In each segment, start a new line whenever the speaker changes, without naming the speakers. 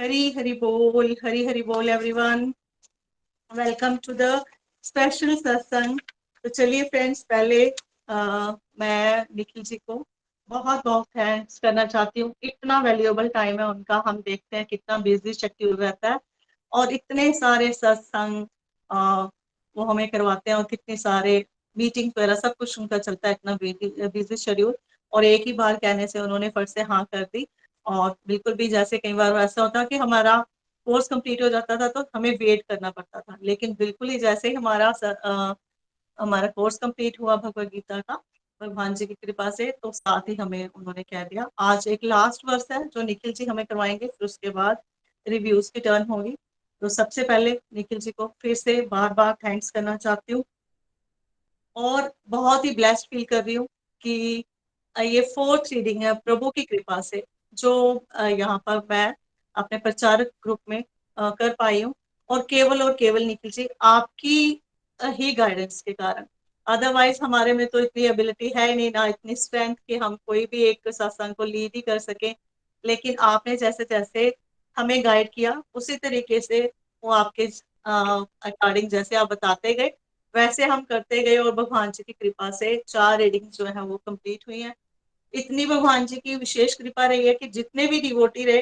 हरी हरी बोल everyone. Welcome to the special satsang. तो चलिए फ्रेंड्स, पहले मैं निखिल जी को बहुत बहुत थैंक्स करना चाहती हूँ। इतना वैल्यूएबल टाइम है उनका, हम देखते हैं कितना बिजी शेड्यूल रहता है और इतने सारे सत्संग वो हमें करवाते हैं और कितने सारे मीटिंग वगैरह सब कुछ उनका चलता है, इतना बिजी शेड्यूल। और एक ही बार कहने से उन्होंने फट से हाँ कर दी। और बिल्कुल भी जैसे कई बार ऐसा होता कि हमारा कोर्स कंप्लीट हो जाता था तो हमें वेट करना पड़ता था, लेकिन बिल्कुल ही जैसे ही हमारा कोर्स कंप्लीट हुआ भगवत गीता का भगवान जी की कृपा से, तो साथ ही हमें उन्होंने कह दिया आज एक लास्ट वर्स है जो निखिल जी हमें करवाएंगे, फिर उसके बाद रिव्यूज की टर्न होगी। तो सबसे पहले निखिल जी को फिर से बार बार थैंक्स करना चाहती हूँ और बहुत ही ब्लेस्ड फील कर रही हूँ कि ये फोर्थ रीडिंग है प्रभु की कृपा से जो यहाँ पर मैं अपने प्रचारक ग्रुप में कर पाई हूँ। और केवल निखिल जी आपकी ही गाइडेंस के कारण। अदरवाइज हमारे में तो इतनी एबिलिटी है ही नहीं, ना इतनी स्ट्रेंथ कि हम कोई भी एक सत्संग को लीड ही कर सके। लेकिन आपने जैसे जैसे हमें गाइड किया उसी तरीके से वो आपके अकॉर्डिंग जैसे आप बताते गए वैसे हम करते गए और भगवान जी की कृपा से 4 रीडिंग जो है वो कंप्लीट हुई हैं। इतनी भगवान जी की विशेष कृपा रही है कि जितने भी डिवोटी रहे,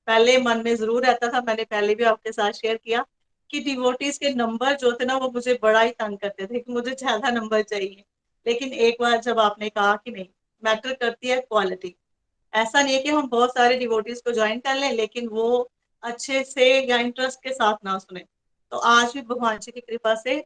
पहले मन में जरूर रहता था, मैंने पहले भी आपके साथ शेयर किया कि डिवोटीज के नंबर जो थे ना वो मुझे बड़ा ही तंग करते थे कि मुझे ज्यादा नंबर चाहिए। लेकिन एक बार जब आपने कहा कि नहीं, मैटर करती है क्वालिटी। ऐसा नहीं है कि हम बहुत सारे डिवोटीज को ज्वाइन कर लें लेकिन वो अच्छे से या इंटरेस्ट के साथ ना सुने। तो आज भी भगवान जी की कृपा से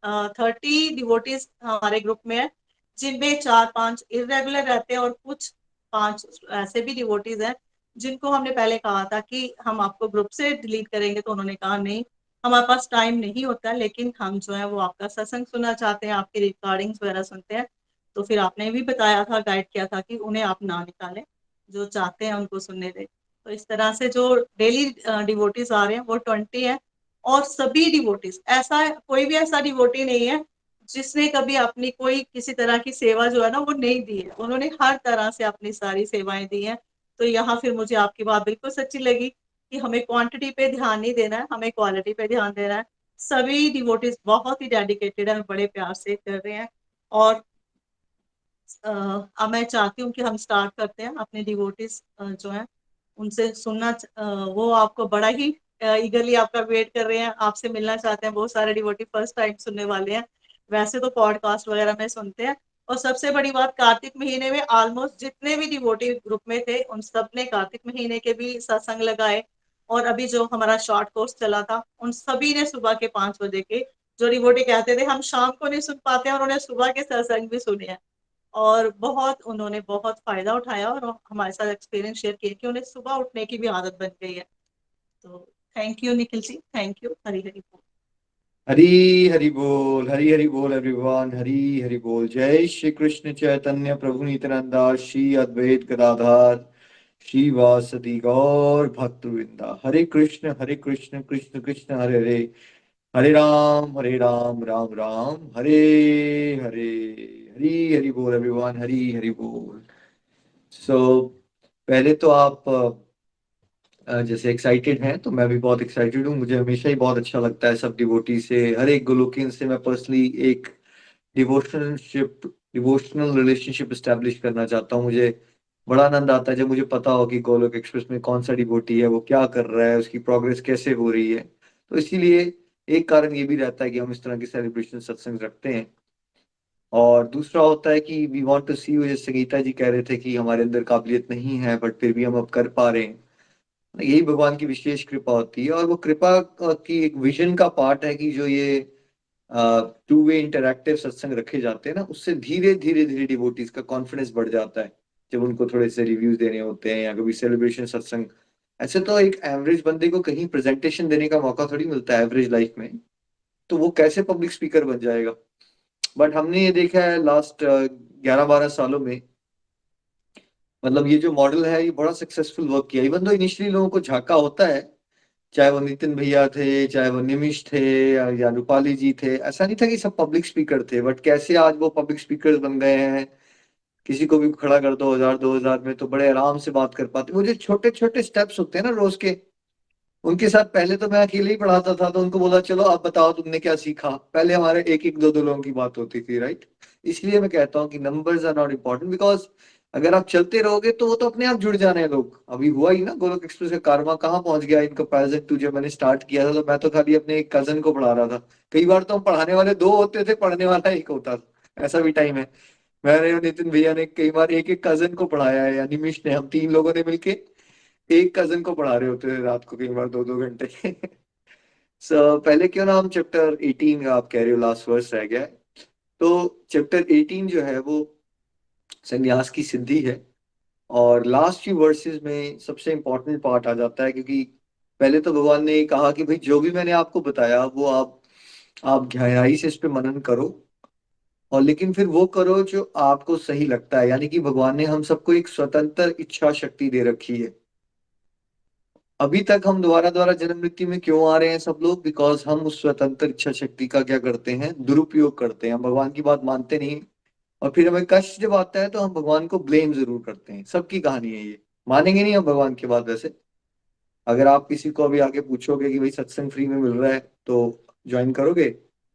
30 डिवोटीज हमारे ग्रुप में है, जिनमें 4-5 इरेगुलर रहते हैं और कुछ 5 ऐसे भी डिवोटीज हैं जिनको हमने पहले कहा था कि हम आपको ग्रुप से डिलीट करेंगे, तो उन्होंने कहा नहीं, हमारे पास टाइम नहीं होता, लेकिन हम जो है वो आपका सत्संग सुनना चाहते हैं, आपकी रिकॉर्डिंग्स वगैरह सुनते हैं। तो फिर आपने भी बताया था, गाइड किया था कि उन्हें आप ना निकालें, जो चाहते हैं उनको सुनने दें। तो इस तरह से जो डेली डिवोटीज आ रहे हैं वो 20 है। और सभी डिवोटीज, ऐसा कोई भी ऐसा डिवोटी नहीं है जिसने कभी अपनी कोई किसी तरह की सेवा जो है ना वो नहीं दी है। उन्होंने हर तरह से अपनी सारी सेवाएं दी हैं। तो यहाँ फिर मुझे आपकी बात बिल्कुल सच्ची लगी कि हमें क्वांटिटी पे ध्यान नहीं देना है, हमें क्वालिटी पे ध्यान देना है। सभी डिवोटीज बहुत ही डेडिकेटेड है, बड़े प्यार से कर रहे हैं। और अब मैं चाहती हूँ कि हम स्टार्ट करते हैं अपने डिवोटीज जो है उनसे सुनना। वो आपको बड़ा ही ईगरली आपका वेट कर रहे हैं, आपसे मिलना चाहते हैं। बहुत सारे डिवोटी फर्स्ट टाइम सुनने वाले हैं, वैसे तो पॉडकास्ट वगैरह में सुनते हैं। और सबसे बड़ी बात, कार्तिक महीने में ऑलमोस्ट जितने भी डिवोटी ग्रुप में थे उन सब ने कार्तिक महीने के भी सत्संग लगाए। और अभी जो हमारा शॉर्ट कोर्स चला था उन सभी ने सुबह के 5 बजे के, जो डिवोटी कहते थे हम शाम को नहीं सुन पाते हैं, और उन्होंने सुबह के सत्संग भी सुने हैं। और बहुत उन्होंने बहुत फायदा उठाया और हमारे साथ एक्सपीरियंस शेयर किया कि उन्हें सुबह उठने की भी आदत बन गई है। तो thank you Nikhil ji, thank you. Hari Hari बोल।
हरी हरी बोल एवरीवन, हरी हरी बोल। जय श्री कृष्ण चैतन्य प्रभु नित्यानंदा, श्री अद्वैत गदाधर श्रीवासदि गौर भक्तवृंदा। हरे कृष्ण कृष्ण कृष्ण हरे हरे, हरे राम राम राम हरे हरे। हरी हरी बोल एवरीवन, हरी हरी बोल। सो पहले तो आप जैसे एक्साइटेड हैं, तो मैं भी बहुत एक्साइटेड हूँ। मुझे हमेशा ही बहुत अच्छा लगता है सब डिवोटी से, हर एक गोलोकियन से मैं पर्सनली एक डिवोशनल रिलेशनशिप एस्टेब्लिश करना चाहता हूँ। मुझे बड़ा आनंद आता है जब मुझे पता हो कि गोलोक एक्सप्रेस में कौन सा डिवोटी है, वो क्या कर रहा है, उसकी प्रोग्रेस कैसे हो रही है। तो इसीलिए एक कारण ये भी रहता है कि हम इस तरह की सेलिब्रेशन सत्संग रखते हैं। और दूसरा होता है कि we want to see you, जैसे गीता जी कह रहे थे कि हमारे अंदर काबिलियत नहीं है बट फिर भी हम अब कर पा रहे हैं। यही भगवान की विशेष कृपा होती है। और वो कृपा की एक विजन का पार्ट है कि जो ये टू वे इंटरैक्टिव सत्संग रखे जाते हैं ना, उससे धीरे धीरे धीरे डिवोटीज का कॉन्फिडेंस बढ़ जाता है जब उनको थोड़े से रिव्यूज देने होते हैं या कभी सेलिब्रेशन सत्संग। ऐसे तो एक एवरेज बंदे को कहीं प्रेजेंटेशन देने का मौका थोड़ी मिलता है एवरेज लाइफ में, तो वो कैसे पब्लिक स्पीकर बन जाएगा। बट हमने ये देखा है लास्ट 11-12 सालों में, मतलब ये जो मॉडल है ये बड़ा सक्सेसफुल वर्क किया। इवन तो इनिशियली लोगों को झांका होता है, चाहे वो नितिन भैया थे, चाहे वो निमिष थे या रूपाली जी थे, ऐसा नहीं था कि सब पब्लिक स्पीकर थे। बट कैसे आज वो पब्लिक स्पीकर बन गए हैं। किसी को भी खड़ा कर दो 1000-2000 में तो बड़े आराम से बात कर पाते। वो जो छोटे छोटे स्टेप्स होते हैं ना रोज के, उनके साथ पहले तो मैं अकेले ही पढ़ाता था, तो उनको बोला चलो आप बताओ तुमने क्या सीखा। पहले हमारे एक एक दो दो लोगों की बात होती थी, राइट। इसलिए मैं कहता हूँ कि numbers are not important, because अगर आप चलते रहोगे तो वो तो अपने आप जुड़ जाने हैं लोग। अभी हुआ ही ना, गोलोक एक्सप्रेस का कारवां कहाँ पहुंच गया इन कंपैरिजन टू जब मैंने स्टार्ट किया था। तो मैं तो खाली अपने एक कजन को पढ़ा रहा था। कई बार तो हम पढ़ाने वाले दो होते थे, पढ़ने वाला एक होता था, ऐसा भी टाइम है। मैंने और नितिन भैया ने कई बार एक एक कजन को पढ़ाया है, यानी निमिष ने, हम तीन लोगों ने मिलके एक कजन को पढ़ा रहे होते थे रात को, कई बार दो दो घंटे। सो पहले क्यों ना हम चैप्टर 18 का, आप कह रहे हो लास्ट वर्स रह गया है, तो चैप्टर 18 जो है वो संन्यास की सिद्धि है। और लास्ट फ्यू वर्सेस में सबसे इंपॉर्टेंट पार्ट आ जाता है, क्योंकि पहले तो भगवान ने ये कहा कि भाई जो भी मैंने आपको बताया वो आप गहराई से इस पे मनन करो, और लेकिन फिर वो करो जो आपको सही लगता है। यानी कि भगवान ने हम सबको एक स्वतंत्र इच्छा शक्ति दे रखी है। अभी तक हम दोबारा दोबारा जन्म मृत्यु में क्यों आ रहे हैं सब लोग? बिकॉज हम उस स्वतंत्र इच्छा शक्ति का क्या करते हैं, दुरुपयोग करते हैं। हम भगवान की बात मानते नहीं, और फिर हमें कष्ट जब आता है तो हम भगवान को ब्लेम जरूर करते हैं। सबकी कहानी है ये, मानेंगे नहीं हम भगवान की बात। वैसे अगर आप किसी को अभी आगे पूछोगे कि भाई सत्संग फ्री में मिल रहा है तो ज्वाइन करोगे,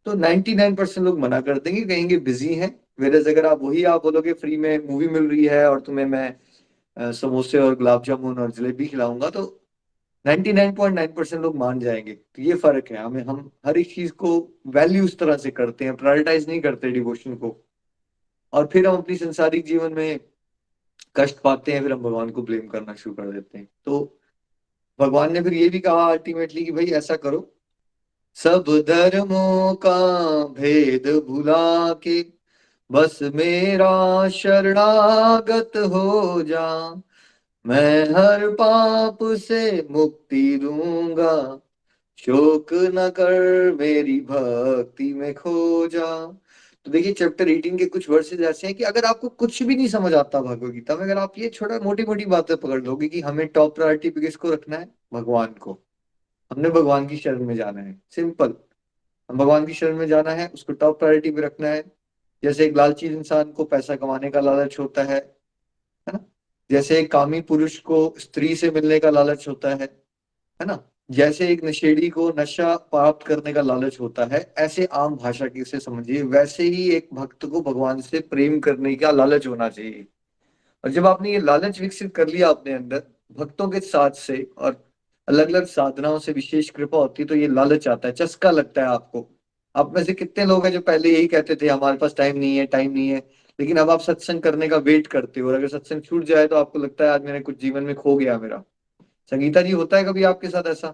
तो 99% लोग मना कर देंगे, कहेंगे बिजी हैं। वेरएज अगर आप बोलोगे फ्री में मूवी मिल रही है और तुम्हें मैं समोसे और गुलाब जामुन और जलेबी खिलाऊंगा, तो 99.9% लोग मान जाएंगे। तो ये फर्क है, हम हर एक चीज को वैल्यू उस तरह से करते हैं, प्रायोरिटाइज नहीं करते डिवोशन को। और फिर हम अपनी संसारिक जीवन में कष्ट पाते हैं, फिर हम भगवान को ब्लेम करना शुरू कर देते हैं। तो भगवान ने फिर ये भी कहा अल्टीमेटली कि भाई ऐसा करो, सब धर्मों का भेद भुला के बस मेरा शरणागत हो जा, मैं हर पाप से मुक्ति दूंगा, शोक न कर मेरी भक्ति में खो जा। तो देखिए चैप्टर 18 के कुछ वर्सेस ऐसे हैं कि अगर आपको कुछ भी नहीं समझ आता भगवत गीता में, अगर आप ये छोटा मोटी मोटी बातें पकड़ लोगे कि हमें टॉप प्रायोरिटी पे किसको रखना है, भगवान को, हमने भगवान की शरण में जाना है, सिंपल। हम भगवान की शरण में जाना है, उसको टॉप प्रायोरिटी पे रखना है। जैसे एक लालची इंसान को पैसा कमाने का लालच होता है ना। जैसे एक कामी पुरुष को स्त्री से मिलने का लालच होता है ना। जैसे एक नशेड़ी को नशा प्राप्त करने का लालच होता है, ऐसे आम भाषा की से समझिए, वैसे ही एक भक्त को भगवान से प्रेम करने का लालच होना चाहिए। और जब आपने ये लालच विकसित कर लिया अपने अंदर, भक्तों के साथ से और अलग अलग साधनाओं से विशेष कृपा होती है, तो ये लालच आता है, चस्का लगता है आपको। आप में से कितने लोग हैं जो पहले यही कहते थे हमारे पास टाइम नहीं है, टाइम नहीं है, लेकिन अब आप सत्संग करने का वेट करते हो, और अगर सत्संग छूट जाए तो आपको लगता है आज मैंने कुछ जीवन में खो गया मेरा। संगीता जी, होता है कभी आपके साथ ऐसा?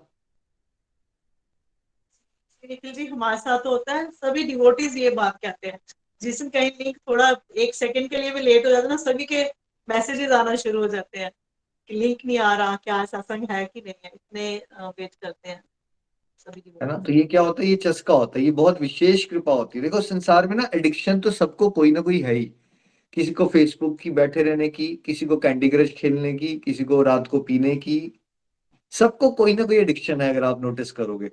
निखिल जी, हमारे साथ तो होता है, सभी डिवोटीज ये बात कहते हैं। जिस दिन कहीं लिंक थोड़ा एक सेकंड के लिए भी लेट हो जाता है ना, सभी के मैसेजेस आना शुरू हो जाते हैं कि लिंक नहीं आ रहा, क्या सत्संग है कि नहीं है, इतने वेट करते हैं सभी
है ना।
डिवोटीज।
तो ये क्या होता है, ये चस्का होता है, ये बहुत विशेष कृपा होती है। देखो संसार में ना एडिक्शन तो सबको कोई ना कोई है ही। किसी को फेसबुक की बैठे रहने की, किसी को कैंडी क्रश खेलने की, किसी को रात को पीने की, सबको कोई ना कोई एडिक्शन है, अगर आप नोटिस करोगे।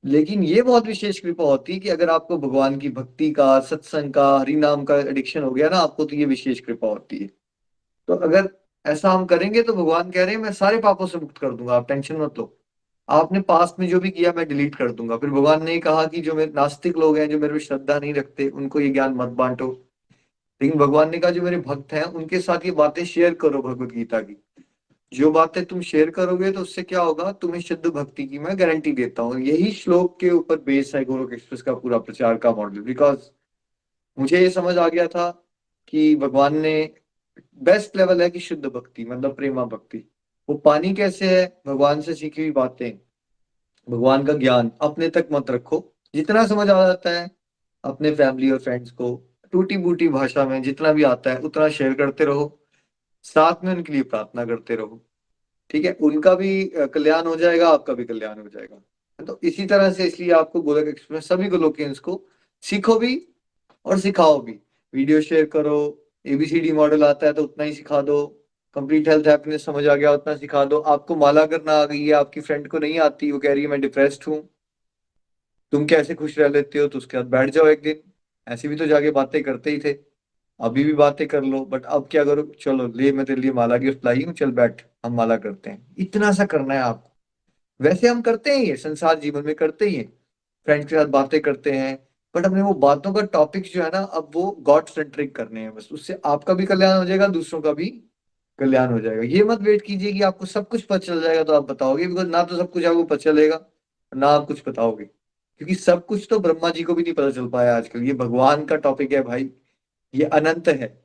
लेकिन ये बहुत विशेष कृपा होती है कि अगर आपको भगवान की भक्ति का, सत्संग का, हरि नाम का एडिक्शन हो गया ना आपको, तो ये विशेष कृपा होती है। तो अगर ऐसा हम करेंगे तो भगवान कह रहे हैं मैं सारे पापों से मुक्त कर दूंगा, आप टेंशन मत लो। आपने पास्ट में जो भी किया मैं डिलीट कर दूंगा। फिर भगवान ने कहा कि जो मेरे नास्तिक लोग हैं, जो मेरे पे श्रद्धा नहीं रखते, उनको ये ज्ञान मत बांटो। लेकिन भगवान ने कहा जो मेरे भक्त हैं उनके साथ ये बातें शेयर करो, भगवत गीता की। जो बातें तुम शेयर करोगे तो उससे क्या होगा, तुम्हें शुद्ध भक्ति की मैं गारंटी देता हूँ। यही श्लोक के ऊपर बेस है गोलोक एक्सप्रेस का पूरा प्रचार का मॉडल। बिकॉज मुझे ये समझ आ गया था कि भगवान ने बेस्ट लेवल है कि शुद्ध भक्ति मतलब प्रेमा भक्ति। वो पानी कैसे है, भगवान से सीखी हुई बातें, भगवान का ज्ञान अपने तक मत रखो। जितना समझ आ जाता है अपने फैमिली और फ्रेंड्स को, टूटी बूटी भाषा में जितना भी आता है उतना शेयर करते रहो, साथ में उनके लिए प्रार्थना करते रहो। ठीक है, उनका भी कल्याण हो जाएगा, आपका भी कल्याण हो जाएगा। तो इसी तरह से इसलिए आपको गोलक एक्सप्रेस सभी गोलोकियंस को सीखो भी और सिखाओ भी। वीडियो शेयर करो, एबीसीडी मॉडल आता है तो उतना ही सिखा दो, कंप्लीट हेल्थ हैप्पीनेस समझ आ गया उतना सिखा दो। आपको माला करना आ गई है, आपकी फ्रेंड को नहीं आती, वो कह रही है मैं डिप्रेस्ड हूँ, तुम कैसे खुश रह लेते हो, तो उसके बाद बैठ जाओ एक दिन। ऐसे भी तो जाके बातें करते ही थे, अभी भी बातें कर लो। बट अब क्या करो, चलो ले मैं तेरे लिए माला गिफ्ट लाई हूँ, चल बैठ हम माला करते हैं। इतना सा करना है आपको। वैसे हम करते हैं, ये संसार जीवन में करते ही हैं, फ्रेंड्स के साथ बातें करते हैं, बट हमने वो बातों का टॉपिक जो है ना, अब वो गॉड सेंट्रिक करने हैं बस। उससे आपका भी कल्याण हो जाएगा, दूसरों का भी कल्याण हो जाएगा। ये मत वेट कीजिए कि आपको सब कुछ पता चल जाएगा तो आप बताओगे, बिकॉज ना तो सब कुछ आपको पता चलेगा, ना आप कुछ बताओगे, क्योंकि सब कुछ तो ब्रह्मा जी को भी नहीं पता चल पाया आजकल। ये भगवान का टॉपिक है भाई, ये अनंत है,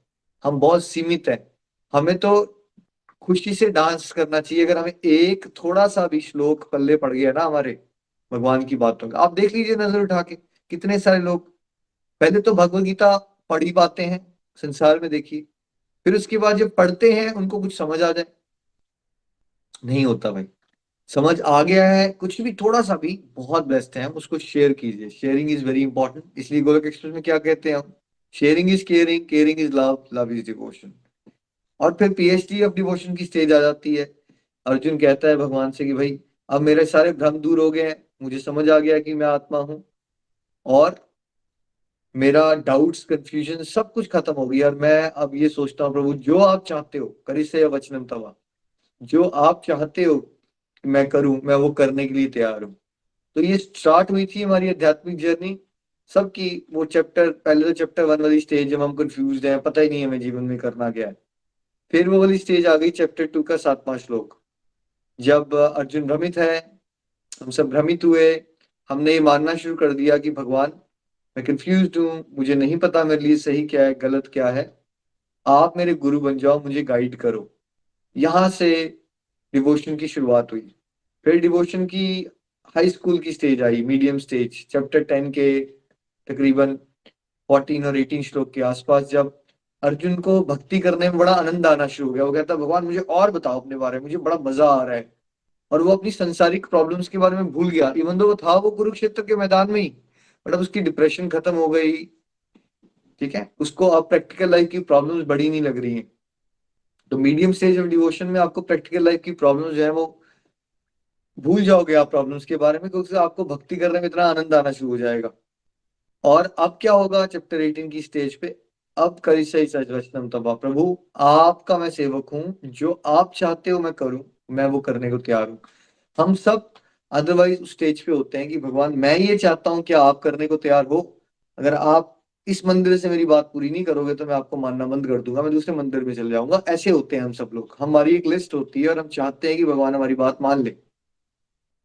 हम बहुत सीमित है। हमें तो खुशी से डांस करना चाहिए अगर हमें एक थोड़ा सा भी श्लोक पल्ले पड़ गया ना हमारे भगवान की बातों का। आप देख लीजिए नजर उठा के, कितने सारे लोग पहले तो भगवत गीता पढ़ ही पाते हैं संसार में, देखिए, फिर उसके बाद जब पढ़ते हैं उनको कुछ समझ आ जाए, नहीं होता भाई। समझ आ गया है कुछ भी थोड़ा सा भी, बहुत बेस्ट है, हम उसको शेयर कीजिए। शेयरिंग इज वेरी इंपॉर्टेंट, इसलिए गोलोक एक्सप्रेस में क्या कहते हैं हम, sharing is caring, caring is love, love is devotion. और फिर पीएचडी ऑफ डिवोशन की स्टेज आ जाती है। अर्जुन कहता है भगवान से कि भाई अब मेरे सारे भ्रम दूर हो गए हैं, मुझे समझ आ गया कि मैं आत्मा हूं, और मेरा डाउट्स कंफ्यूजन सब कुछ खत्म हो गया, और मैं अब ये सोचता हूँ प्रभु जो आप चाहते हो करिष्ये वचनम तवा, जो आप चाहते हो कि मैं करूं, मैं वो करने के लिए तैयार हूँ। तो ये स्टार्ट हुई थी हमारी आध्यात्मिक जर्नी सबकी। वो चैप्टर पहले तो चैप्टर 1 वाली स्टेज जब हम कंफ्यूज हैं, पता ही नहीं है हमें जीवन में करना क्या है। फिर वो वाली स्टेज आ गई चैप्टर 2 का 7वां श्लोक, जब अर्जुन भ्रमित है, हम सब भ्रमित हुए, हमने ये मानना शुरू कर दिया कि भगवान मैं कंफ्यूज हूँ, मुझे नहीं पता मेरे लिए सही क्या है गलत क्या है, आप मेरे गुरु बन जाओ, मुझे गाइड करो। यहाँ से डिवोशन की शुरुआत हुई। फिर डिवोशन की हाई स्कूल की stage I, medium stage, chapter 10 के तकरीबन 14 और 18 श्लोक के आसपास, जब अर्जुन को भक्ति करने में बड़ा आनंद आना शुरू हो गया। वो कहता भगवान मुझे और बताओ अपने बारे में, मुझे बड़ा मजा आ रहा है। और वो अपनी संसारिक प्रॉब्लम्स के बारे में भूल गया, इवन दो वो था वो कुरुक्षेत्र के मैदान में ही, बट अब उसकी डिप्रेशन खत्म हो गई, ठीक है, उसको अब प्रैक्टिकल लाइफ की प्रॉब्लम्स बड़ी नहीं लग रही हैं। तो मीडियम स्टेज ऑफ डिवोशन में आपको प्रैक्टिकल लाइफ की प्रॉब्लम्स जो है वो भूल जाओगे आप प्रॉब्लम्स के बारे में, क्योंकि आपको भक्ति करने में इतना आनंद आना शुरू हो जाएगा। और अब क्या होगा चैप्टर 18 की स्टेज पे, अब करिष्ये वचनम तवा, प्रभु आपका मैं सेवक हूं, जो आप चाहते हो मैं करूं, मैं वो करने को तैयार हूं। हम सब अदरवाइज उस स्टेज पे होते हैं कि भगवान मैं ये चाहता हूं कि आप करने को तैयार हो, अगर आप इस मंदिर से मेरी बात पूरी नहीं करोगे तो मैं आपको मानना बंद कर दूंगा, मैं दूसरे मंदिर में चल जाऊंगा। ऐसे होते हैं हम सब लोग, हमारी एक लिस्ट होती है और हम चाहते हैं कि भगवान हमारी बात मान ले,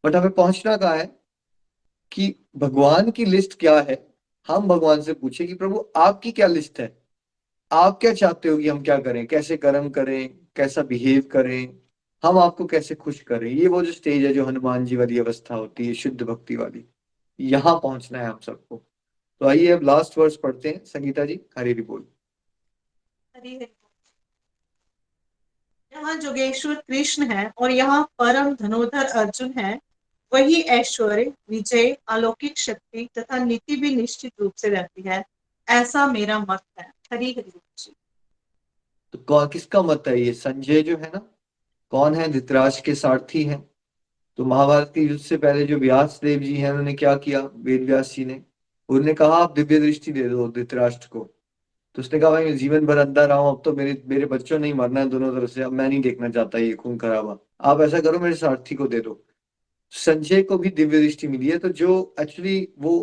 बट हमें पहुंचना कहाँ है कि भगवान की लिस्ट क्या है। हम भगवान से पूछे कि प्रभु आपकी क्या लिस्ट है, आप क्या चाहते हो कि हम क्या करें, कैसे कर्म करें, कैसा बिहेव करें, हम आपको कैसे खुश करें। ये वो जो स्टेज है जो हनुमान जी वाली अवस्था होती है, शुद्ध भक्ति वाली, यहाँ पहुंचना है हम सबको। तो आइए अब लास्ट वर्स पढ़ते हैं, संगीता जी हरी हरी बोल।
हरि हरि। यहाँ जोगेश्वर कृष्ण है और यहाँ परम धनुर्धर अर्जुन है, वही ऐश्वर्य, विजय, अलौकिक शक्ति तथा नीति भी निश्चित रूप से रहती है, ऐसा मेरा मत है। हरि हरि बोल जी।
तो कौन किसका मत है, ये संजय जो है ना, कौन है, धृतराष्ट्र के सारथी हैं। तो महाभारत के युद्ध से पहले जो व्यास देव जी हैं उन्होंने क्या किया, वेद व्यास जी ने, उन्होंने कहा आप दिव्य दृष्टि दे दो धृतराष्ट्र को। तो उसने कहा भाई मैं जीवन भर अंधा रहा हूं, अब तो मेरे मेरे बच्चों ने ही मरना है दोनों तरफ से, अब मैं नहीं देखना चाहता ये खून खराबा, आप ऐसा करो मेरे सारथी को दे दो। संजय को भी दिव्य दृष्टि मिली है। तो जो एक्चुअली वो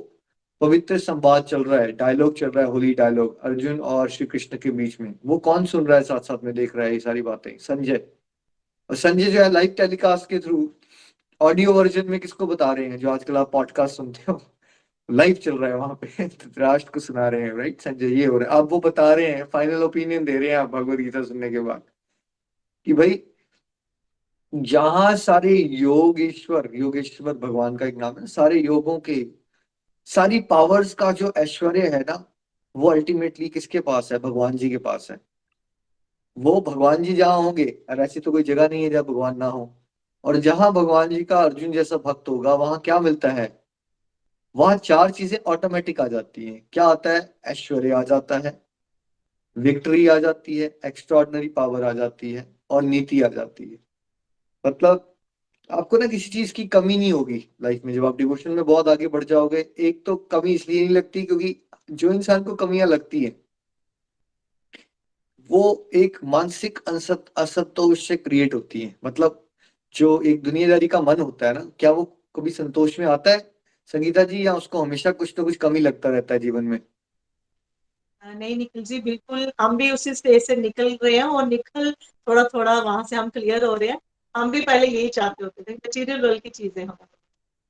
पवित्र संवाद चल रहा है, डायलॉग चल रहा है, होली डायलॉग अर्जुन और श्री कृष्ण के बीच में, वो कौन सुन रहा है साथ साथ में देख रहा है ये सारी बातें, संजय। और संजय जो है लाइव टेलीकास्ट के थ्रू ऑडियो वर्जन में किसको बता रहे हैं, जो आजकल आप पॉडकास्ट सुनते हो, लाइव चल रहा है वहां पे धृतराष्ट्र को सुना रहे हैं, राइट संजय, ये हो रहा है। अब वो बता रहे हैं, फाइनल ओपिनियन दे रहे हैं आप भगवत गीता सुनने के बाद, कि भाई जहां सारे योगेश्वर, योगेश्वर भगवान का एक नाम है, सारे योगों के, सारी पावर्स का जो ऐश्वर्य है ना, वो अल्टीमेटली किसके पास है, भगवान जी के पास है। वो भगवान जी जहाँ होंगे, और ऐसी तो कोई जगह नहीं है जहाँ भगवान ना हो, और जहां भगवान जी का अर्जुन जैसा भक्त होगा वहां क्या मिलता है, वहां चार चीजें ऑटोमेटिक आ जाती हैं। क्या आता है, ऐश्वर्य आ जाता है, विक्ट्री आ जाती है, एक्स्ट्रॉर्डनरी पावर आ जाती है, और नीति आ जाती है। मतलब आपको ना किसी चीज की कमी नहीं होगी लाइफ में, जब आप डिवोशन में बहुत आगे बढ़ जाओगे। एक तो कमी इसलिए नहीं लगती क्योंकि जो इंसान को कमियां लगती है वो एक मानसिक असंतोष से क्रिएट होती है। मतलब जो एक दुनियादारी का मन होता है ना, क्या वो कभी संतोष में आता है संगीता जी, या उसको हमेशा कुछ ना कुछ कमी लगता रहता है जीवन में?
नहीं निखिल जी, बिल्कुल हम भी उसी स्टेज से निकल रहे हैं और निकल थोड़ा थोड़ा वहां से हम क्लियर हो रहे हैं। हम भी पहले यही चाहते होते थे, मटेरियल वर्ल्ड की चीजें हम,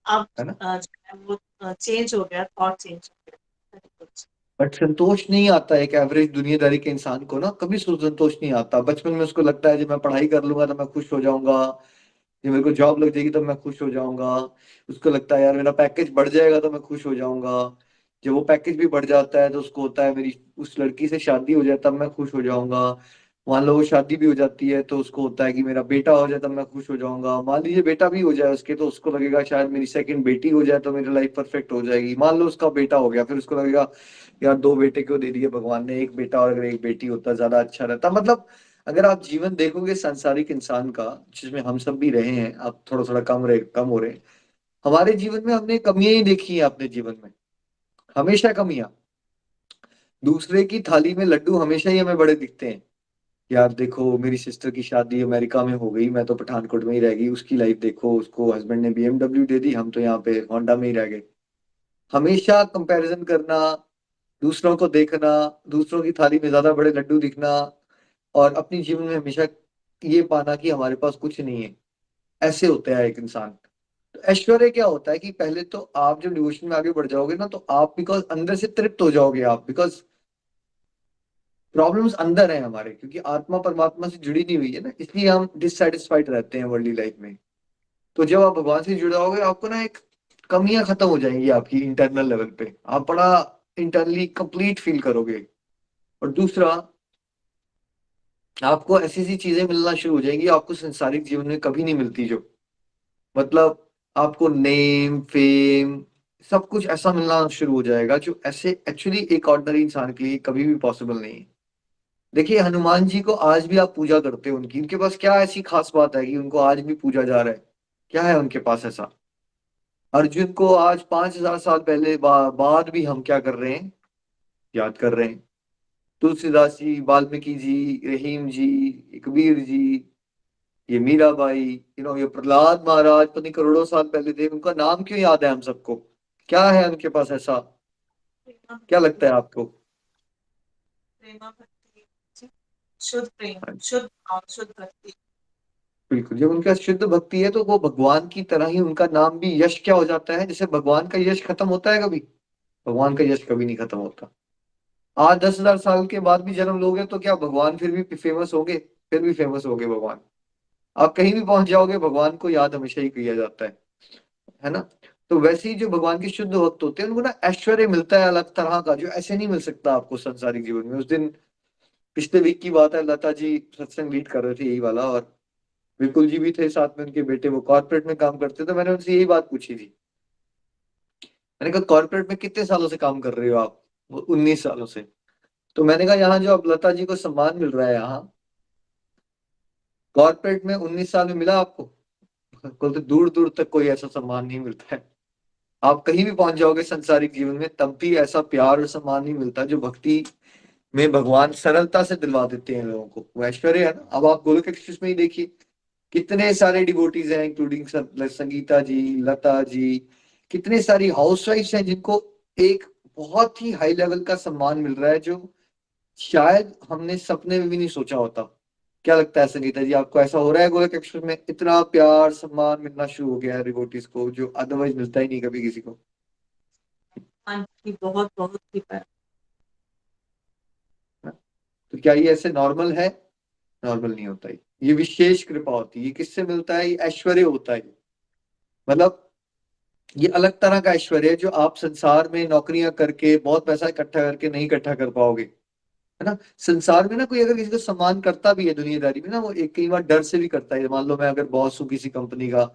अब
है ना?
जो है वो चेंज हो गया, थॉट चेंज हो गया। Very good।
बट संतोष नहीं आता एक एवरेज दुनियादारी के इंसान को ना, कभी संतोष नहीं आता। बचपन में उसको लगता है जब मैं पढ़ाई कर लूंगा तो मैं खुश हो जाऊंगा, जब मेरे को जॉब लग जाएगी तो मैं खुश हो जाऊंगा। उसको लगता है यार मेरा पैकेज बढ़ जाएगा तो मैं खुश हो जाऊंगा। जब वो पैकेज भी बढ़ जाता है तो उसको होता है मेरी उस लड़की से शादी हो जाए तब मैं खुश हो जाऊंगा। मान लो वो शादी भी हो जाती है तो उसको होता है कि मेरा बेटा हो जाए तब मैं खुश हो जाऊंगा। मान लीजिए बेटा भी हो जाए उसके, तो उसको लगेगा शायद मेरी सेकंड बेटी हो जाए तो मेरी लाइफ परफेक्ट हो जाएगी। मान लो उसका बेटा हो गया, फिर उसको लगेगा यार दो बेटे क्यों दे दिए भगवान ने, एक बेटा और अगर एक बेटी होता ज्यादा अच्छा रहता। मतलब अगर आप जीवन देखोगे सांसारिक इंसान का, जिसमें हम सब भी रहे हैं, आप थोड़ा थोड़ा कम हो रहे हैं, हमारे जीवन में हमने कमियां ही देखी हैं अपने जीवन में, हमेशा कमियां। दूसरे की थाली में लड्डू हमेशा ही हमें बड़े दिखते हैं। यार देखो मेरी सिस्टर की शादी अमेरिका में हो गई, मैं तो पठानकोट में ही रह गई, उसकी लाइफ देखो, उसको हस्बैंड ने बीएमडब्ल्यू दे दी, हम तो यहाँ पे होंडा में ही रह गए। हमेशा कंपैरिजन करना, दूसरों को देखना, दूसरों की थाली में ज्यादा बड़े लड्डू दिखना, और अपनी जीवन में हमेशा ये पाना कि हमारे पास कुछ नहीं है। ऐसे होता है एक इंसान। तो ऐश्वर्य क्या होता है कि पहले तो आप जब डिवोशन में आगे बढ़ जाओगे ना, तो आप बिकॉज अंदर से तृप्त हो जाओगे आप, बिकॉज प्रॉब्लम्स अंदर है हमारे, क्योंकि आत्मा परमात्मा से जुड़ी नहीं हुई है ना, इसलिए हम डिससेटिस्फाइड रहते हैं वर्ल्डली लाइफ में। तो जब आप भगवान से जुड़ जाओगे, आपको ना एक कमियां खत्म हो जाएंगी आपकी इंटरनल लेवल पे, आप बड़ा इंटरनली कंप्लीट फील करोगे। और दूसरा, आपको ऐसी ऐसी चीजें मिलना शुरू हो जाएंगी आपको संसारिक जीवन में कभी नहीं मिलती, जो मतलब आपको नेम फेम सब कुछ ऐसा मिलना शुरू हो जाएगा जो ऐसे एक्चुअली एक ऑर्डिनरी इंसान के लिए कभी भी पॉसिबल नहीं है। देखिए हनुमान जी को आज भी आप पूजा करते हो, उनकी उनके पास क्या ऐसी खास बात है कि उनको आज भी पूजा जा रहा है? क्या है उनके पास ऐसा? अर्जुन को आज 5,000 साल पहले बाद भी हम क्या कर रहे हैं? याद कर रहे हैं। तुलसीदास जी, वाल्मीकि जी, रहीम जी, कबीर जी, ये मीराबाई, ये प्रहलाद महाराज पता नहीं करोड़ों साल पहले थे, उनका नाम क्यों याद है हम सबको? क्या है उनके पास ऐसा?
प्रेमा
क्या
भक्ति,
लगता है आपको?
प्रेमा भक्ति, शुद्ध प्रेम,
हाँ,
शुद्ध भाव, शुद्ध भक्ति।
बिल्कुल। जब उनके पास शुद्ध भक्ति है तो वो भगवान की तरह ही उनका नाम भी यश क्या हो जाता है, जैसे भगवान का यश खत्म होता है कभी? भगवान का यश कभी नहीं खत्म होता। आज 10,000 साल के बाद भी जन्म लोगे तो क्या भगवान फिर भी फेमस होंगे? फिर भी फेमस होंगे भगवान। आप कहीं भी पहुंच जाओगे, भगवान को याद हमेशा ही किया जाता है ना? तो वैसे ही जो भगवान के शुद्ध भक्त होते हैं उनको ना ऐश्वर्य मिलता है अलग तरह का, जो ऐसे नहीं मिल सकता आपको संसारिक जीवन में। उस दिन पिछले वीक की बात है, लता जी सत्संग लीड कर रहे थे यही वाला, और विपुल जी भी थे साथ में, उनके बेटे, वो कॉर्पोरेट में काम करते थे। मैंने उनसे यही बात पूछी थी, मैंने कहा कॉर्पोरेट में कितने सालों से काम कर रहे हो आप? वो 19 सालों से। तो मैंने कहा यहाँ जो अब लता जी को सम्मान मिल रहा है यहाँ कॉर्पोरेट में 19 साल में मिला आपको? बोलते दूर दूर तक कोई ऐसा सम्मान नहीं मिलता है। आप कहीं भी पहुंच जाओगे संसारिक जीवन में तब भी ऐसा प्यार और सम्मान नहीं मिलता जो भक्ति में भगवान सरलता से दिलवा देते हैं लोगों को। वो ऐश्वर्य है ना। अब आप गोलोक एक्सप्रेस में ही देखिए, कितने सारे डिवोटीज हैं, इंक्लूडिंग संगीता जी, लता जी, कितने सारी हाउसवाइफ्स हैं जिनको एक बहुत ही हाई लेवल का सम्मान मिल रहा है, जो शायद हमने सपने में भी नहीं सोचा होता। क्या लगता है संगीता जी, आपको ऐसा हो रहा है गोलोक एक्सप्रेस में इतना प्यार सम्मान मिलना शुरू हो गया है डिवोटीज को, जो अदरवाइज मिलता ही नहीं कभी किसी को?
हाँ जी, बहुत बहुत ही
तो क्या ये ऐसे नॉर्मल है? नॉर्मल नहीं होता ये विशेष कृपा होती है। ये किससे मिलता है? ये ऐश्वर्य होता है। मतलब ये अलग तरह का ऐश्वर्य है जो आप संसार में नौकरियां करके बहुत पैसा इकट्ठा करके नहीं इकट्ठा कर पाओगे, है ना? संसार में ना कोई अगर किसी को सम्मान करता भी है दुनियादारी में ना, वो एक कई बार डर से भी करता है। मान लो मैं अगर बॉस हूँ किसी कंपनी का,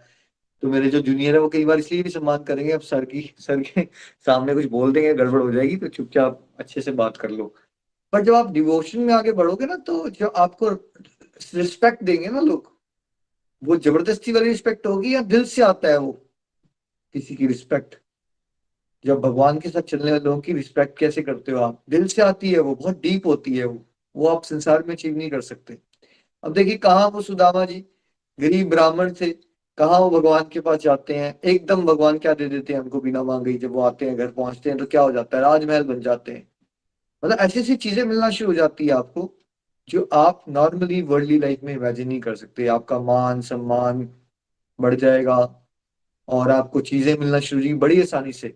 तो मेरे जो जूनियर है वो कई बार इसलिए भी सम्मान करेंगे, अब सर के सामने कुछ बोल देंगे गड़बड़ हो जाएगी तो चुपचाप अच्छे से बात कर लो। पर जब आप डिवोशन में आगे बढ़ोगे ना, तो जो आपको रिस्पेक्ट देंगे ना लोग, वो जबरदस्ती वाली रिस्पेक्ट होगी या दिल से आता है वो किसी की रिस्पेक्ट? जब भगवान के साथ चलने वाले लोगों की रिस्पेक्ट कैसे करते हो आप? दिल से आती है, वो बहुत डीप होती है वो आप संसार में अचीव नहीं कर सकते। अब देखिए कहाँ वो सुदामा जी, गरीब ब्राह्मण थे, कहाँ वो भगवान के पास जाते हैं, एकदम भगवान क्या दे देते हैं हमको बिना मांगे ही। जब वो आते हैं, घर पहुंचते हैं, तो क्या हो जाता है, राजमहल बन जाते हैं। मतलब ऐसी ऐसी चीजें मिलना शुरू हो जाती है आपको, जो आप नॉर्मली वर्ल्डली लाइफ में इमेजिन नहीं कर सकते। आपका मान सम्मान बढ़ जाएगा, और आपको चीजें मिलना शुरू होगी बड़ी आसानी से।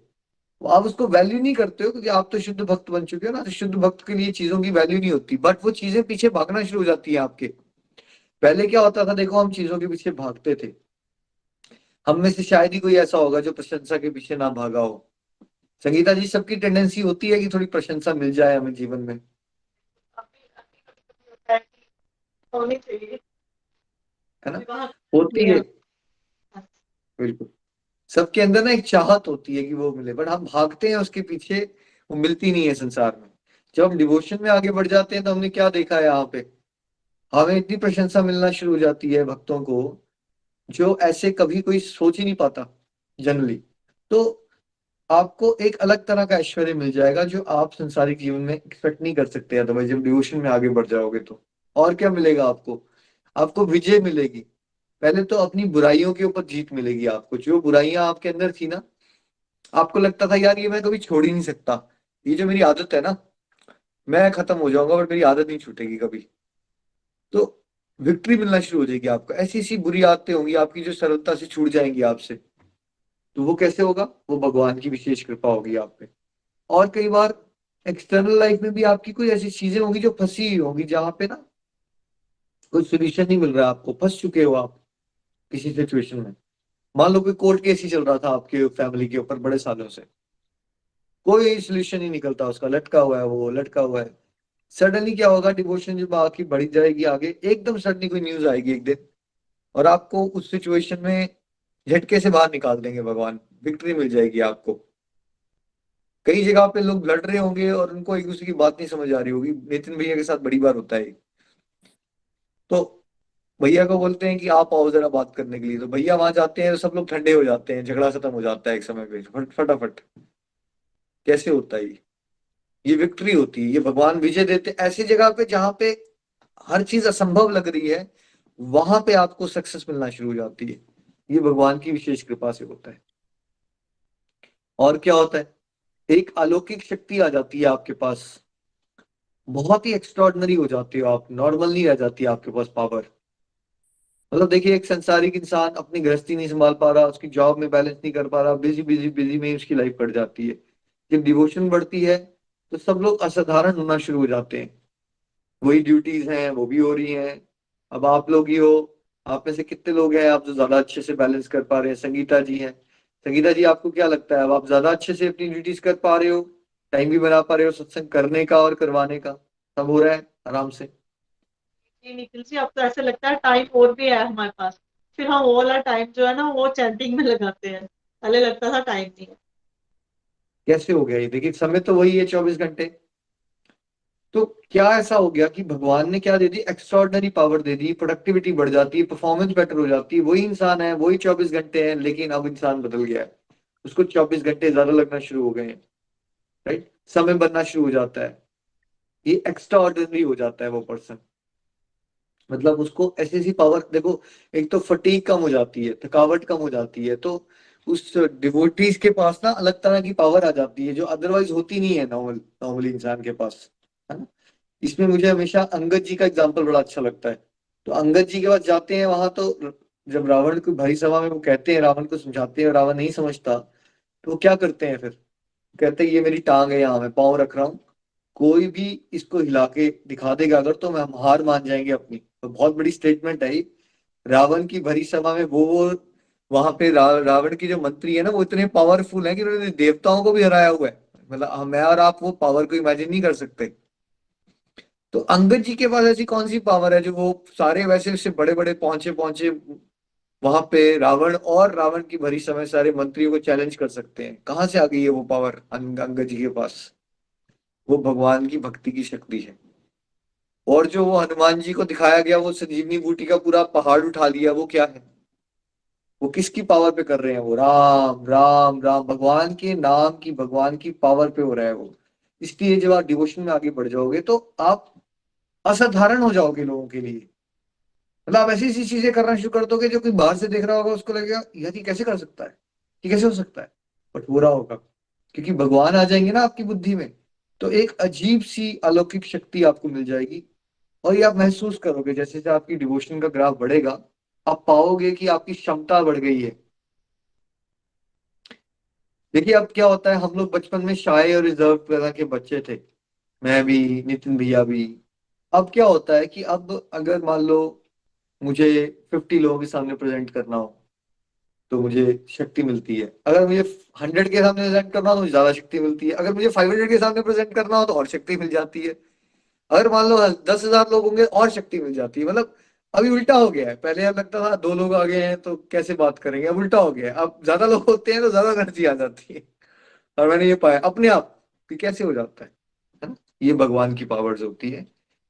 आप उसको वैल्यू नहीं करते हो, क्योंकि आप तो शुद्ध भक्त बन चुके हो ना। तो शुद्ध भक्त के लिए चीजों की वैल्यू नहीं होती, बट वो चीजें पीछे भागना शुरू हो जाती है आपके। पहले क्या होता था, देखो, हम चीजों के पीछे भागते थे। हम में से शायद ही कोई ऐसा होगा जो प्रशंसा के पीछे ना भागा हो। संगीता जी, सबकी टेंडेंसी होती है कि थोड़ी प्रशंसा मिल जाए हमें जीवन में,
अभी अभी कभी होता है कि होनी चाहिए।
है ना?
विवाह
होती है,
में
बिल्कुल। सबके अंदर ना एक चाहत होती है कि वो मिले, बट हम भागते हैं उसके पीछे, वो मिलती नहीं है संसार में। जब हम डिवोशन में आगे बढ़ जाते हैं, तो हमने क्या देखा है यहाँ पे, हमें इतनी प्रशंसा मिलना शुरू हो जाती है भक्तों को, जो ऐसे कभी कोई सोच ही नहीं पाता जनरली। तो आपको एक अलग तरह का ऐश्वर्य मिल जाएगा, जो आप संसारिक जीवन में एक्सपेक्ट नहीं कर सकते अदरवाइज। जब डिवोशन में आगे बढ़ जाओगे तो और क्या मिलेगा आपको, आपको विजय मिलेगी। पहले तो अपनी बुराइयों के ऊपर जीत मिलेगी आपको। जो बुराइयां आपके अंदर थी ना, आपको लगता था यार ये मैं कभी छोड़ ही नहीं सकता, ये जो मेरी आदत है ना, मैं खत्म हो जाऊंगा बट मेरी आदत नहीं छूटेगी कभी। तो विक्ट्री मिलना शुरू हो जाएगी आपको। ऐसी ऐसी बुरी आदतें होंगी आपकी जो सरलता से छूट जाएंगी आपसे। तो वो कैसे होगा, वो भगवान की विशेष कृपा होगी आप पे। और कई बार एक्सटर्नल लाइफ में भी आपकी कोई ऐसी चीजें होंगी जो फंसी हुई होंगी, जहां पे ना कोई सोल्यूशन नहीं मिल रहा है आपको, फंस चुके हो आप किसी सिचुएशन में। मान लो कोई कोर्ट केस ही चल रहा था आपके फैमिली के ऊपर बड़े सालों से, कोई सोल्यूशन ही निकलता, उसका लटका हुआ है, वो लटका हुआ है। सडनली क्या होगा, डिवोशन जब आपकी बढ़ी जाएगी आगे, एकदम सडनली कोई न्यूज आएगी एक दिन, और आपको उस सिचुएशन में झटके से बाहर निकाल देंगे भगवान। विक्ट्री मिल जाएगी आपको। कई जगह पे लोग लड़ रहे होंगे और उनको एक दूसरे की बात नहीं समझ आ रही होगी। नितिन भैया के साथ बड़ी बार होता है। तो भैया को बोलते हैं कि आप आओ जरा बात करने के लिए, तो भैया वहां जाते हैं, तो सब लोग ठंडे हो जाते हैं, झगड़ा खत्म हो जाता है एक समय पे फटाफट। कैसे होता है ये विक्ट्री होती है, ये भगवान विजय देते ऐसी जगह पे जहां पे हर चीज असंभव लग रही है, वहां पे आपको सक्सेस मिलना शुरू हो जाती है। ये भगवान की विशेष कृपा से होता है। और क्या होता है, एक अलौकिक शक्ति आ जाती है आपके पास, बहुत ही एक्स्ट्रॉर्डनरी हो जाती हो आप, नॉर्मल नहीं रह जाती आपके पास पावर। मतलब देखिए, एक संसारिक इंसान अपनी गृहस्थी नहीं संभाल पा रहा, उसकी जॉब में बैलेंस नहीं कर पा रहा, बिजी बिजी बिजी में ही उसकी लाइफ कट जाती है। जब डिवोशन बढ़ती है, तो सब लोग असाधारण होना शुरू हो जाते हैं। वही ड्यूटीज हैं वो भी हो रही हैं। अब आप लोग ही हो, आप में से कितने लोग हैं आप जो ज्यादा अच्छे से बैलेंस कर पा रहे हैं? संगीता जी हैं। संगीता जी, आपको क्या लगता है, अब आप ज्यादा अच्छे से अपनी ड्यूटीज कर पा रहे हो, टाइम भी बना पा रहे हो सत्संग करने का और करवाने का, सब हो रहा है आराम से?
जी निखिल जी, अब तो ऐसे लगता है टाइम और भी है हमारे पास। फिर हम वो वाला टाइम जो है ना वो चैंटिंग में लगाते हैं। पहले लगता था टाइम नहीं है।
कैसे हो गया ये? देखिए, समय तो वही है 24 घंटे। तो क्या ऐसा हो गया कि भगवान ने क्या दे दी, एक्स्ट्रॉर्डनरी पावर दे दी, प्रोडक्टिविटी बढ़ जाती है, परफॉर्मेंस बेटर हो जाती है। वही इंसान है, वही 24 घंटे हैं, लेकिन अब इंसान बदल गया है। उसको 24 घंटे ज्यादा लगना शुरू हो गए हैं। राइट, समय बनना शुरू हो जाता है, ये एक्स्ट्रा ऑर्डिनरी हो जाता है वो पर्सन। मतलब उसको ऐसी ऐसी पावर देखो, एक तो फटीग कम हो जाती है, थकावट कम हो जाती है। तो उस डिवोटीज के पास ना अलग तरह की पावर आ जाती है, जो अदरवाइज होती नहीं है नॉर्मली इंसान के पास, है ना? इसमें मुझे हमेशा अंगद जी का एग्जाम्पल बड़ा अच्छा लगता है। तो अंगद जी के पास जाते हैं वहां, तो जब रावण को भारी सभा में वो कहते हैं, रावण को समझाते हैं, रावण नहीं समझता, तो वो क्या करते हैं फिर? कहते हैं ये मेरी टांग है, यहाँ मैं पाँव रख रहा हूँ, कोई भी इसको हिला के दिखा देगा अगर, तो हम हार मान जाएंगे अपनी। तो बहुत बड़ी स्टेटमेंट है ये। रावण की भरी सभा में वो वहां पे रावण की जो मंत्री है ना, वो इतने पावरफुल है कि उन्होंने देवताओं को भी हराया हुआ है। मतलब मैं और आप वो पावर को इमेजिन नहीं कर सकते। तो अंगद जी के पास ऐसी कौन सी पावर है, जो वो सारे वैसे उससे बड़े बड़े पहुंचे पहुंचे वहां पे रावण और रावण की भरी समय सारे मंत्रियों को चैलेंज कर सकते हैं? कहाँ से आ गई है वो पावर अंगद जी के पास? वो भगवान की भक्ति की शक्ति है। और जो वो हनुमान जी को दिखाया गया, वो संजीवनी बूटी का पूरा पहाड़ उठा लिया, वो क्या है? वो किसकी पावर पे कर रहे हैं? वो राम राम राम, भगवान के नाम की, भगवान की पावर पे हो रहा है वो। इसलिए जब आप डिवोशन में आगे बढ़ जाओगे, तो आप असाधारण हो जाओगे लोगों के लिए। मतलब आप ऐसी ऐसी चीजें करना शुरू कर दोगे जो कोई बाहर से देख रहा होगा उसको लगेगा यार ये कैसे कर सकता है, ये कैसे हो सकता है, बट हो रहा होगा क्योंकि भगवान आ जाएंगे ना आपकी बुद्धि में। तो एक अजीब सी अलौकिक शक्ति आपको मिल जाएगी और ये आप महसूस करोगे जैसे जैसे आपकी डिवोशन का ग्राफ बढ़ेगा, आप पाओगे कि आपकी क्षमता बढ़ गई है। देखिए अब क्या होता है, हम लोग बचपन में शाय और रिजर्व तरह के बच्चे थे, मैं भी, नितिन भैया भी। अब क्या होता है कि अब अगर मान लो मुझे 50 लोगों के सामने प्रेजेंट करना हो तो मुझे शक्ति मिलती है, अगर मुझे 100 के सामने प्रेजेंट करना हो तो मुझे ज्यादा शक्ति मिलती है, अगर मुझे 500 के सामने प्रेजेंट करना हो तो और शक्ति मिल जाती है, अगर मान लो 10,000 लोग होंगे और शक्ति मिल जाती है। मतलब अभी उल्टा हो गया है, पहले अब लगता था 2 लोग आ गए हैं तो कैसे बात करेंगे, अब उल्टा हो गया है, अब ज्यादा लोग होते हैं तो ज्यादा एनर्जी आ जाती है। और मैंने ये पाया अपने आप कि कैसे हो जाता है ना? ये भगवान की पावर्स होती है।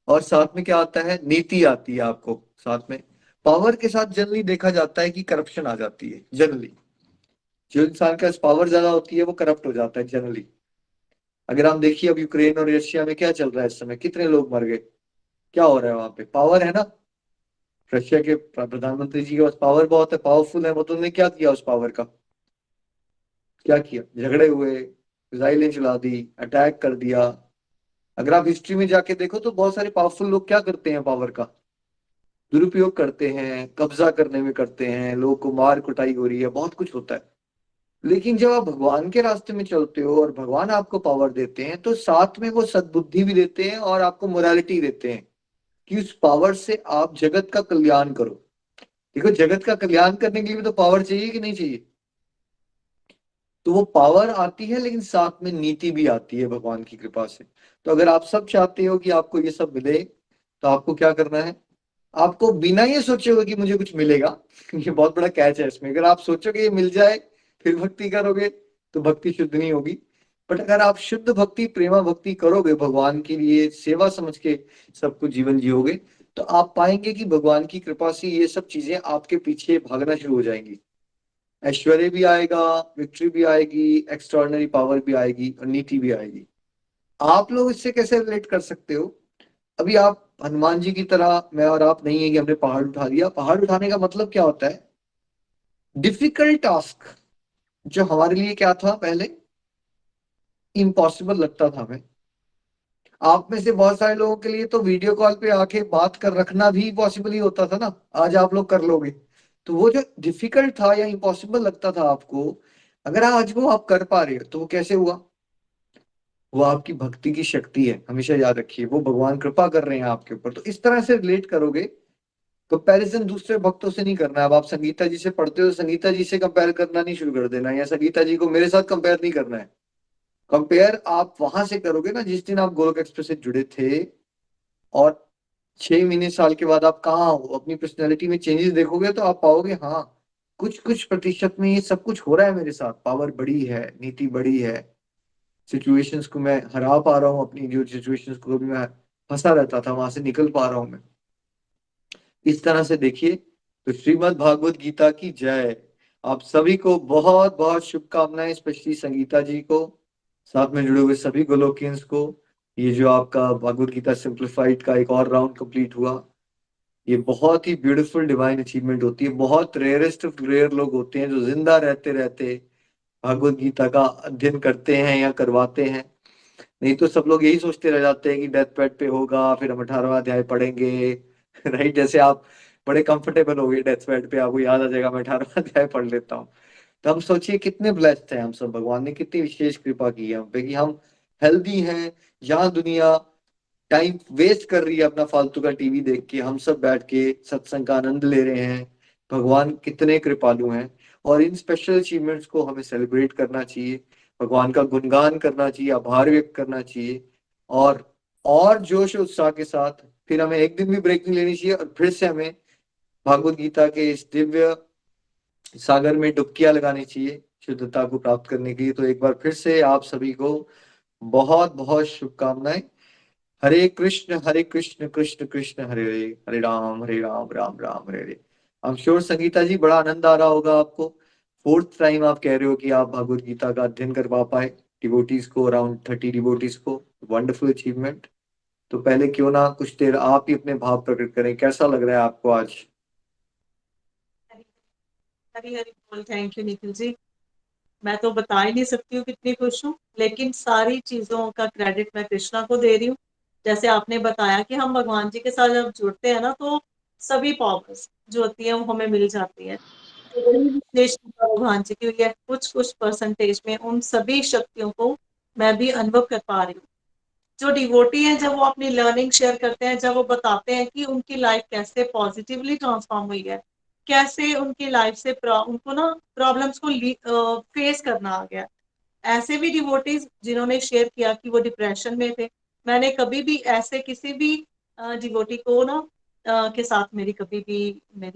और साथ में क्या आता है, नीति आती है आपको साथ में। पावर के साथ जनरली देखा जाता है कि करप्शन आ जाती है जनरली। जो इंसान के पास पावर ज्यादा होती है वो करप्ट हो जाता है जनरली। अगर हम देखिए अब यूक्रेन और रशिया में क्या चल रहा है इस समय, कितने लोग मर गए, क्या हो रहा है वहां पे, पावर है ना। रशिया के प्रधानमंत्री जी के पास पावर बहुत है, पावरफुल है वो, तो उन्होंने क्या किया उस पावर का, क्या किया, झगड़े हुए, मिसाइलें चला दी, अटैक कर दिया। अगर आप हिस्ट्री में जाके देखो तो बहुत सारे पावरफुल लोग क्या करते हैं, पावर का दुरुपयोग करते हैं, कब्जा करने में करते हैं, लोगों को मार कुटाई हो रही है, बहुत कुछ होता है। लेकिन जब आप भगवान के रास्ते में चलते हो और भगवान आपको पावर देते हैं तो साथ में वो सद्बुद्धि भी देते हैं और आपको मोरालिटी देते हैं कि उस पावर से आप जगत का कल्याण करो। देखो जगत का कल्याण करने के लिए भी तो पावर चाहिए कि नहीं चाहिए। तो वो पावर आती है लेकिन साथ में नीति भी आती है भगवान की कृपा से। तो अगर आप सब चाहते हो कि आपको ये सब मिले तो आपको क्या करना है, आपको बिना ये सोचे हुए कि मुझे कुछ मिलेगा ये बहुत बड़ा कैच है इसमें, अगर आप सोचोगे ये मिल जाए फिर भक्ति करोगे तो भक्ति शुद्ध नहीं होगी। बट अगर आप शुद्ध भक्ति, प्रेमा भक्ति करोगे, भगवान के लिए सेवा समझ के सब कुछ जीवन जियोगे, तो आप पाएंगे कि भगवान की कृपा से ये सब चीजें आपके पीछे भागना शुरू हो जाएंगी। ऐश्वर्य भी आएगा, विक्ट्री भी आएगी, एक्स्ट्रॉर्डनरी पावर भी आएगी और नीति भी आएगी। आप लोग इससे कैसे रिलेट कर सकते हो, अभी आप हनुमान जी की तरह मैं और आप नहीं है कि हमने पहाड़ उठा दिया। पहाड़ उठाने का मतलब क्या होता है, डिफिकल्ट टास्क जो हमारे लिए क्या था पहले, इम्पॉसिबल लगता था हमें। आप में से बहुत सारे लोगों के लिए तो वीडियो कॉल पे आके बात कर रखना भी पॉसिबल ही होता था ना, आज आप लोग कर लोगे। तो वो जो डिफिकल्ट था या इम्पॉसिबल लगता था आपको, अगर आज वो आप कर पा रहे हो तो वो कैसे हुआ, वो आपकी भक्ति की शक्ति है, हमेशा याद रखिए, वो भगवान कृपा कर रहे हैं आपके ऊपर। तो इस तरह से रिलेट करोगे। कंपैरिजन दूसरे भक्तों से नहीं करना है। अब आप संगीता जी से पढ़ते हो तो संगीता जी से कंपेयर करना नहीं शुरू कर देना है, या संगीता जी को मेरे साथ कंपेयर नहीं करना है। कंपेयर आप वहां से करोगे ना जिस दिन आप गोलोक एक्सप्रेस से जुड़े थे, और 6 महीने साल के बाद आप कहाँ हो, अपनी पर्सनैलिटी में चेंजेस देखोगे तो आप पाओगे हाँ कुछ कुछ प्रतिशत में ये सब कुछ हो रहा है मेरे साथ, पावर बढ़ी है, नीति बढ़ी है, सिचुएशंस को मैं हरा पा रहा हूँ, अपनी जो सिचुएशंस को भी मैं फंसा रहता था वहां से निकल पा रहा हूँ मैं। इस तरह से देखिए। तो श्रीमद् भागवत गीता की जय। आप सभी को बहुत बहुत शुभकामनाएं, स्पेशली संगीता जी को, साथ में जुड़े हुए सभी गोलोकियंस को। ये जो आपका भागवत गीता सिंप्लीफाइड का एक और राउंड कंप्लीट हुआ, ये बहुत ही ब्यूटीफुल डिवाइन अचीवमेंट होती है। बहुत रेयरेस्ट ऑफ रेयर लोग होते हैं जो जिंदा रहते रहते भागवत गीता का अध्ययन करते हैं या करवाते हैं। नहीं तो सब लोग यही सोचते रह जाते हैं कि डेथ बेड पे होगा फिर हम 18वां अध्याय पढ़ेंगे राइट, जैसे आप बड़े कंफर्टेबल हो गए डेथ बेड पे, आपको याद आ जाएगा मैं 18वां अध्याय पढ़ लेता हूँ। तो हम सोचिए कितने ब्लेस्ड हैं हम सब, भगवान ने कितनी विशेष कृपा की है हम पे कि हम हेल्दी हैं। यहाँ दुनिया टाइम वेस्ट कर रही है अपना फालतू का टीवी देख के, हम सब बैठ के सत्संग का आनंद ले रहे हैं। भगवान कितने कृपालु हैं, और इन स्पेशल अचीवमेंट्स को हमें सेलिब्रेट करना चाहिए, भगवान का गुणगान करना चाहिए, आभार व्यक्त करना चाहिए, और जोश और उत्साह के साथ फिर हमें एक दिन भी ब्रेक नहीं लेनी चाहिए, और फिर से हमें भागवत गीता के इस दिव्य सागर में डुबकियां लगानी चाहिए शुद्धता को प्राप्त करने के लिए। तो एक बार फिर से आप सभी को बहुत बहुत शुभकामनाएं। हरे कृष्ण कृष्ण कृष्ण हरे हरे, हरे राम राम राम हरे हरे। आई एम श्योर संगीता जी बड़ा आनंद आ रहा होगा आपको। 4th टाइम आप कह रहे हो कि आप भागवत गीता का अध्ययन करवा पाए डिवोटीज को, अराउंड 30 डिवोटीज को, वंडरफुल अचीवमेंट। तो पहले क्यों ना कुछ देर आप ही अपने भाव प्रकट करें, कैसा लग रहा है आपको आज।
हरी हरी बोल। थैंक यू निखिल जी। मैं तो बता ही नहीं सकती हूँ कितनी खुश हूँ, लेकिन सारी चीजों का क्रेडिट मैं कृष्णा को दे रही हूँ। जैसे आपने बताया कि हम भगवान जी के साथ जब जुड़ते हैं ना, तो सभी पावर्स जो होती है वो हमें मिल जाती है। तो बड़ी विशेष कृपा भगवान जी की हुई है। कुछ कुछ परसेंटेज में उन सभी शक्तियों को मैं भी अनुभव कर पा रही हूँ। जो डिवोटी हैं, जब वो अपनी लर्निंग शेयर करते हैं, जब वो बताते हैं कि उनकी लाइफ कैसे पॉजिटिवली ट्रांसफॉर्म हुई है, कैसे उनकी लाइफ से उनको ना प्रॉब्लम्स को फेस करना आ गया। ऐसे भी डिवोटीज जिन्होंने शेयर किया कि वो डिप्रेशन में थे। मैंने कभी भी ऐसे किसी भी डिवोटी को ना के साथ मेरी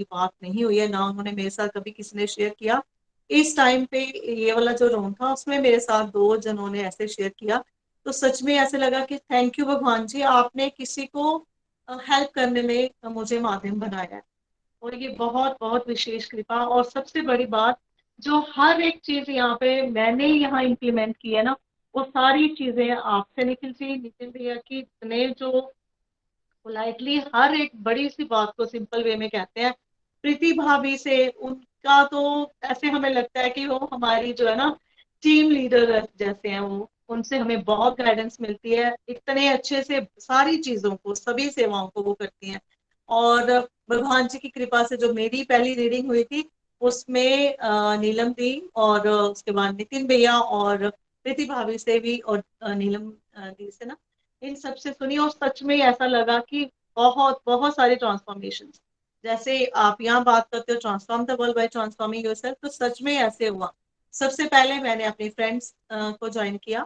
बात नहीं हुई है, ना उन्होंने मेरे साथ कभी किसी ने शेयर किया। इस टाइम पे ये वाला जो रोम था, उसमें मेरे साथ दो जनों ने ऐसे शेयर किया। तो सच में ऐसे लगा कि थैंक यू भगवान जी, आपने किसी को हेल्प करने में मुझे माध्यम बनाया है। और ये बहुत बहुत विशेष कृपा। और सबसे बड़ी बात, जो हर एक चीज यहाँ पे मैंने यहाँ इम्प्लीमेंट की है ना, वो सारी चीजें आपसे निखिल जी, निखिल भैया की इतने जो पोलाइटली हर एक बड़ी सी बात को सिंपल वे में कहते हैं। प्रीति भाभी से उनका तो ऐसे हमें लगता है कि वो हमारी जो है ना टीम लीडर जैसे हैं। वो उनसे हमें बहुत गाइडेंस मिलती है, इतने अच्छे से सारी चीजों को, सभी सेवाओं को वो करती हैं। और भगवान जी की कृपा से जो मेरी पहली रीडिंग हुई थी, उसमें नीलम दी और उसके बाद नितिन भैया और प्रीति भाभी से भी, और नीलम दी से ना, इन सब से सुनी। और सच में ऐसा लगा कि बहुत बहुत सारे ट्रांसफॉर्मेशन, जैसे आप यहाँ बात करते हो transform the world by transforming yourself, तो सच में ऐसे हुआ। सबसे पहले मैंने अपने फ्रेंड्स को ज्वाइन किया,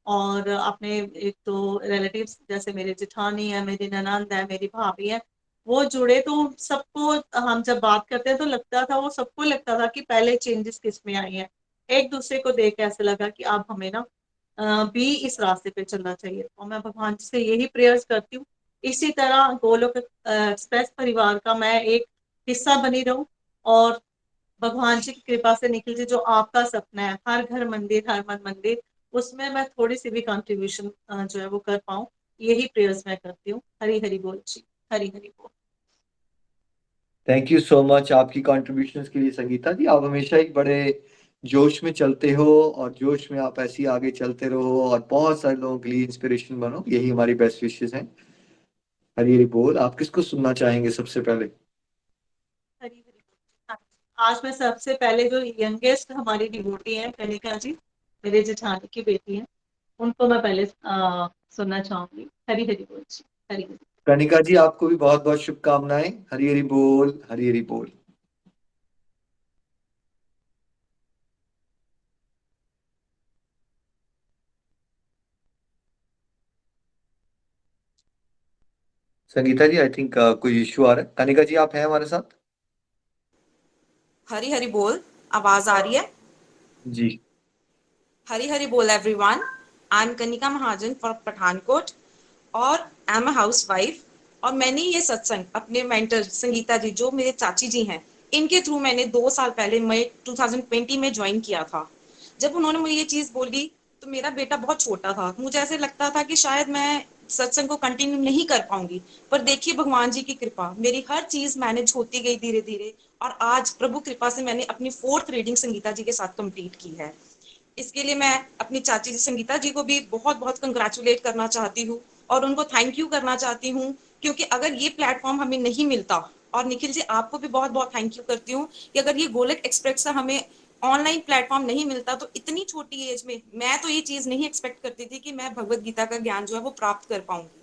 और अपने एक तो रिलेटिव्स जैसे मेरे जेठानी है, मेरी ननंद है, मेरी भाभी है, वो जुड़े। तो सबको हम जब बात करते हैं तो लगता था, वो सबको लगता था कि पहले चेंजेस किस में आई हैं। एक दूसरे को देख के ऐसे लगा कि अब हमें ना भी इस रास्ते पे चलना चाहिए। और मैं भगवान जी से यही प्रेयर्स करती हूँ, इसी तरह गोलोक एक्सप्रेस परिवार का मैं एक हिस्सा बनी रहूं। और भगवान जी की कृपा से निखिल जी, जो आपका सपना है हर घर मंदिर हर मन मंदिर, उसमें मैं थोड़ी सी भी कंट्रीब्यूशन जो है वो कर पाऊं, यही प्रेयर्स मैं करती हूँ। हरी हरी बोल जी। हरी हरी बोल।
थैंक यू सो मच आपकी कॉन्ट्रीब्यूशंस के लिए संगीता जी। आप हमेशा एक बड़े जोश में चलते हो, और जोश में आप ऐसे ही आगे चलते रहो और बहुत सारे लोगों के लिए इंस्पिरेशन बनो, यही हमारी बेस्ट विशेस हैं। हरी हरी बोल। आप किसको सुनना चाहेंगे सबसे पहले?
हरी हरी बोल। आज मैं सबसे पहले जो यंगेस्ट हमारी डिवोटी है कनिका जी, मेरे जेठानी की बेटी है, उनको मैं पहले सुनना चाहूंगी। हरी हरी बोल जी। हरी हरी।
कनिका जी, आपको भी बहुत बहुत शुभकामनाएं। हरी हरी बोल, हरी हरी बोल। संगीता जी, आई थिंक कोई इश्यू आ रहा है। कनिका जी, आप हैं हमारे साथ?
हरी हरी बोल। आवाज आ रही है?
जी।
हरी हरी बोल everyone. I am Kanika Mahajan from Pathankot और I am a housewife. और मैंने ये सत्संग अपने मेंटर संगीता जी, जो मेरे चाची जी हैं, इनके थ्रू मैंने 2 साल पहले मई 2020 में ज्वाइन किया था। जब उन्होंने मुझे ये चीज बोली तो मेरा बेटा बहुत छोटा था, मुझे ऐसे लगता था कि शायद मैं सत्संग को कंटिन्यू नहीं कर पाऊंगी। पर देखिए भगवान जी की कृपा, मेरी हर चीज मैनेज होती गई धीरे धीरे। और आज प्रभु कृपा से मैंने अपनी 4th रीडिंग संगीता जी के साथ कंप्लीट की है। इसके लिए मैं अपनी चाची जी संगीता जी को भी बहुत बहुत कंग्रेचुलेट करना चाहती हूँ और उनको थैंक यू करना चाहती हूँ, क्योंकि अगर ये प्लेटफॉर्म हमें नहीं मिलता, और निखिल जी आपको भी बहुत बहुत थैंक यू करती हूँ कि अगर ये गोलक एक्सप्रेस का हमें ऑनलाइन प्लेटफॉर्म नहीं मिलता, तो इतनी छोटी एज में मैं तो ये चीज नहीं एक्सपेक्ट करती थी कि मैं भगवत गीता का ज्ञान जो है वो प्राप्त कर पाऊंगी।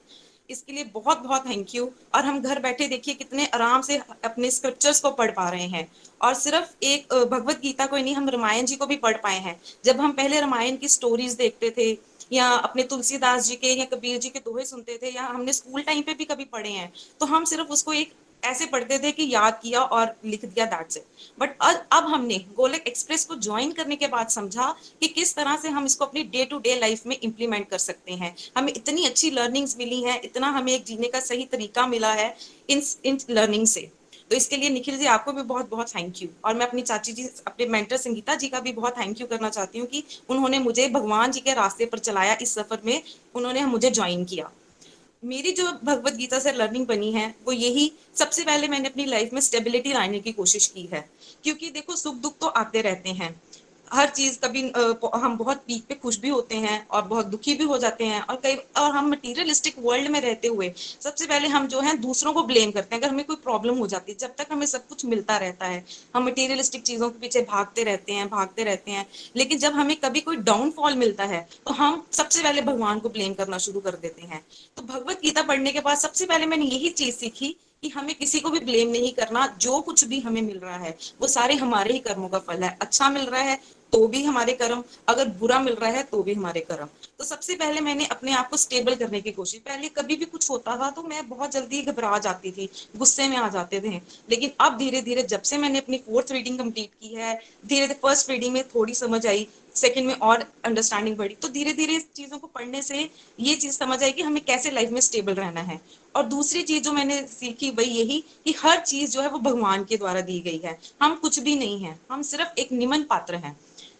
इसके लिए बहुत बहुत थैंक यू। और हम घर बैठे देखिए कितने आराम से अपने स्क्रिप्चर्स को पढ़ पा रहे हैं। और सिर्फ एक भगवत गीता को ही नहीं, हम रामायण जी को भी पढ़ पाए हैं। जब हम पहले रामायण की स्टोरीज देखते थे, या अपने तुलसीदास जी के या कबीर जी के दोहे सुनते थे, या हमने स्कूल टाइम पे भी कभी पढ़े हैं, तो हम सिर्फ उसको एक ऐसे पढ़ते थे कि याद किया और लिख दिया, दैट्स इट। बट अब हमने गोलक एक्सप्रेस को ज्वाइन करने के बाद समझा कि किस तरह से हम इसको अपनी डे टू डे लाइफ में इंप्लीमेंट कर सकते हैं। हमें इतनी अच्छी लर्निंग्स मिली है, इतना हमें एक जीने का सही तरीका मिला है इन लर्निंग से। तो इसके लिए निखिल जी आपको भी बहुत बहुत थैंक यू। और मैं अपनी चाची जी, अपने मेंटर संगीता जी का भी बहुत थैंक यू करना चाहती हूँ कि उन्होंने मुझे भगवान जी के रास्ते पर चलाया, इस सफर में उन्होंने मुझे ज्वाइन किया। मेरी जो भगवत गीता से लर्निंग बनी है वो यही, सबसे पहले मैंने अपनी लाइफ में स्टेबिलिटी लाने की कोशिश की है। क्योंकि देखो सुख दुख तो आते रहते हैं, हर चीज कभी हम बहुत पीक पे खुश भी होते हैं और बहुत दुखी भी हो जाते हैं, और हम मटीरियलिस्टिक वर्ल्ड में रहते हुए सबसे पहले हम जो है दूसरों को ब्लेम करते हैं। अगर हमें कोई प्रॉब्लम हो जाती है, जब तक हमें सब कुछ मिलता रहता है हम मटीरियलिस्टिक चीजों के पीछे भागते रहते हैं। लेकिन जब हमें कभी कोई डाउनफॉल मिलता है तो हम सबसे पहले भगवान को ब्लेम करना शुरू कर देते हैं। तो भगवत गीता पढ़ने के बाद सबसे पहले मैंने यही चीज सीखी कि हमें किसी को भी ब्लेम नहीं करना। जो कुछ भी हमें मिल रहा है वो सारे हमारे ही कर्मों का फल है। अच्छा मिल रहा है तो भी हमारे कर्म, अगर बुरा मिल रहा है तो भी हमारे कर्म। तो सबसे पहले मैंने अपने आप को स्टेबल करने की कोशिश, पहले कभी भी कुछ होता था तो मैं बहुत जल्दी घबरा जाती थी, गुस्से में आ जाते थे। लेकिन अब धीरे धीरे जब से मैंने अपनी 4th रीडिंग कंप्लीट की है, धीरे धीरे फर्स्ट रीडिंग में थोड़ी समझ आई, सेकंड में और अंडरस्टैंडिंग बढ़ी, तो धीरे धीरे इस चीजों को पढ़ने से ये चीज समझ आई कि हमें कैसे लाइफ में स्टेबल रहना है। और दूसरी चीज जो मैंने सीखी वही यही कि हर चीज जो है वो भगवान के द्वारा दी गई है। हम कुछ भी नहीं है, हम सिर्फ एक निमन पात्र हैं।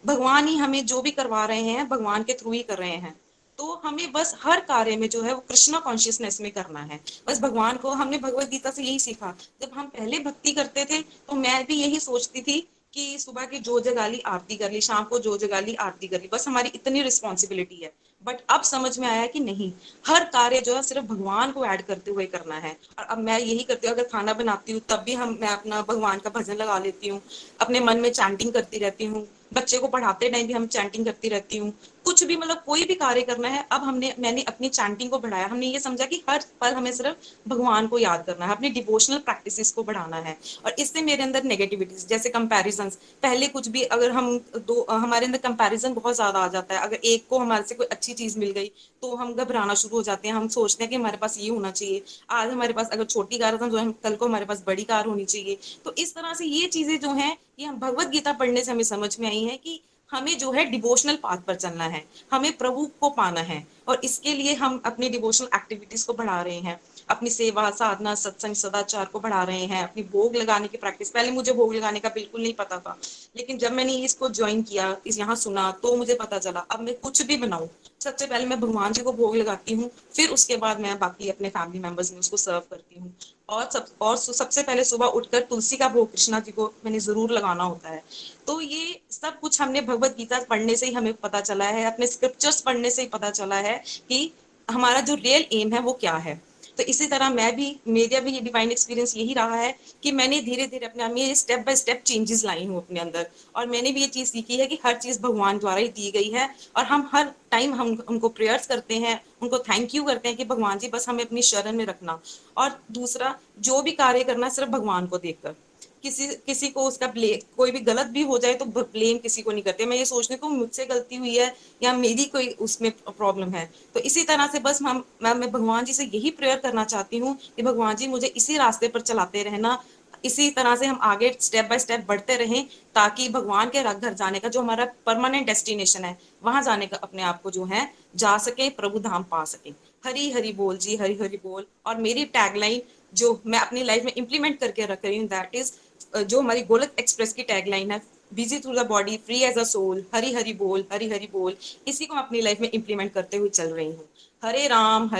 भगवान ही हमें जो भी करवा रहे हैं भगवान के थ्रू ही कर रहे हैं। तो हमें बस हर कार्य में जो है वो कृष्णा कॉन्शियसनेस में करना है। बस भगवान को, हमने भगवत गीता से यही सीखा। जब हम पहले भक्ति करते थे तो मैं भी यही सोचती थी कि सुबह की जो जगाली आरती कर ली, शाम को जो जगाली आरती कर ली, बस हमारी इतनी रिस्पॉन्सिबिलिटी है। बट अब समझ में आया कि नहीं, हर कार्य जो है सिर्फ भगवान को ऐड करते हुए करना है। और अब मैं यही करती हूँ, अगर खाना बनाती हूँ तब भी मैं अपना भगवान का भजन लगा लेती हूँ, अपने मन में चैंटिंग करती रहती हूँ, बच्चे को पढ़ाते टाइम भी हम चैंटिंग करती रहती हूँ। कुछ भी मतलब कोई भी कार्य करना है, अब मैंने अपनी चैंटिंग को बढ़ाया। हमने ये समझा कि हर पल हमें सिर्फ भगवान को याद करना है, अपनी डिवोशनल प्रैक्टिसेस को बढ़ाना है। और इससे मेरे अंदर नेगेटिविटीज जैसे कंपैरिजन, पहले कुछ भी अगर हम दो, हमारे अंदर कंपैरिजन बहुत ज्यादा आ जाता है। अगर एक को हमारे से कोई अच्छी चीज मिल गई तो हम घबराना शुरू हो जाते हैं, हम सोचते हैं कि हमारे पास ये होना चाहिए, आज हमारे पास अगर छोटी कार है तो हम कल को हमारे पास बड़ी कार होनी चाहिए। तो इस तरह से ये चीजें जो हैं ये हम भगवत गीता पढ़ने से हमें समझ में आई है कि हमें जो है डिवोशनल पाथ पर चलना है, हमें प्रभु को पाना है। और इसके लिए हम अपनी डिवोशनल एक्टिविटीज को बढ़ा रहे हैं, अपनी सेवा साधना सत्संग सदाचार को बढ़ा रहे हैं, अपनी भोग लगाने की प्रैक्टिस। पहले मुझे भोग लगाने का बिल्कुल नहीं पता था, लेकिन जब मैंने इसको ज्वाइन किया, इस यहाँ सुना, तो मुझे पता चला अब मैं कुछ भी बनाऊं सबसे पहले मैं भगवान जी को भोग लगाती हूँ, फिर उसके बाद मैं बाकी अपने फैमिली मेंबर्स में उसको सर्व करती हूँ। और सबसे पहले सुबह उठकर तुलसी का भोग कृष्णा जी को मैंने जरूर लगाना होता है। तो ये सब कुछ हमने भगवत गीता पढ़ने से ही हमें पता चला है, अपने स्क्रिप्चर्स पढ़ने से ही पता चला है कि हमारा जो रियल एम है वो क्या है। तो इसी तरह मेरा भी ये डिवाइन एक्सपीरियंस यही रहा है कि मैंने धीरे धीरे अपने आप में स्टेप बाय स्टेप चेंजेस लाई हूँ अपने अंदर। और मैंने भी ये चीज सीखी है कि हर चीज भगवान द्वारा ही दी गई है, और हम हर टाइम हम उनको प्रेयर्स करते हैं, उनको थैंक यू करते हैं कि भगवान जी बस हमें अपनी शरण में रखना। और दूसरा, जो भी कार्य करना सिर्फ भगवान को देखकर, किसी किसी को उसका ब्लेम, कोई भी गलत भी हो जाए तो ब्लेम किसी को नहीं करते। मैं ये सोचती हूँ कि मुझसे गलती हुई है या मेरी कोई उसमें प्रॉब्लम है। तो इसी तरह से बस मैं भगवान जी से यही प्रेयर करना चाहती हूँ कि भगवान जी मुझे इसी रास्ते पर चलाते रहना, इसी तरह से हम आगे स्टेप बाय स्टेप बढ़ते रहें, ताकि भगवान के घर जाने का जो हमारा परमानेंट डेस्टिनेशन है वहां जाने का अपने आप को जो है जा सके, प्रभु धाम पा सके। हरी हरी बोल जी, हरी हरी बोल। और मेरी टैगलाइन जो मैं अपनी लाइफ में इंप्लीमेंट करके रख रही हूँ, दैट इज जो हमारी गोलक एक्सप्रेस की टैगलाइन है, busy through the body free as a soul, Hari Hari बोल, हरी हरी बोल। इसी को मैं अपनी लाइफ में इंप्लीमेंट करते हुए चल रही हूँ। हरे राम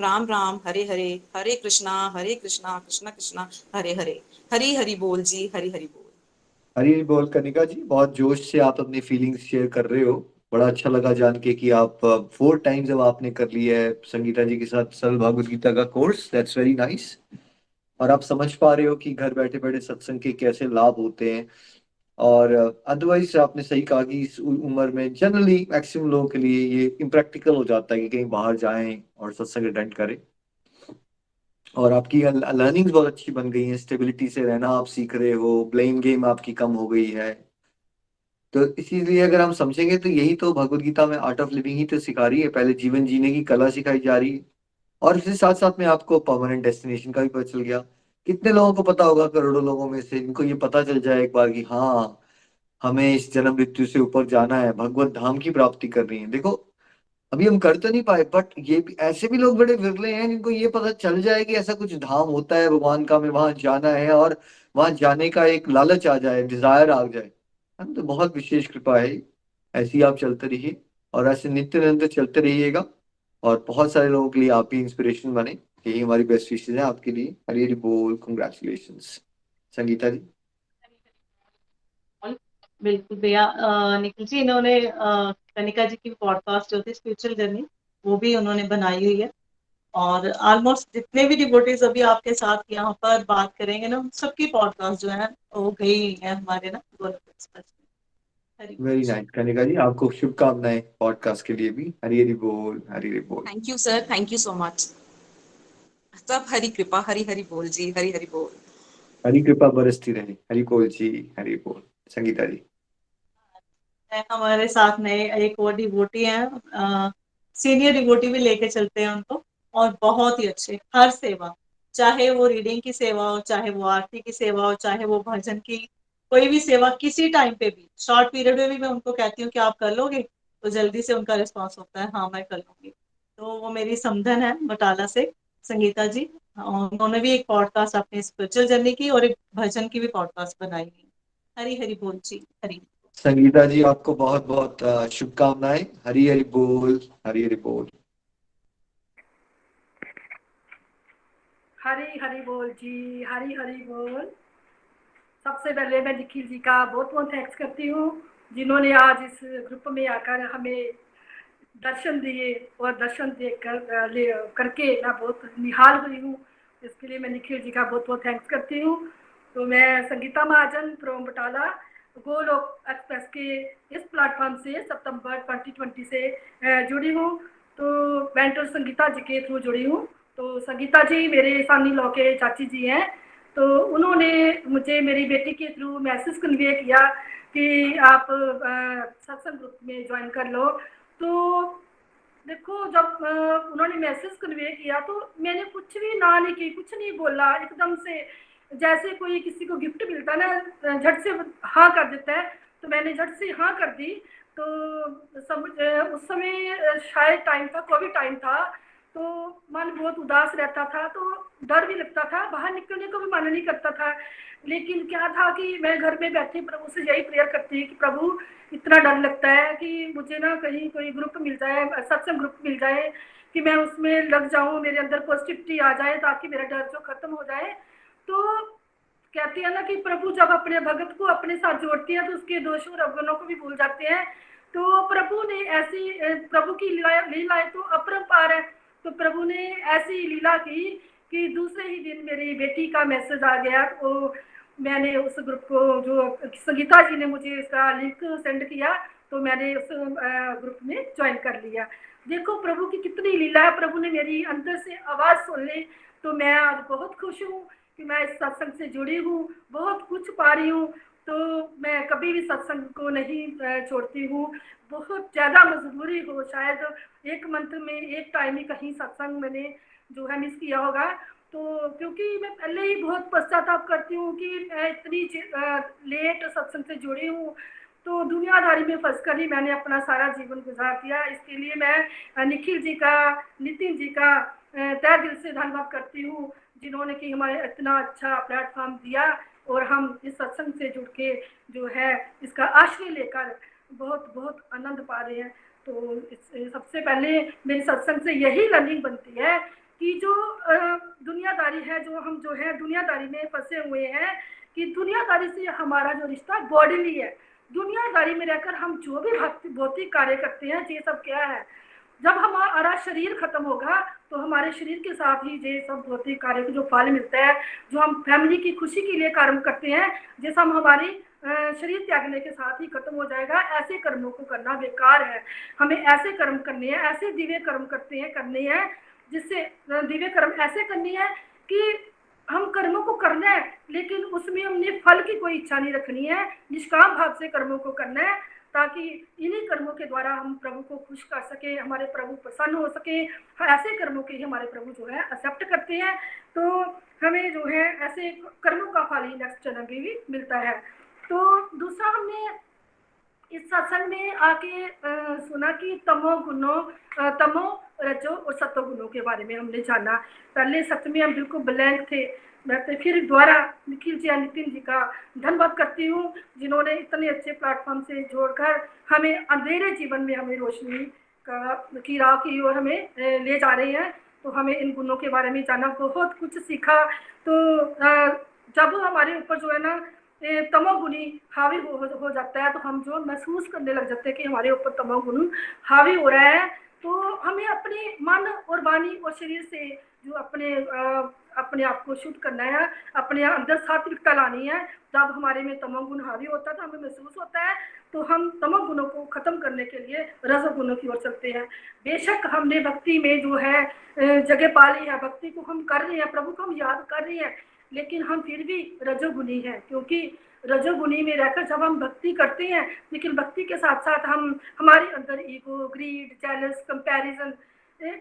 राम राम हरे हरे, हरे कृष्णा कृष्णा कृष्णा हरे हरे। हरी हरी बोल जी, हरी हरी बोल।
हरी बोल कनिका जी, बहुत जोश से आप अपनी फीलिंग्स शेयर कर रहे हो। बड़ा अच्छा लगा जान के कि आप 4 टाइम्स अब आपने कर लिया है संगीता जी के साथ सरल भागवत गीता का कोर्स। That's very nice. और आप समझ पा रहे हो कि घर बैठे बैठे सत्संग के कैसे लाभ होते हैं। और अदरवाइज आपने सही कहा कि इस उम्र में जनरली मैक्सिमम लोगों के लिए ये इम्प्रैक्टिकल हो जाता है कि कहीं बाहर जाएं और सत्संग अटेंड करें। और आपकी लर्निंग्स बहुत अच्छी बन गई हैं, स्टेबिलिटी से रहना आप सीख रहे हो, ब्लेम गेम आपकी कम हो गई है। तो इसीलिए अगर हम समझेंगे तो यही तो भगवत गीता में आर्ट ऑफ लिविंग ही तो सिखा रही है, पहले जीवन जीने की कला सिखाई जा रही है। और इसके साथ साथ में आपको परमानेंट डेस्टिनेशन का भी पता चल गया। कितने लोगों को पता होगा, करोड़ों लोगों में से इनको ये पता चल जाए एक बार कि हाँ, हमें इस जन्म मृत्यु से ऊपर जाना है, भगवत धाम की प्राप्ति करनी है। देखो, अभी हम कर तो नहीं पाए, बट ये भी ऐसे भी लोग बड़े विरले हैं जिनको ये पता चल जाए कि ऐसा कुछ धाम होता है भगवान का, हमें वहां जाना है, और वहां जाने का एक लालच आ जाए, डिजायर आ जाए। है ना? तो बहुत विशेष कृपा है। ऐसे ही आप चलते रहिए और ऐसे नित्य निरंतर चलते रहिएगा। और बहुत सारे लोगों के लिए आप ही इंस्पिरेशन बने। यही हमारी बेस्ट विशेज है आपके लिए। हरी हरी बोल, कंग्रेचुलेशंस संगीता जी।
बिल्कुल भैया। निखिल जी, इन्होंने कनिका जी की पॉडकास्ट जो थी स्पिरिचुअल जर्नी, वो भी उन्होंने बनाई हुई है। और ऑलमोस्ट जितने भी डिवोटीज अभी आपके साथ यहाँ पर बात करेंगे ना, सबकी पॉडकास्ट जो है वो गई है हमारे ना गोलोक एक्सप्रेस में। हरी
वेरी
बोल।
नाइस कनिका जी, आपको शुभकामनाएं पॉडकास्ट के लिए भी। हरी हरी बोल, हरी हरी बोल।
Thank you sir, thank you so much. सब हरी कृपा, हरी हरी बोल जी, हरी हरी बोल।
हरी कृपा बरसती रहे। हरी बोल जी, हरी बोल। संगीता जी।
हमारे साथ में एक और डिवोटी हैं, सीनियर डिवोटी भी लेके चलते हैं उनको, और बहुत ही अच्छे हर सेवा, चाहे वो रीडिंग की सेवा हो, चाहे वो आरती की सेवा हो, चाहे वो भजन की कोई भी सेवा, किसी टाइम पे भी शॉर्ट पीरियड में भी मैं उनको कहती हूँ कि आप कर लोगे, तो जल्दी से उनका रिस्पॉन्स होता है, हाँ मैं कर लूंगी। तो वो मेरी समधन है बटाला से, संगीता जी। उन्होंने भी एक पॉडकास्ट अपनी स्पिरिचुअल जर्नी की और एक भजन की भी पॉडकास्ट बनाई है। हरी हरी बोल जी, हरी।
संगीता जी आपको बहुत बहुत शुभकामनाएं। हरी हरी बोल, हरी हरी बोल।
हरी हरी बोल जी, हरी हरी बोल। सबसे पहले मैं निखिल जी का बहुत बहुत थैंक्स करती हूँ, जिन्होंने आज इस ग्रुप में आकर हमें दर्शन दिए, और दर्शन देख कर करके मैं बहुत निहाल हुई हूँ। इसके लिए मैं निखिल जी का बहुत बहुत थैंक्स करती हूँ। तो मैं संगीता महाजन फ्रॉम बटाला गोलोक एक्सप्रेस के इस प्लेटफॉर्म से सितंबर 2020 से जुड़ी हूँ। तो मेंटर संगीता जी के थ्रू जुड़ी हूँ। तो संगीता जी मेरे सानी लॉ के चाची जी हैं। तो उन्होंने मुझे मेरी बेटी के थ्रू मैसेज कन्वे किया कि आप सत्संग ग्रुप में ज्वाइन कर लो। तो देखो, जब उन्होंने मैसेज कन्वे किया तो मैंने कुछ भी ना नहीं की, कुछ नहीं बोला, एकदम से जैसे कोई किसी को गिफ्ट मिलता है ना, झट से हाँ कर देता है, तो मैंने झट से हाँ कर दी। तो उस समय शायद टाइम था, कोविड टाइम था, तो मन बहुत उदास रहता था, तो डर भी लगता था, बाहर निकलने को भी मन नहीं करता था। लेकिन क्या था कि मैं घर में बैठी प्रभु से यही प्रेयर करती कि प्रभु, इतना डर लगता है कि मुझे ना कहीं कोई ग्रुप मिल जाए, सत्संग ग्रुप मिल जाए कि मैं उसमें लग जाऊं, मेरे अंदर पॉजिटिविटी आ जाए, ताकि मेरा डर जो खत्म हो जाए। तो कहते हैं ना कि प्रभु जब अपने भगत को अपने साथ जोड़ते हैं तो उसके दोषों और अवगुणों को भी भूल जाते हैं। तो प्रभु ने ऐसी प्रभु की लीलाएं तो अपरंपार है। तो प्रभु ने ऐसी लीला की कि दूसरे ही दिन मेरी बेटी का मैसेज आ गया। तो मैंने उस ग्रुप को, जो संगीता जी ने मुझे इसका लिंक सेंड किया, तो मैंने उस ग्रुप में ज्वाइन कर लिया। देखो प्रभु की कितनी लीला है, प्रभु ने मेरी अंदर से आवाज़ सुन ली। तो मैं आज बहुत खुश हूँ कि मैं इस सत्संग से जुड़ी हूँ, बहुत कुछ पा रही हूँ। तो मैं कभी भी सत्संग को नहीं छोड़ती हूँ। बहुत ज़्यादा मजबूरी हो, शायद एक मंथ में एक टाइम ही कहीं सत्संग मैंने जो है मिस किया होगा। तो क्योंकि मैं पहले ही बहुत पश्चाताप करती हूँ कि मैं इतनी लेट सत्संग से जुड़ी हूँ, तो दुनियादारी में फंसकर ही मैंने अपना सारा जीवन गुजार दिया। इसके लिए मैं निखिल जी का, नितिन जी का तहे दिल से धन्यवाद करती हूँ, जिन्होंने कि हमारे इतना अच्छा प्लेटफॉर्म दिया, और हम इस सत्संग से जुड़ के जो है इसका आश्रय लेकर बहुत बहुत आनंद पा रहे हैं। तो सबसे पहले मेरी सत्संग से यही लर्निंग बनती है कि जो दुनियादारी है, जो हम जो है दुनियादारी में फंसे हुए हैं, कि दुनियादारी से हमारा जो रिश्ता बॉडीली है। दुनियादारी में रहकर हम जो भी भौतिक कार्य करते हैं, ये सब क्या है, जब हमारा शरीर खत्म होगा तो हमारे शरीर के साथ ही ये सब भौतिक कार्य को जो फल मिलता है, जो हम फैमिली की खुशी के लिए कर्म करते हैं, जैसा हम हमारी शरीर त्यागने के साथ ही खत्म हो जाएगा। ऐसे कर्मों को करना बेकार है। हमें ऐसे कर्म करने हैं, ऐसे दिव्य कर्म करने हैं, जिससे दिव्य कर्म ऐसे करनी है कि हम कर्मों को करना है, लेकिन उसमें हमने फल की कोई इच्छा नहीं रखनी है। निष्काम भाव से कर्मों को करना है, ताकि इन्हीं कर्मों के द्वारा हम प्रभु को खुश कर सके, हमारे प्रभु प्रसन्न हो सके। ऐसे कर्मों के ही हमारे प्रभु जो है एक्सेप्ट करते हैं। तो हमें जो है ऐसे कर्मों का फल ही नेक्स्ट जन्म में भी मिलता है। तो दूसरा, हमने इस सत्संग में आके सुना कि तमो रजो और सतो गुणों के बारे में हमने जाना। पहले सत्य में हम बिल्कुल ब्लैंक थे। मैं तो फिर द्वारा निखिल जी, नितिन जी का धन्यवाद करती हूँ, जिन्होंने इतने अच्छे प्लेटफॉर्म से जोड़कर हमें अंधेरे जीवन में हमें रोशनी की राह की ओर हमें ले जा रहे हैं। तो हमें इन गुणों के बारे में जाना, बहुत कुछ सीखा। तो जब हमारे ऊपर जो है ना तमोगुणी हावी हो जाता है, तो हम जो महसूस करने लग जाते हैं कि हमारे ऊपर तमोगुण हावी हो रहा है, तो हमें अपने मन और वाणी और शरीर से जो अपने आप को शुद्ध करना है, अपने अंदर सात्विकता लानी है। जब हमारे में तमोगुण हावी होता है तो हमें महसूस होता है, तो हम तमोगुणों को खत्म करने के लिए रजोगुणों की ओर चलते हैं। बेशक हमने भक्ति में जो है जगह पा ली है, भक्ति को हम कर रहे हैं, प्रभु को हम याद कर रहे हैं, लेकिन हम फिर भी रजोगुणी हैं। क्योंकि रजोगुणी में रहकर जब हम भक्ति करते हैं, लेकिन भक्ति के साथ साथ हमारे अंदर ego, greed, jealous, comparison,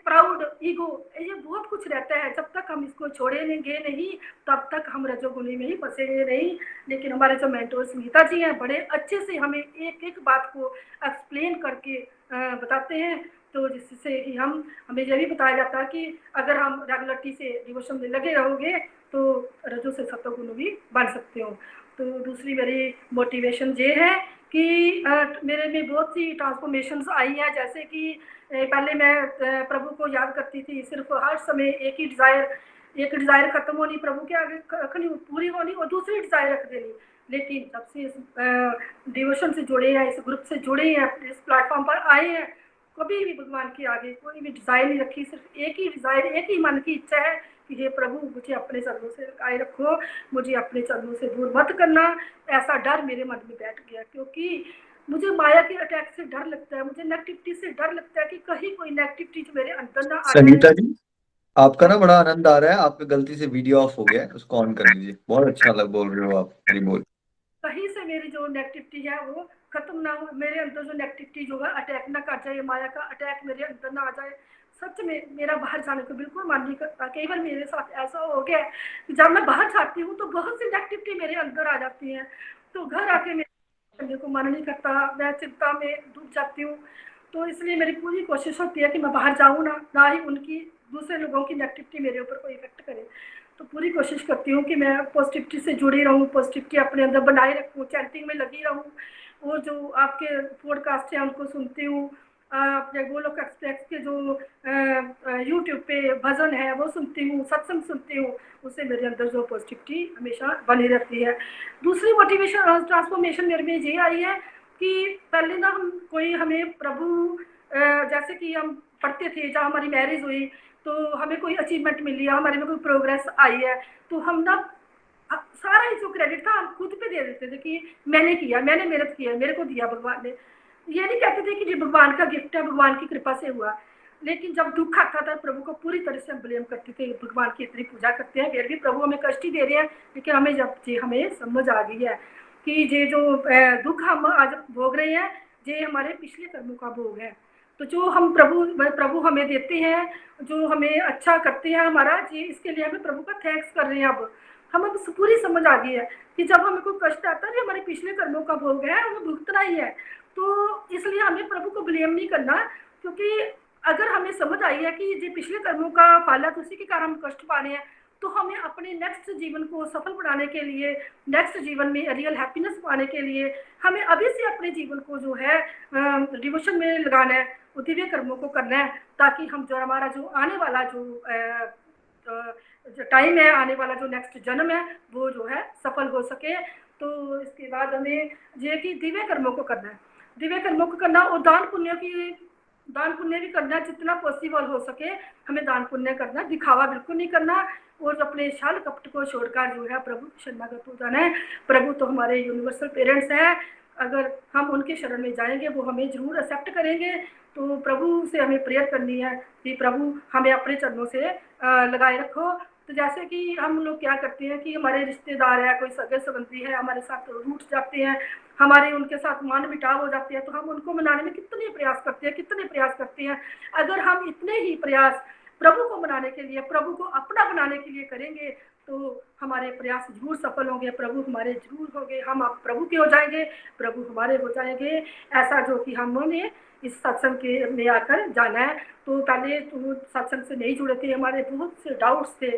proud, ego, ये बहुत कुछ रहता है। जब तक हम इसको छोड़ेंगे नहीं, तब तक हम रजोगुणी में ही फंसेंगे नहीं। लेकिन हमारे जो मेंटोर सुनीता जी हैं, बड़े अच्छे से हमें एक एक बात को एक्सप्लेन करके बताते हैं। तो जिससे ही हमें यह भी बताया जाता है कि अगर हम रेगुलरिटी से डिवोशन में लगे रहोगे तो रजो से सत्वगुण भी बन सकते हो। तो दूसरी मेरी मोटिवेशन ये है कि मेरे में बहुत सी ट्रांसफॉर्मेशंस आई हैं। जैसे कि पहले मैं प्रभु को याद करती थी, सिर्फ हर समय एक डिज़ायर खत्म होनी, प्रभु के आगे रखनी, पूरी होनी, और दूसरी डिज़ायर रख देनी। लेकिन जब से इस डिवोशन से जुड़े हैं, इस ग्रुप से जुड़े हैं, इस प्लेटफॉर्म पर आए हैं, कभी भी भगवान के आगे कोई भी डिज़ायर नहीं रखी। सिर्फ एक ही डिज़ायर, एक ही मन की इच्छा है कि हे प्रभु, मुझे अपने चरणों से लगाए रखो, मुझे अपने चरणों से दूर मत करना। ऐसा डर मेरे मन में बैठ गया, क्योंकि मुझे माया के अटैक से डर लगता है, मुझे नेगेटिविटी से डर लगता है कि कहीं कोई नेगेटिविटी जो मेरे अंदर ना आ
संगीता
जाए।
जी, आपका ना बड़ा आनंद आ रहा है, आपका गलती से वीडियो ऑफ हो गया है, उसको ऑन कर लीजिए। बहुत अच्छा लग बोल रहे हो आप, हरी बोल।
कहीं से मेरी जो नेगेटिविटी है वो खत्म ना हो, मेरे अंदर जो नेगेटिविटी जो है अटैक ना कर जाए, माया का अटैक मेरे अंदर ना आ जाए। सच में मेरा बाहर जाने को बिल्कुल मन नहीं करता। कई बार मेरे साथ ऐसा हो गया है कि जब मैं बाहर जाती हूँ तो बहुत सी नेगेटिविटी मेरे अंदर आ जाती है, तो घर आके मेरे करने को मन नहीं करता, मैं चिंता में डूब जाती हूँ। तो इसलिए मेरी पूरी कोशिश होती है कि मैं बाहर जाऊँ ना ही उनकी, दूसरे लोगों की नेगेटिविटी मेरे ऊपर कोई इफेक्ट करे। तो पूरी कोशिश करती हूँ कि मैं पॉजिटिविटी से जुड़ी रहूँ, पॉजिटिविटी अपने अंदर बनाए रखूँ, चैंटिंग में लगी रहूँ। वो जो आपके पॉडकास्ट हैं उनको सुनती हूँ, अपने गोलोक एक्सप्रेस के जो यूट्यूब पे भजन है वो सुनती हूँ, सत्संग सुनती हूँ, उससे मेरे अंदर जो पॉजिटिविटी हमेशा बनी रहती है। दूसरी मोटिवेशन ट्रांसफॉर्मेशन मेरे में ये आई है कि पहले ना हमें प्रभु जैसे कि हम पढ़ते थे, जहाँ हमारी मैरिज हुई तो हमें कोई अचीवमेंट मिली है, हमारे में कोई प्रोग्रेस आई है, तो हम ना सारा ही जो क्रेडिट था हम खुद पे दे देते थे कि मैंने किया, मैंने मेहनत किया, मेरे को दिया भगवान ने। ये नहीं कहते थे कि ये भगवान का गिफ्ट है, भगवान की कृपा से हुआ। लेकिन जब दुख आता था प्रभु को पूरी तरह से हम ब्लेम करते थे, भगवान की इतनी पूजा करते हैं फिर भी प्रभु हमें कष्ट ही दे रहे हैं। लेकिन हमें समझ आ गई है कि ये जो दुख हम आज भोग रहे हैं ये हमारे पिछले कर्मों का भोग है। तो जो हम प्रभु हमें देते हैं, जो हमें अच्छा करते हैं हमारा जी, इसके लिए हमें प्रभु का थैंक्स कर रहे हैं। अब हमें पूरी समझ आ गई है कि जब हमें कोई कष्ट आता है, हमारे पिछले कर्मों का भोग है, हमें भुगतना ही है। तो इसलिए हमें प्रभु को ब्लेम नहीं करना, क्योंकि अगर हमें समझ आई है कि ये पिछले कर्मों का फल है, तो उसी के कारण हम कष्ट पा रहे हैं, तो हमें अपने नेक्स्ट जीवन को सफल बनाने के लिए, नेक्स्ट जीवन में रियल हैप्पीनेस पाने के लिए हमें अभी से अपने जीवन को जो है डिवोशन में लगाना है, दिव्य कर्मों को करना है, ताकि हम जो हमारा जो आने वाला जो टाइम है, आने वाला जो नेक्स्ट जन्म है वो जो है सफल हो सके। तो इसके बाद हमें ये कि दिव्य कर्मों को करना है, दिव्य कर्मों को करना, और दान पुण्य भी करना, जितना पॉसिबल हो सके हमें दान पुण्य करना, दिखावा बिल्कुल नहीं करना, और अपने छल कपट को छोड़कर जो है प्रभु की शरणागत हो जाना है। प्रभु तो हमारे यूनिवर्सल पेरेंट्स हैं, अगर हम उनके शरण में जाएंगे वो हमें जरूर एक्सेप्ट करेंगे। तो प्रभु से हमें प्रेयर करनी है कि प्रभु हमें अपने चरणों से लगाए रखो। तो जैसे कि हम लोग क्या करते हैं कि हमारे रिश्तेदार है, कोई सगे संबंधी है, हमारे साथ रूठ जाते हैं, हमारे उनके साथ मान मिटाव हो जाते हैं, तो हम उनको मनाने में कितने प्रयास करते हैं। अगर हम इतने ही प्रयास प्रभु को मनाने के लिए, प्रभु को अपना बनाने के लिए करेंगे तो हमारे प्रयास जरूर सफल होंगे, प्रभु हमारे जरूर होंगे, हम अब प्रभु के हो जाएंगे, प्रभु हमारे हो जाएंगे। ऐसा जो कि हमने इस सत्संग के में आकर जाना है। तो पहले तो सत्संग से नहीं जुड़े थे, हमारे बहुत से डाउट्स थे।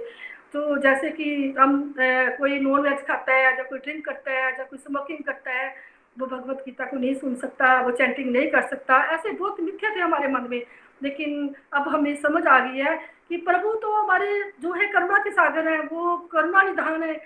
तो जैसे कि हम कोई नॉन वेज खाता है, या कोई ड्रिंक करता है, या कोई स्मोकिंग करता है, वो भगवत गीता को नहीं सुन सकता, वो चैंटिंग नहीं कर सकता, ऐसे बहुत मिथ्या थे हमारे मन में। लेकिन अब हमें समझ आ गई है कि प्रभु तो हमारे जो है करुणा के सागर है, वो करुणा निधान है।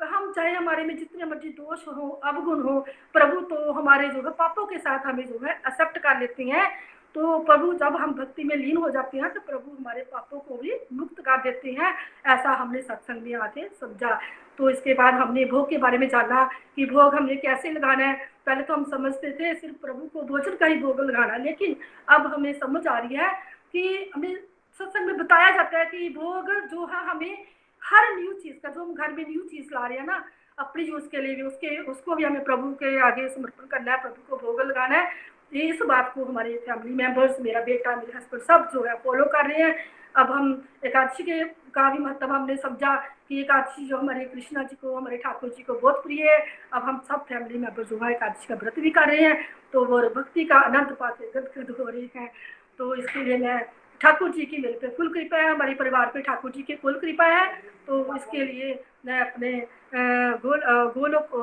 हम चाहे हमारे में जितने मर्जी दोष हो, अवगुण हो, प्रभु तो हमारे जो है पापों के साथ हमें जो है एक्सेप्ट कर लेती हैं। तो प्रभु जब हम भक्ति में लीन हो जाते हैं तो प्रभु हमारे पापों को भी मुक्त कर देते हैं। ऐसा हमने सत्संग में आके समझा। तो इसके बाद हमने भोग के बारे में जाना कि भोग हमने कैसे लगाना है। पहले तो हम समझते थे सिर्फ प्रभु को भोजन का ही भोग लगाना, लेकिन अब हमें समझ आ रही है कि हमें सत्संग में बताया जाता है कि भोग जो है हमें हर न्यू चीज का, जो हम घर में न्यू चीज ला रहे हैं ना अपने यूज के लिए भी, उसको भी हमें प्रभु के आगे समर्पण करना है, प्रभु को भोग लगाना है। इस बात को हमारे फैमिली मेंबर्स, मेरा बेटा, मेरे हस्बैंड सब जो है फॉलो कर रहे हैं। अब हम एकादशी के का भी महत्व हमने समझा कि एकादशी जो हमारे कृष्णा जी को, हमारे ठाकुर जी को बहुत प्रिय है। अब हम सब फैमिली मेंबर जो है एकादशी का व्रत भी कर रहे हैं, तो वो भक्ति का आनंद पाते गदगद हो रहे हैं। तो इसके लिए मैं ठाकुर जी की मेरे पे फुल कृपा है, हमारे परिवार पे ठाकुर जी की फुल कृपा है। तो इसके लिए मैं अपने गोलोक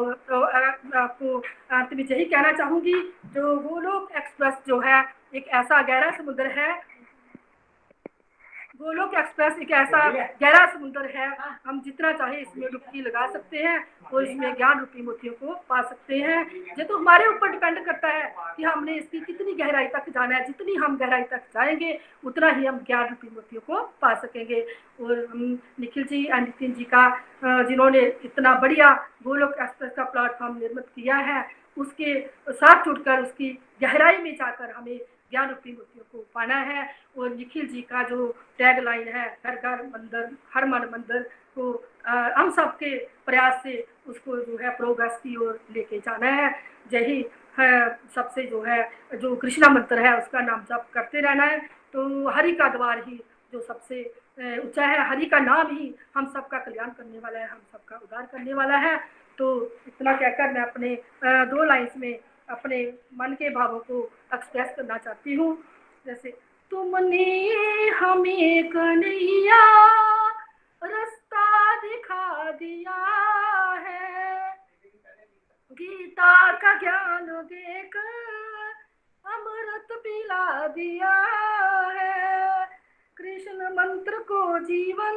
आपको अंत में यही कहना चाहूँगी, जो गोलोक एक्सप्रेस जो है एक ऐसा गहरा समुद्र है, गोलोक एक्सप्रेस एक ऐसा गहरा समुद्र है, हम जितना चाहे इसमें डुबकी लगा सकते हैं और इसमें ज्ञान रूपी मोतियों को पा सकते हैं। ये तो हमारे ऊपर डिपेंड करता है कि हमने इसकी कितनी गहराई तक जाना है। जितनी हम गहराई तक जाएंगे उतना ही हम ज्ञान रूपी मोतियों को पा सकेंगे। और निखिल जी एंड नितिन जी का जिन्होंने इतना बढ़िया गोलोक एक्सप्रेस का प्लेटफॉर्म निर्मित किया है, उसके साथ जुड़कर उसकी गहराई में जाकर हमें ज्ञान रूपी मोतियों को पाना है। और निखिल जी का जो टैग लाइन है, हर घर मंदिर हर मन मंदिर को हम सबके प्रयास से उसको जो है प्रोग्रेस की ओर लेके जाना है। यही है सबसे जो है, जो कृष्णा मंत्र है उसका नाम जप करते रहना है। तो हरि का द्वार ही जो सबसे ऊंचा है, हरि का नाम ही हम सबका कल्याण करने वाला है, हम सबका उद्धार करने वाला है। तो इतना कहकर मैं अपने 2 लाइन्स में अपने मन के भावों को एक्सप्रेस करना चाहती हूँ। जैसे तुमने हमें कन्हैया रास्ता दिखा दिया है, गीता का ज्ञान देकर अमृत पिला दिया है, कृष्ण मंत्र को जीवन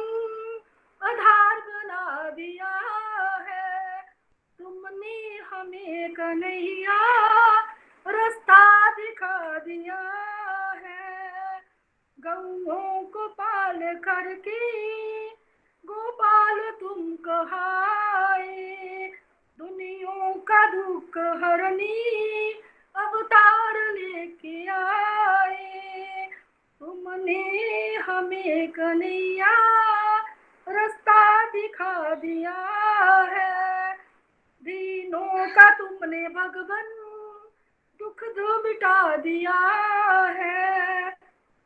आधार बना दिया है। तुमने हमें कन्हैया रास्ता दिखा दिया है, गौओं को पाल करके गोपाल तुम कहाए, दुनियों का दुख हरनी अवतार लेके आए। तुमने हमें कन्हैया रास्ता दिखा दिया है, दीनों का तुमने भगवन दुख दो मिटा दिया है,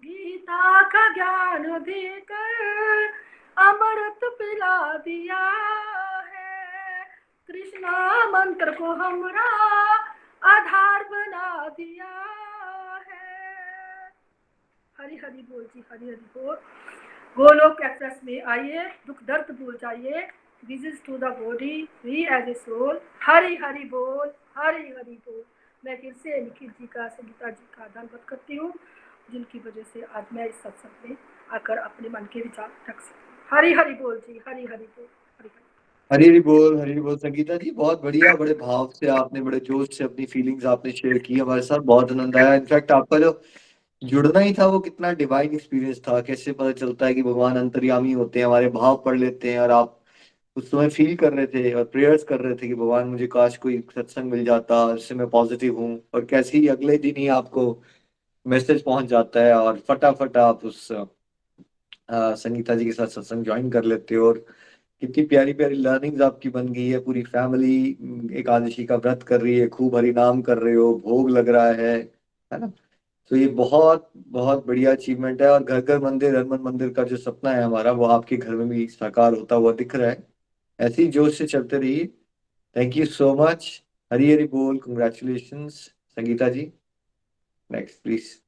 गीता का ज्ञान देकर अमृत पिला दिया है, कृष्णा मंत्र को हमरा आधार बना दिया है। हरि हरि बोल जी, हरि हरि बोल। गोलोक एक्सप्रेस में आइए, दुख दर्द भूल जाइए, visit to the body we as a soul. Hari Hari बोल, हरि हरि बोल। मैं फिर से निखिल जी का, संगीता जी का धन्यवाद करती हूँ, जिनकी वजह से आज मैं इस सत्संग में आकर अपने मन के विचार रख सकती हूँ। हरि हरि बोल जी, हरि हरि बोल, हरि हरि।
हरी हरी बोल, हरी हरी बोल। संगीता जी बहुत बढ़िया, बड़े भाव से आपने, बड़े जोश से अपनी फीलिंग्स आपने शेयर की हमारे साथ, बहुत आनंद आया। इनफैक्ट आपका जो जुड़ना ही था वो कितना डिवाइन एक्सपीरियंस था। कैसे पता चलता है कि भगवान अंतर्यामी होते हैं, हमारे भाव पढ़ लेते हैं, और आप उस समय फील कर रहे थे और प्रेयर्स कर रहे थे कि भगवान मुझे काश कोई सत्संग मिल जाता जिससे मैं पॉजिटिव हूँ, और कैसे ही अगले दिन ही आपको मैसेज पहुंच जाता है और फटाफट आप उस संगीता जी के साथ सत्संग ज्वाइन कर लेते हो। और कितनी प्यारी प्यारी लर्निंग्स आपकी बन गई है। पूरी फैमिली एकादशी का व्रत कर रही है, खूब हरि नाम कर रहे हो, भोग लग रहा है ना। तो ये बहुत बहुत बढ़िया अचीवमेंट है, और घर घर मंदिर हर मन मंदिर का जो सपना है हमारा, वो आपके घर में भी साकार होता हुआ दिख रहा है। ऐसे ही जोश से चलते रहिए। Thank you so much. Hari Hari बोल। Congratulations Sangeeta ji. Next please.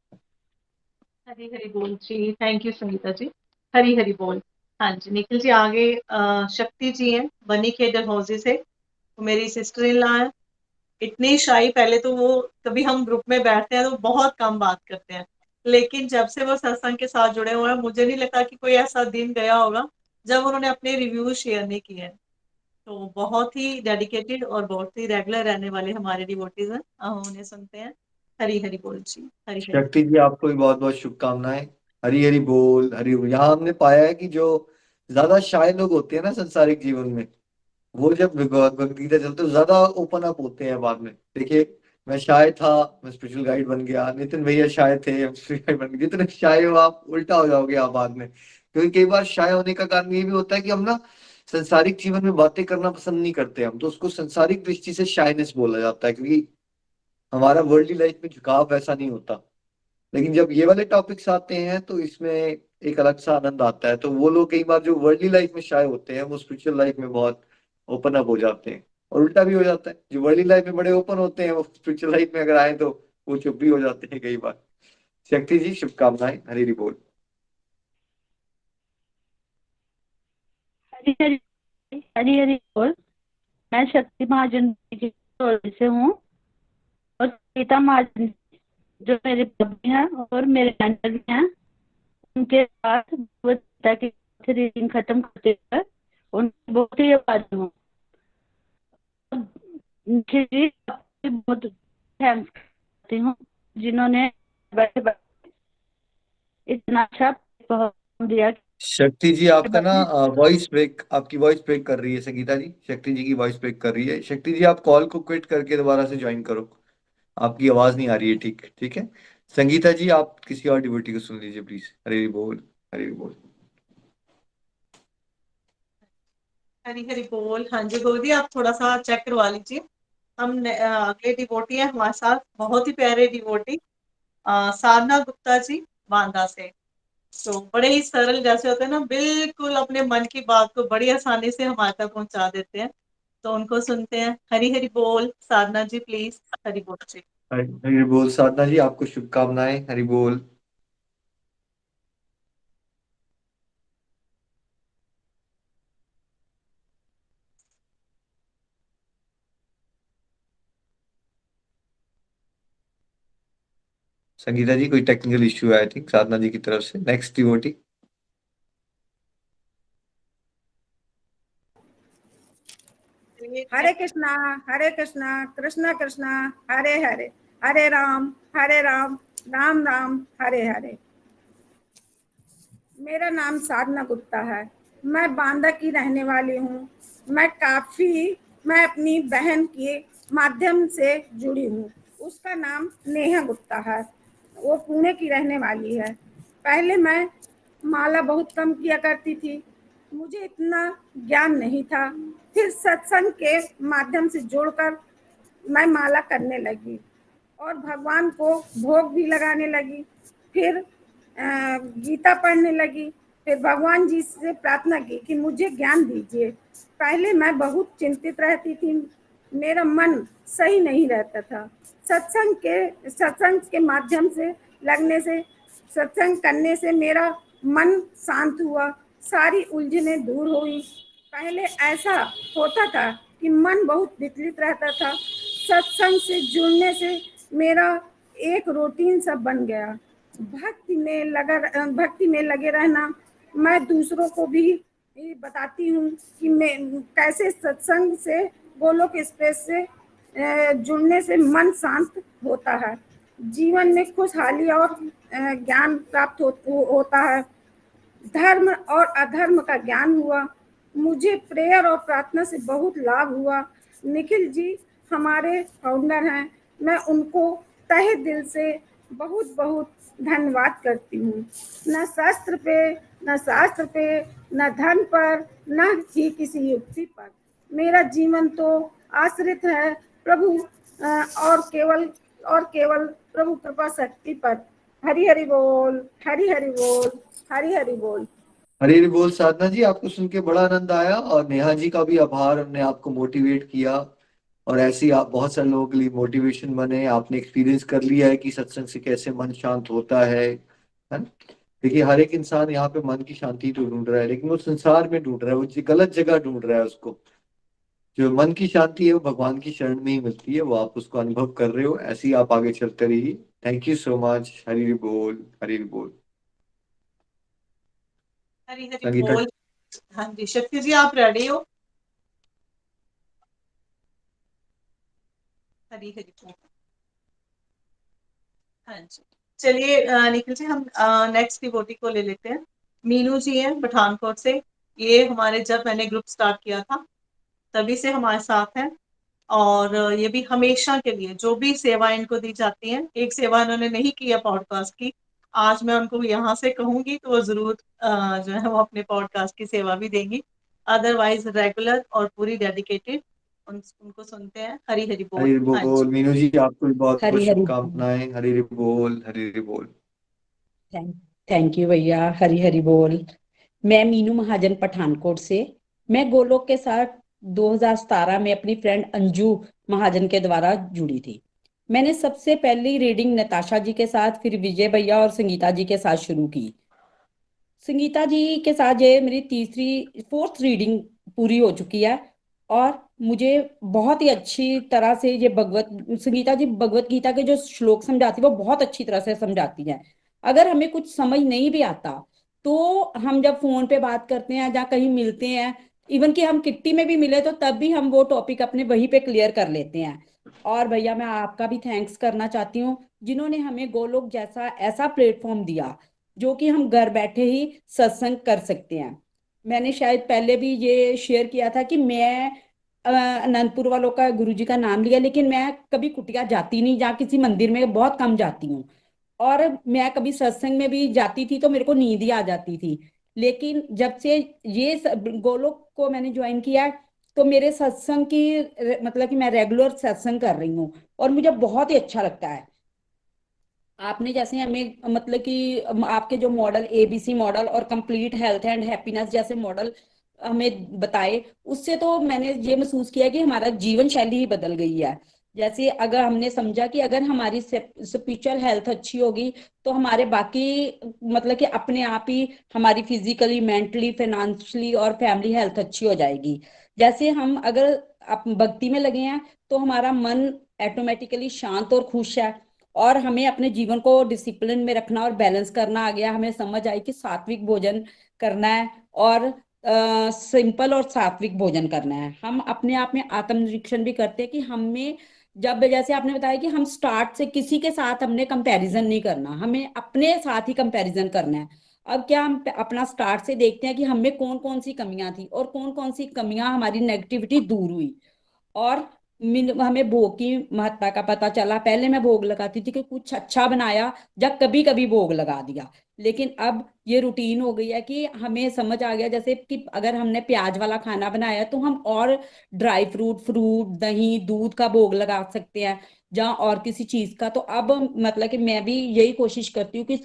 Hari Hari बोल जी, थैंक यू संगीता जी। हरी हरी बोल। हाँ जी, निखिल जी आगे शक्ति जी हैं बनी के डलहौजी से, तो मेरी सिस्टर इन लॉ है, इतनी शाई, पहले तो वो कभी हम ग्रुप में बैठते हैं तो बहुत कम बात करते हैं, लेकिन जब से वो सत्संग के साथ जुड़े हुए हैं मुझे नहीं लगता कि कोई ऐसा दिन गया होगा जब उन्होंने अपने रिव्यू शेयर नहीं किए हैं। तो बहुत ही डेडिकेटेड और बहुत ही रेगुलर रहने वाले हमारे डिवोटीज हैं। हम उन्हें सुनते हैं। हरी हरी बोल जी, हरी हरी।
शक्ति जी आपको भी बहुत बहुत शुभकामनाएं। हरी हरी बोल, हरी बोल। यहाँ हमने पाया है कि जो ज्यादा शाय लोग होते हैं ना संसारिक जीवन में, वो जब भगवद गीता चलते तो ज्यादा ओपन अप होते हैं बाद में। देखिए, मैं शाय था, मैं स्पिरिचुअल गाइड बन गया, नितिन भैया शाय थे, हम स्पिरिचुअल गाइड बन गए। जितने शाय हो आप, उल्टा हो जाओगे आप बाद में। क्योंकि कई बार शाय होने का कारण ये भी होता है कि हम ना संसारिक जीवन में बातें करना पसंद नहीं करते, हम तो उसको संसारिक दृष्टि से शायनेस बोला जाता है, क्योंकि हमारा वर्ल्डली लाइफ में झुकाव वैसा नहीं होता। लेकिन जब ये वाले टॉपिक्स आते हैं तो इसमें एक अलग सा आनंद आता है। तो वो लोग कई बार जो वर्ल्डली लाइफ में शाय होते हैं वो स्पिरिचुअल लाइफ में बहुत ओपन अप हो जाते हैं, और उल्टा भी हो जाता है, जो वर्ल्डली लाइफ में बड़े ओपन होते हैं वो स्पिरिचुअल लाइफ में अगर आए तो वो चुप भी हो जाते हैं कई बार। शक्ति जी शुभकामनाएं, हरी हरी बोल।
हरी हरी हरी हरी बोल। मैं शक्ति महाजन जी से हूँ, और सीता महाजन जो मेरे पत्नी हैं और मेरे मेंटर भी हैं, उनके साथ भगवद गीता की रीडिंग खत्म करते हुए उनकी बहुत ही आभारी हूँ। निखिल जी आपको बहुत थैंक्स करती हूँ, जिन्होंने बैठे बैठे इतना अच्छा प्लेटफॉर्म दिया।
शक्ति जी आपका ना वॉइस ब्रेक, आपकी वॉइस ब्रेक कर रही है संगीता जी, शक्ति जी की वॉइस ब्रेक कर रही है। शक्ति जी आप कॉल को क्विट करके दोबारा से ज्वाइन करो, आपकी आवाज नहीं आ रही है। ठीक ठीक है। संगीता जी आप किसी और डिवोटी को सुन लीजिए प्लीज। हरी बोल, हरी बोल।
हरी हरी बोल। हाँ जी गोदी, आप थोड़ा सा चेक करवा लीजिए। हम अगले डिवोटी है हमारे साथ, बहुत ही प्यारे डिवोटी साधना गुप्ता जी बांदा से। तो बड़े ही सरल जैसे होते हैं ना, बिल्कुल अपने मन की बात को बड़ी आसानी से हमारे तक पहुंचा देते हैं। तो उनको सुनते हैं। हरी हरी बोल साधना जी, प्लीज। हरी बोल जी।
हरी हरी बोल साधना जी, आपको शुभकामनाएं। हरी बोल। संगीता जी कोई टेक्निकल इश्यू है आई थिंक साधना जी की तरफ से। Next devotee.
हरे कृष्णा कृष्णा कृष्णा हरे हरे, हरे राम राम राम हरे हरे। मेरा नाम साधना गुप्ता है, मैं बांदा की रहने वाली हूँ। मैं अपनी बहन के माध्यम से जुड़ी हूँ। उसका नाम नेहा गुप्ता है, वो पुणे की रहने वाली है। पहले मैं माला बहुत कम किया करती थी, मुझे इतना ज्ञान नहीं था। फिर सत्संग के माध्यम से जोड़कर मैं माला करने लगी और भगवान को भोग भी लगाने लगी। फिर गीता पढ़ने लगी। फिर भगवान जी से प्रार्थना की कि मुझे ज्ञान दीजिए। पहले मैं बहुत चिंतित रहती थी, मेरा मन सही नहीं रहता था। सत्संग के माध्यम से लगने से, सत्संग करने से मेरा मन शांत हुआ, सारी उलझनें दूर हुई। पहले ऐसा होता था कि मन बहुत विचलित रहता था। सत्संग से जुड़ने से मेरा एक रूटीन सा बन गया। भक्ति में लगे रहना। मैं दूसरों को भी बताती हूँ कि मैं कैसे सत्संग से, गोलोक एक्सप्रेस से जुड़ने से मन शांत होता है, जीवन में खुशहाली और ज्ञान प्राप्त होता है। धर्म और अधर्म का ज्ञान हुआ। मुझे प्रेयर और प्रार्थना से बहुत लाभ हुआ। निखिल जी हमारे फाउंडर हैं, मैं उनको तहे दिल से बहुत बहुत धन्यवाद करती हूँ। न शास्त्र पे, न धन पर, न ही किसी युक्ति पर। मेरा जीवन तो आश्रित है प्रभु और केवल प्रभु कृपा शक्ति पर। हरि हरि बोल, हरि हरि बोल, हरि हरि बोल।
हरी हरी बोल साधना जी, आपको सुन के बड़ा आनंद आया, और नेहा जी का भी आभार, हमने आपको मोटिवेट किया। और ऐसे ही आप बहुत सारे लोगों के लिए मोटिवेशन बने। आपने एक्सपीरियंस कर लिया है कि सत्संग से कैसे मन शांत होता है ना। देखिए हर एक इंसान यहाँ पे मन की शांति तो ढूंढ रहा है, लेकिन वो संसार में ढूंढ रहा है, वो गलत जगह ढूंढ रहा है उसको। जो मन की शांति है वो भगवान की शरण में ही मिलती है, वो आप उसको अनुभव कर रहे हो, ऐसे ही आप आगे चलते रहिए। Thank you so much. Hari बोल, हरी बोल।
हरी हरी
संगीता।
बोल। हाँ जी शक्ति जी, आप रेडी हो? हरी हरी बोल। हाँ जी, चलिए निखिल जी, हम नेक्स्ट डिवोटी को ले लेते हैं। मीनू जी हैं पठानकोट से। ये हमारे जब मैंने ग्रुप स्टार्ट किया था तभी से हमारे साथ हैं, और ये भी हमेशा के लिए जो भी सेवा इनको दी जाती है, एक सेवा इन्होंने नहीं की है पॉडकास्ट की, आज मैं उनको यहाँ से कहूंगी तो वो जरूर जो है वो अपने पॉडकास्ट की सेवा भी देंगी। अदरवाइज रेगुलर और पूरी डेडिकेटेड उनको सुनते हैं। हरी हरी बोल।
हरी
हाँ जी।
बोल मीनू जी, आपको भी बहुत बहुत
हरी हरी बोल।
शुभकामनाएं। हरी बोल, हरी बोल।
थैंक थैंक यू भैया। हरी हरी बोल। मैं मीनू महाजन पठानकोट से। मैं गोलोक के साथ 2017 में अपनी फ्रेंड अंजू महाजन के द्वारा जुड़ी थी। मैंने सबसे पहली रीडिंग नताशा जी के साथ, फिर विजय भैया और संगीता जी के साथ शुरू की। संगीता जी के साथ ये मेरी तीसरी फोर्थ रीडिंग पूरी हो चुकी है, और मुझे बहुत ही अच्छी तरह से ये भगवत संगीता जी भगवत गीता के जो श्लोक समझाती है वो बहुत अच्छी तरह से समझाती है। अगर हमें कुछ समझ नहीं भी आता तो हम जब फोन पे बात करते हैं या कहीं मिलते हैं, इवन कि हम किट्टी में भी मिले तो तब भी हम वो टॉपिक अपने वहीं पे क्लियर कर लेते हैं। और भैया मैं आपका भी थैंक्स करना चाहती हूँ, जिन्होंने हमें गोलोक जैसा ऐसा प्लेटफॉर्म दिया जो कि हम घर बैठे ही सत्संग कर सकते हैं। मैंने शायद पहले भी ये शेयर किया था कि मैं अनंतपुर वालों का गुरु जी का नाम लिया, लेकिन मैं कभी कुटिया जाती नहीं, या किसी मंदिर में बहुत कम जाती हूँ। और मैं कभी सत्संग में भी जाती थी तो मेरे को नींद ही आ जाती थी। लेकिन जब से गोलोक को मैंने ज्वाइन किया है, तो मेरे सत्संग की मतलब कि मैं रेगुलर सत्संग कर रही हूँ और मुझे बहुत ही अच्छा लगता है। आपने जैसे हमें मतलब कि आपके जो मॉडल एबीसी मॉडल और कंप्लीट हेल्थ एंड हैप्पीनेस जैसे मॉडल हमें बताए, उससे तो मैंने ये महसूस किया कि हमारा जीवन शैली ही बदल गई है। जैसे अगर हमने समझा कि अगर हमारी स्पिरिचुअल हेल्थ अच्छी होगी तो हमारे बाकी मतलब कि अपने आप ही हमारी फिजिकली, मेंटली, फाइनेंशियली और फैमिली हेल्थ अच्छी हो जाएगी। जैसे हम अगर भक्ति में लगे हैं तो हमारा मन ऑटोमेटिकली शांत और खुश है, और हमें अपने जीवन को डिसिप्लिन में रखना और बैलेंस करना आ गया। हमें समझ आई कि सात्विक भोजन करना है, और सिंपल और सात्विक भोजन करना है। हम अपने आप में आत्मनिरीक्षण भी करते हैं कि हमें, जब जैसे आपने बताया कि हम स्टार्ट से किसी के साथ हमने कंपैरिजन नहीं करना, हमें अपने साथ ही कंपैरिजन करना है। अब क्या हम अपना स्टार्ट से देखते हैं कि हमें कौन कौन सी कमियां थी और कौन कौन सी कमियां हमारी नेगेटिविटी दूर हुई। और हमें भोग की महत्ता का पता चला। पहले मैं भोग लगाती थी कि कुछ अच्छा बनाया या कभी कभी भोग लगा दिया, लेकिन अब ये रूटीन हो गई है कि हमें समझ आ गया जैसे कि अगर हमने प्याज वाला खाना बनाया तो हम और ड्राई फ्रूट, दही, दूध का भोग लगा सकते हैं, या और किसी चीज का। तो अब मतलब कि मैं भी यही कोशिश करती हूँ कि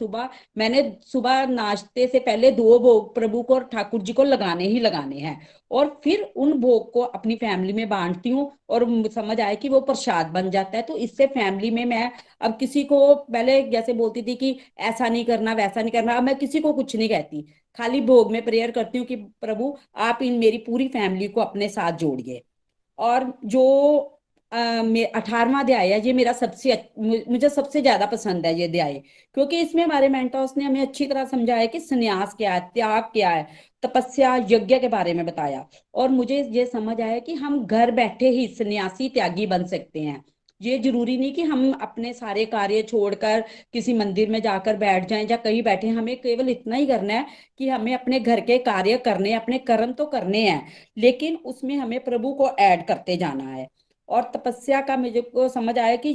मैंने सुबह नाश्ते से पहले 2 भोग प्रभु को और ठाकुर जी को लगाने ही लगाने हैं, और फिर उन भोग को अपनी फैमिली में बांटती हूँ, और समझ आए कि वो प्रसाद बन जाता है। तो इससे फैमिली में मैं अब किसी को, पहले जैसे बोलती थी कि ऐसा नहीं करना वैसा नहीं करना, अब मैं किसी को कुछ नहीं कहती, खाली भोग में प्रेयर करती हूँ कि प्रभु आप इन मेरी पूरी फैमिली को अपने साथ जोड़िए। और जो 18वां अध्याय है, ये मेरा मुझे सबसे ज्यादा पसंद है ये अध्याय, क्योंकि इसमें हमारे मेंटर्स ने हमें अच्छी तरह समझाया कि संन्यास क्या है, त्याग क्या है, तपस्या, यज्ञ के बारे में बताया। और मुझे ये समझ आया कि हम घर बैठे ही सन्यासी, त्यागी बन सकते हैं। ये जरूरी नहीं कि हम अपने सारे कार्य छोड़कर किसी मंदिर में जाकर बैठ जाएं या कहीं बैठे। हमें केवल इतना ही करना है कि हमें अपने घर के कार्य करने, अपने कर्म तो करने हैं, लेकिन उसमें हमें प्रभु को ऐड करते जाना है। और तपस्या का मुझे को समझ आया कि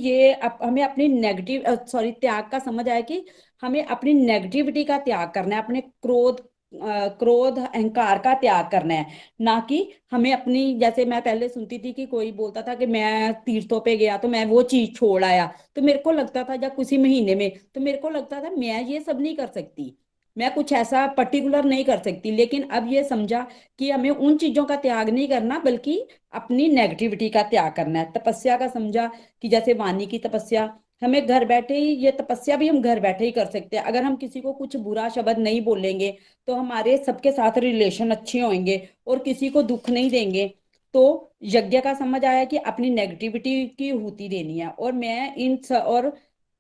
हमें अपनी त्याग का समझ आया कि हमें अपनी नेगेटिविटी का त्याग करना है, अपने क्रोध अहंकार का त्याग करना है। ना कि हमें अपनी, जैसे मैं पहले सुनती थी कि कोई बोलता था कि मैं तीर्थों पे गया तो मैं वो चीज छोड़ आया, तो मेरे को लगता था, जब किसी महीने में, तो मेरे को लगता था मैं ये सब नहीं कर सकती, मैं कुछ ऐसा पर्टिकुलर नहीं कर सकती। लेकिन अब ये समझा कि हमें उन चीजों का त्याग नहीं करना, बल्कि अपनी नेगेटिविटी का त्याग करना है। तपस्या का समझा कि जैसे वाणी की तपस्या, हमें घर बैठे ही, ये तपस्या भी हम घर बैठे ही कर सकते हैं। अगर हम किसी को कुछ बुरा शब्द नहीं बोलेंगे तो हमारे सबके साथ रिलेशन अच्छे होंगे और किसी को दुख नहीं देंगे। तो यज्ञ का समझ आया कि अपनी नेगेटिविटी की हुती देनी है। और मैं और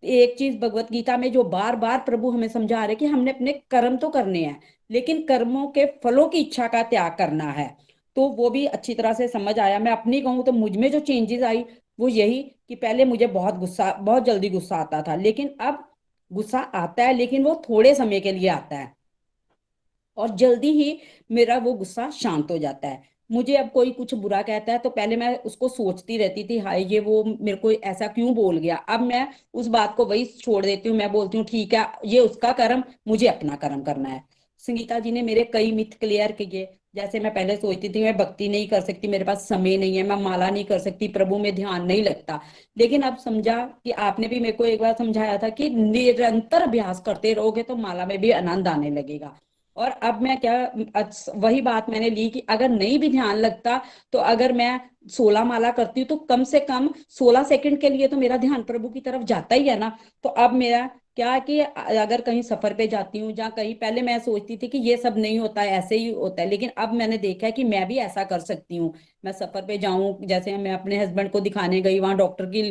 एक चीज भगवत गीता में जो बार बार प्रभु हमें समझा रहे कि हमने अपने कर्म तो करने हैं, लेकिन कर्मों के फलों की इच्छा का त्याग करना है। तो वो भी अच्छी तरह से समझ आया। मैं अपनी कहूँ तो मुझ में जो चेंजेस आई वो यही कि पहले मुझे बहुत जल्दी गुस्सा आता था, लेकिन अब गुस्सा आता है लेकिन वो थोड़े समय के लिए आता है और जल्दी ही मेरा वो गुस्सा शांत हो जाता है। मुझे अब कोई कुछ बुरा कहता है तो पहले मैं उसको सोचती रहती थी, हाय ये वो मेरे को ऐसा क्यों बोल गया। अब मैं उस बात को वही छोड़ देती हूँ, मैं बोलती हूँ ठीक है ये उसका कर्म, मुझे अपना कर्म करना है। संगीता जी ने मेरे कई मिथ क्लियर किए। जैसे मैं पहले सोचती थी मैं भक्ति नहीं कर सकती, मेरे पास समय नहीं है, मैं माला नहीं कर सकती, प्रभु में ध्यान नहीं लगता। लेकिन अब समझा कि आपने भी मेरे को एक बार समझाया था कि निरंतर अभ्यास करते रहोगे तो माला में भी आनंद आने लगेगा। और अब मैं क्या, वही बात मैंने ली कि अगर नहीं भी ध्यान लगता तो अगर मैं 16 माला करती हूँ तो कम से कम 16 सेकंड के लिए तो मेरा ध्यान प्रभु की तरफ जाता ही है ना। तो अब मेरा क्या है कि अगर कहीं सफर पे जाती हूँ, जहाँ कहीं पहले मैं सोचती थी कि ये सब नहीं होता है, ऐसे ही होता है, लेकिन अब मैंने देखा है कि मैं भी ऐसा कर सकती हूँ। मैं सफर पे जाऊं, जैसे मैं अपने हस्बैंड को दिखाने गई, वहां डॉक्टर की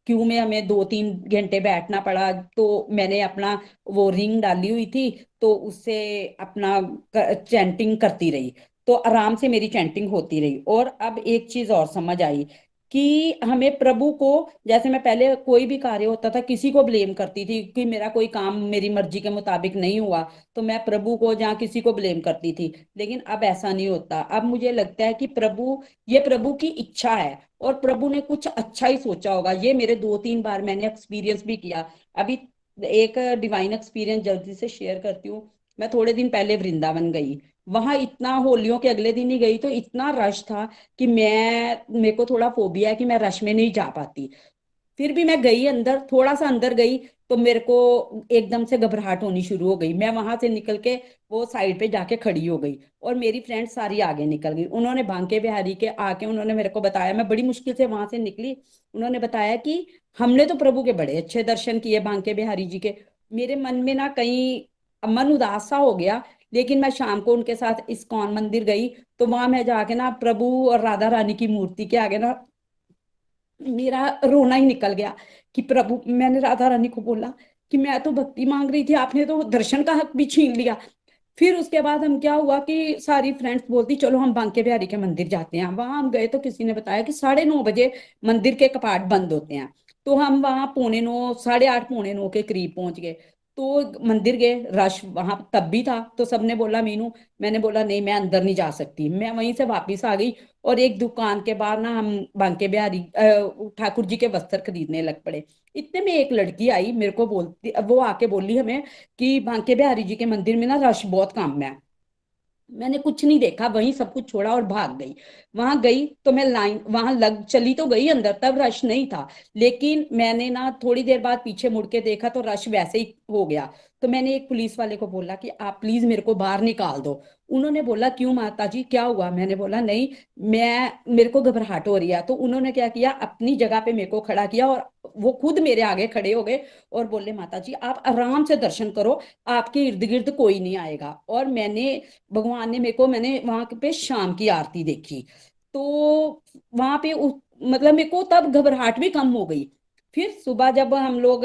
क्यू में हमें 2-3 घंटे बैठना पड़ा, तो मैंने अपना वो रिंग डाली हुई थी, तो उससे अपना चैंटिंग करती रही, तो आराम से मेरी चैंटिंग होती रही। और अब एक चीज और समझ आई कि हमें प्रभु को, जैसे मैं पहले कोई भी कार्य होता था किसी को ब्लेम करती थी कि मेरा कोई काम मेरी मर्जी के मुताबिक नहीं हुआ, तो मैं प्रभु को जहाँ किसी को ब्लेम करती थी। लेकिन अब ऐसा नहीं होता। अब मुझे लगता है कि ये प्रभु की इच्छा है और प्रभु ने कुछ अच्छा ही सोचा होगा। ये मेरे 2-3 बार मैंने एक्सपीरियंस भी किया। अभी एक डिवाइन एक्सपीरियंस जल्दी से शेयर करती हूँ। मैं थोड़े दिन पहले वृंदावन गई, वहां इतना, होलियों के अगले दिन ही गई, तो इतना रश था कि मेरे को थोड़ा फोबिया है कि मैं रश में नहीं जा पाती। फिर भी मैं गई अंदर, थोड़ा सा अंदर गई तो मेरे को एकदम से घबराहट होनी शुरू हो गई। मैं वहां से निकल के वो साइड पे जाके खड़ी हो गई और मेरी फ्रेंड सारी आगे निकल गई। उन्होंने बांके बिहारी के आके उन्होंने मेरे को बताया, मैं बड़ी मुश्किल से वहां से निकली। उन्होंने बताया कि हमने तो प्रभु के बड़े अच्छे दर्शन किए बांके बिहारी जी के। मेरे मन में ना कहीं मन उदास सा हो गया। लेकिन मैं शाम को उनके साथ इस्कॉन मंदिर गई, तो वहां मैं जाके ना प्रभु और राधा रानी की मूर्ति के आगे ना मेरा रोना ही निकल गया कि प्रभु, मैंने राधा रानी को बोला कि मैं तो भक्ति मांग रही थी, आपने तो दर्शन का हक भी छीन लिया। फिर उसके बाद हम क्या हुआ कि सारी फ्रेंड्स बोलती चलो हम बांके बिहारी के मंदिर जाते हैं। वहां हम गए तो किसी ने बताया कि 9:30 बजे मंदिर के कपाट बंद होते हैं। तो हम वहां 9:45, 8:30, 9:45 के करीब पहुंच गए। तो मंदिर गए, रश वहां तब भी था, तो सबने बोला मीनू, मैंने बोला नहीं मैं अंदर नहीं जा सकती। मैं वहीं से वापिस आ गई और एक दुकान के बाहर ना हम बांके बिहारी ठाकुर जी के वस्त्र खरीदने लग पड़े। इतने में एक लड़की आई, मेरे को बोलती, वो आके बोली हमें कि बांके बिहारी जी के मंदिर में ना रश बहुत कम है। मैंने कुछ नहीं देखा, वहीं सब कुछ छोड़ा और भाग गई। वहां गई तो मैं लाइन वहां लग चली तो गई अंदर, तब रश नहीं था। लेकिन मैंने ना थोड़ी देर बाद पीछे मुड़ के देखा तो रश वैसे ही हो गया। तो मैंने एक पुलिस वाले को बोला कि आप प्लीज मेरे को बाहर निकाल दो। उन्होंने बोला क्यों माता जी क्या हुआ। मैंने बोला नहीं, मेरे को घबराहट हो रही है। तो उन्होंने क्या किया, अपनी जगह पे मेरे को खड़ा किया और वो खुद मेरे आगे खड़े हो गए और बोले माता जी आप आराम से दर्शन करो, आपके इर्द गिर्द कोई नहीं आएगा। और भगवान ने मैंने वहां पे शाम की आरती देखी। तो वहां पे मतलब मेरे को तब घबराहट भी कम हो गई। फिर सुबह जब हम लोग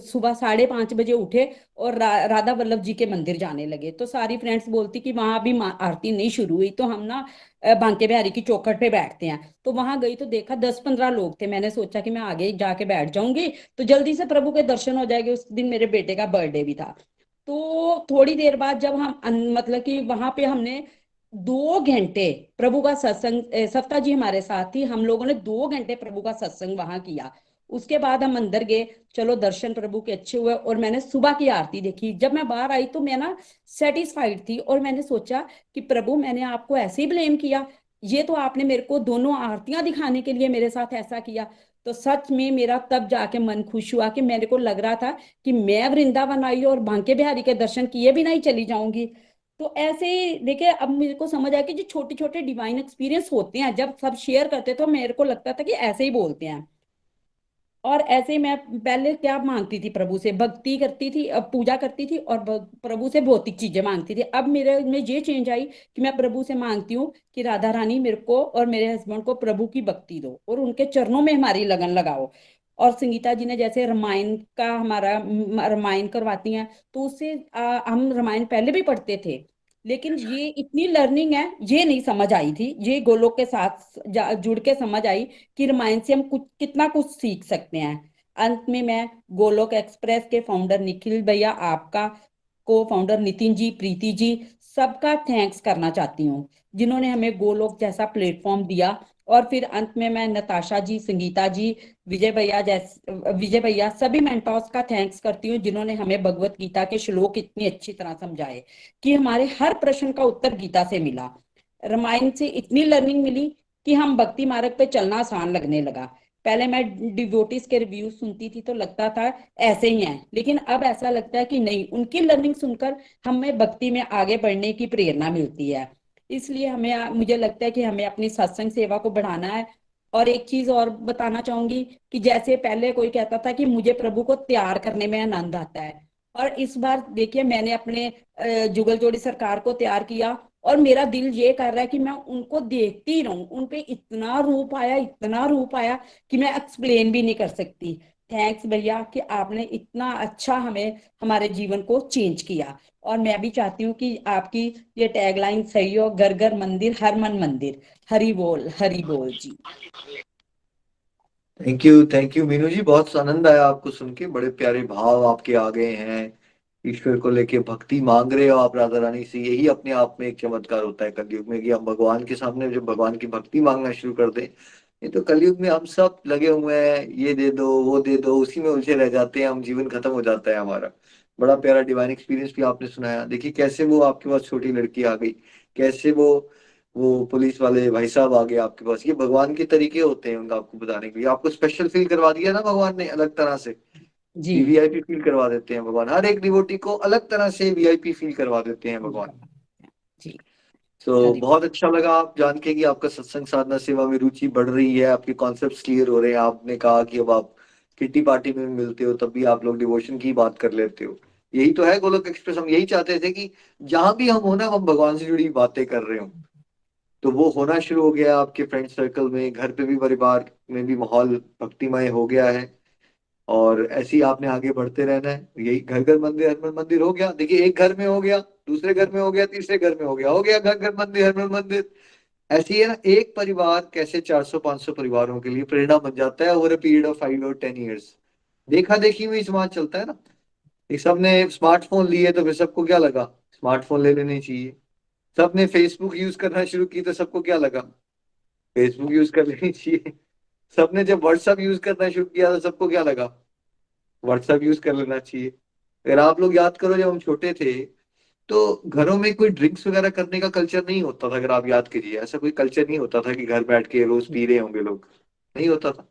सुबह 5:30 बजे उठे और राधा वल्लभ जी के मंदिर जाने लगे, तो सारी फ्रेंड्स बोलती कि वहां अभी आरती नहीं शुरू हुई, तो हम ना बांके बिहारी की चौखट पे बैठते हैं। तो वहां गई तो देखा 10-15 लोग थे। मैंने सोचा कि मैं आगे जाके बैठ जाऊंगी तो जल्दी से प्रभु के दर्शन हो जाएंगे। उस दिन मेरे बेटे का बर्थडे भी था। तो थोड़ी देर बाद जब हम मतलब कि वहां पे हमने 2 घंटे प्रभु का सत्संग, सफ्ता जी हमारे साथ थी, हम लोगों ने 2 घंटे प्रभु का सत्संग वहां किया। उसके बाद हम अंदर गए, चलो दर्शन प्रभु के अच्छे हुए और मैंने सुबह की आरती देखी। जब मैं बाहर आई तो मैं ना सेटिस्फाइड थी और मैंने सोचा कि प्रभु मैंने आपको ऐसे ही ब्लेम किया, ये तो आपने मेरे को दोनों आरतियां दिखाने के लिए मेरे साथ ऐसा किया। तो सच में मेरा तब जाके मन खुश हुआ कि मेरे को लग रहा था कि मैं वृंदावन आई और बांके बिहारी के दर्शन किए बिना ही चली जाऊंगी। तो ऐसे ही देखिए, अब मेरे को समझ आया कि जो छोटे छोटे डिवाइन एक्सपीरियंस होते हैं जब सब शेयर करते तो मेरे को लगता था कि ऐसे ही बोलते हैं। और ऐसे मैं पहले क्या मांगती थी प्रभु से, भक्ति करती थी, पूजा करती थी और प्रभु से भौतिक चीजें मांगती थी। अब मेरे में ये चेंज आई कि मैं प्रभु से मांगती हूँ कि राधा रानी मेरे को और मेरे हस्बैंड को प्रभु की भक्ति दो और उनके चरणों में हमारी लगन लगाओ। और संगीता जी ने जैसे रामायण का हमारा रामायण करवाती हैं, तो उससे हम रामायण पहले भी पढ़ते थे, लेकिन ये इतनी लर्निंग है ये नहीं समझ आई थी। ये गोलोक के साथ जुड़ के समझ आई कि रामायण से हम कुछ कितना कुछ सीख सकते हैं। अंत में मैं गोलोक एक्सप्रेस के फाउंडर निखिल भैया, आपका को फाउंडर नितिन जी, प्रीति जी, सबका थैंक्स करना चाहती हूँ जिन्होंने हमें गोलोक जैसा प्लेटफॉर्म दिया। और फिर अंत में मैं नताशा जी, संगीता जी, विजय भैया सभी मेंटोर्स का थैंक्स करती हूँ जिन्होंने हमें भगवत गीता के श्लोक इतनी अच्छी तरह समझाए कि हमारे हर प्रश्न का उत्तर गीता से मिला। रामायण से इतनी लर्निंग मिली कि हम भक्ति मार्ग पे चलना आसान लगने लगा। पहले मैं डिवोटीज के रिव्यू सुनती थी तो लगता था ऐसे ही हैं, लेकिन अब ऐसा लगता है कि नहीं, उनकी लर्निंग सुनकर हमें भक्ति में आगे बढ़ने की प्रेरणा मिलती है। इसलिए हमें, मुझे लगता है कि हमें अपनी सत्संग सेवा को बढ़ाना है। और एक चीज और बताना चाहूंगी कि जैसे पहले कोई कहता था कि मुझे प्रभु को तैयार करने में आनंद आता है, और इस बार देखिए मैंने अपने जुगल जोड़ी सरकार को तैयार किया और मेरा दिल ये कर रहा है कि मैं उनको देखती रहूं। उन पे इतना रूप आया, इतना रूप आया कि मैं एक्सप्लेन भी नहीं कर सकती। थैंक्स भैया कि आपने इतना अच्छा हमें, हमारे जीवन को चेंज किया। और मैं भी चाहती हूँ कि आपकी ये टैगलाइन सही हो, घर घर मंदिर, हर मन मंदिर। हरि बोल जी।
थैंक यू मीनू जी, बहुत आनंद आया आपको सुन के। बड़े प्यारे भाव आपके आ गए हैं, ईश्वर को लेके भक्ति मांग रहे हो आप राधा रानी से। यही अपने आप में एक चमत्कार होता है कलयुग में कि हम भगवान के सामने जब भगवान की भक्ति मांगना शुरू कर दें। ये तो कलयुग में हम सब लगे हुए हैं, ये दे दो वो दे दो, उसी में उलझे रह जाते हैं हम, जीवन खत्म हो जाता है हमारा। बड़ा प्यारा डिवाइन एक्सपीरियंस भी आपने सुनाया। देखिए कैसे वो आपके पास छोटी लड़की आ गई, कैसे वो पुलिस वाले भाई साहब आ गए आपके पास। ये भगवान के तरीके होते हैं उनका आपको बताने के लिए। आपको स्पेशल फील करवा दिया ना भगवान ने अलग तरह से,
जी
वीवीआईपी फील करवा देते हैं भगवान। हर एक डिवोटी को अलग तरह से वीआईपी फील करवा देते हैं भगवान।
जी।
तो
हरि
बहुत अच्छा लगा आप जान के कि आपका सत्संग साधना सेवा में रुचि बढ़ रही है, आपके कॉन्सेप्ट्स क्लियर हो रहे हैं। आपने कहा कि अब आप किट्टी पार्टी में मिलते हो तब भी आप लोग डिवोशन की बात कर लेते हो। यही तो है गोलोक एक्सप्रेस। हम यही चाहते थे कि जहां भी हम हो ना, हम भगवान से जुड़ी बातें कर रहे हो। तो वो होना शुरू हो गया आपके फ्रेंड सर्कल में, घर पे भी, परिवार में भी माहौल भक्तिमय हो गया है। और ऐसे ही आपने आगे बढ़ते रहना है। यही घर घर मंदिर हर मन मंदिर हो गया। देखिए एक घर में हो गया, दूसरे घर में हो गया, तीसरे घर में हो गया घर घर मंदिर हर मन मंदिर। ऐसे ही है ना, एक परिवार कैसे 400-500 परिवारों के लिए प्रेरणा बन जाता है ओवर अ पीरियड ऑफ 5 और 10 ईयर्स। देखा देखी में ही समाज चलता है ना। एक सबने स्मार्टफोन लिए तो फिर सबको क्या लगा, स्मार्टफोन ले लेने चाहिए। सबने फेसबुक यूज करना शुरू की तो सबको क्या लगा, फेसबुक यूज कर लेनी चाहिए। सबने जब व्हाट्सएप यूज करना शुरू किया तो सबको क्या लगा, व्हाट्सएप यूज कर लेना चाहिए। अगर आप लोग याद करो, जब हम छोटे थे तो घरों में कोई ड्रिंक्स वगैरह करने का कल्चर नहीं होता था। अगर आप याद करिए, ऐसा कोई कल्चर नहीं होता था कि घर बैठ के रोज पी रहे होंगे लोग, नहीं होता था।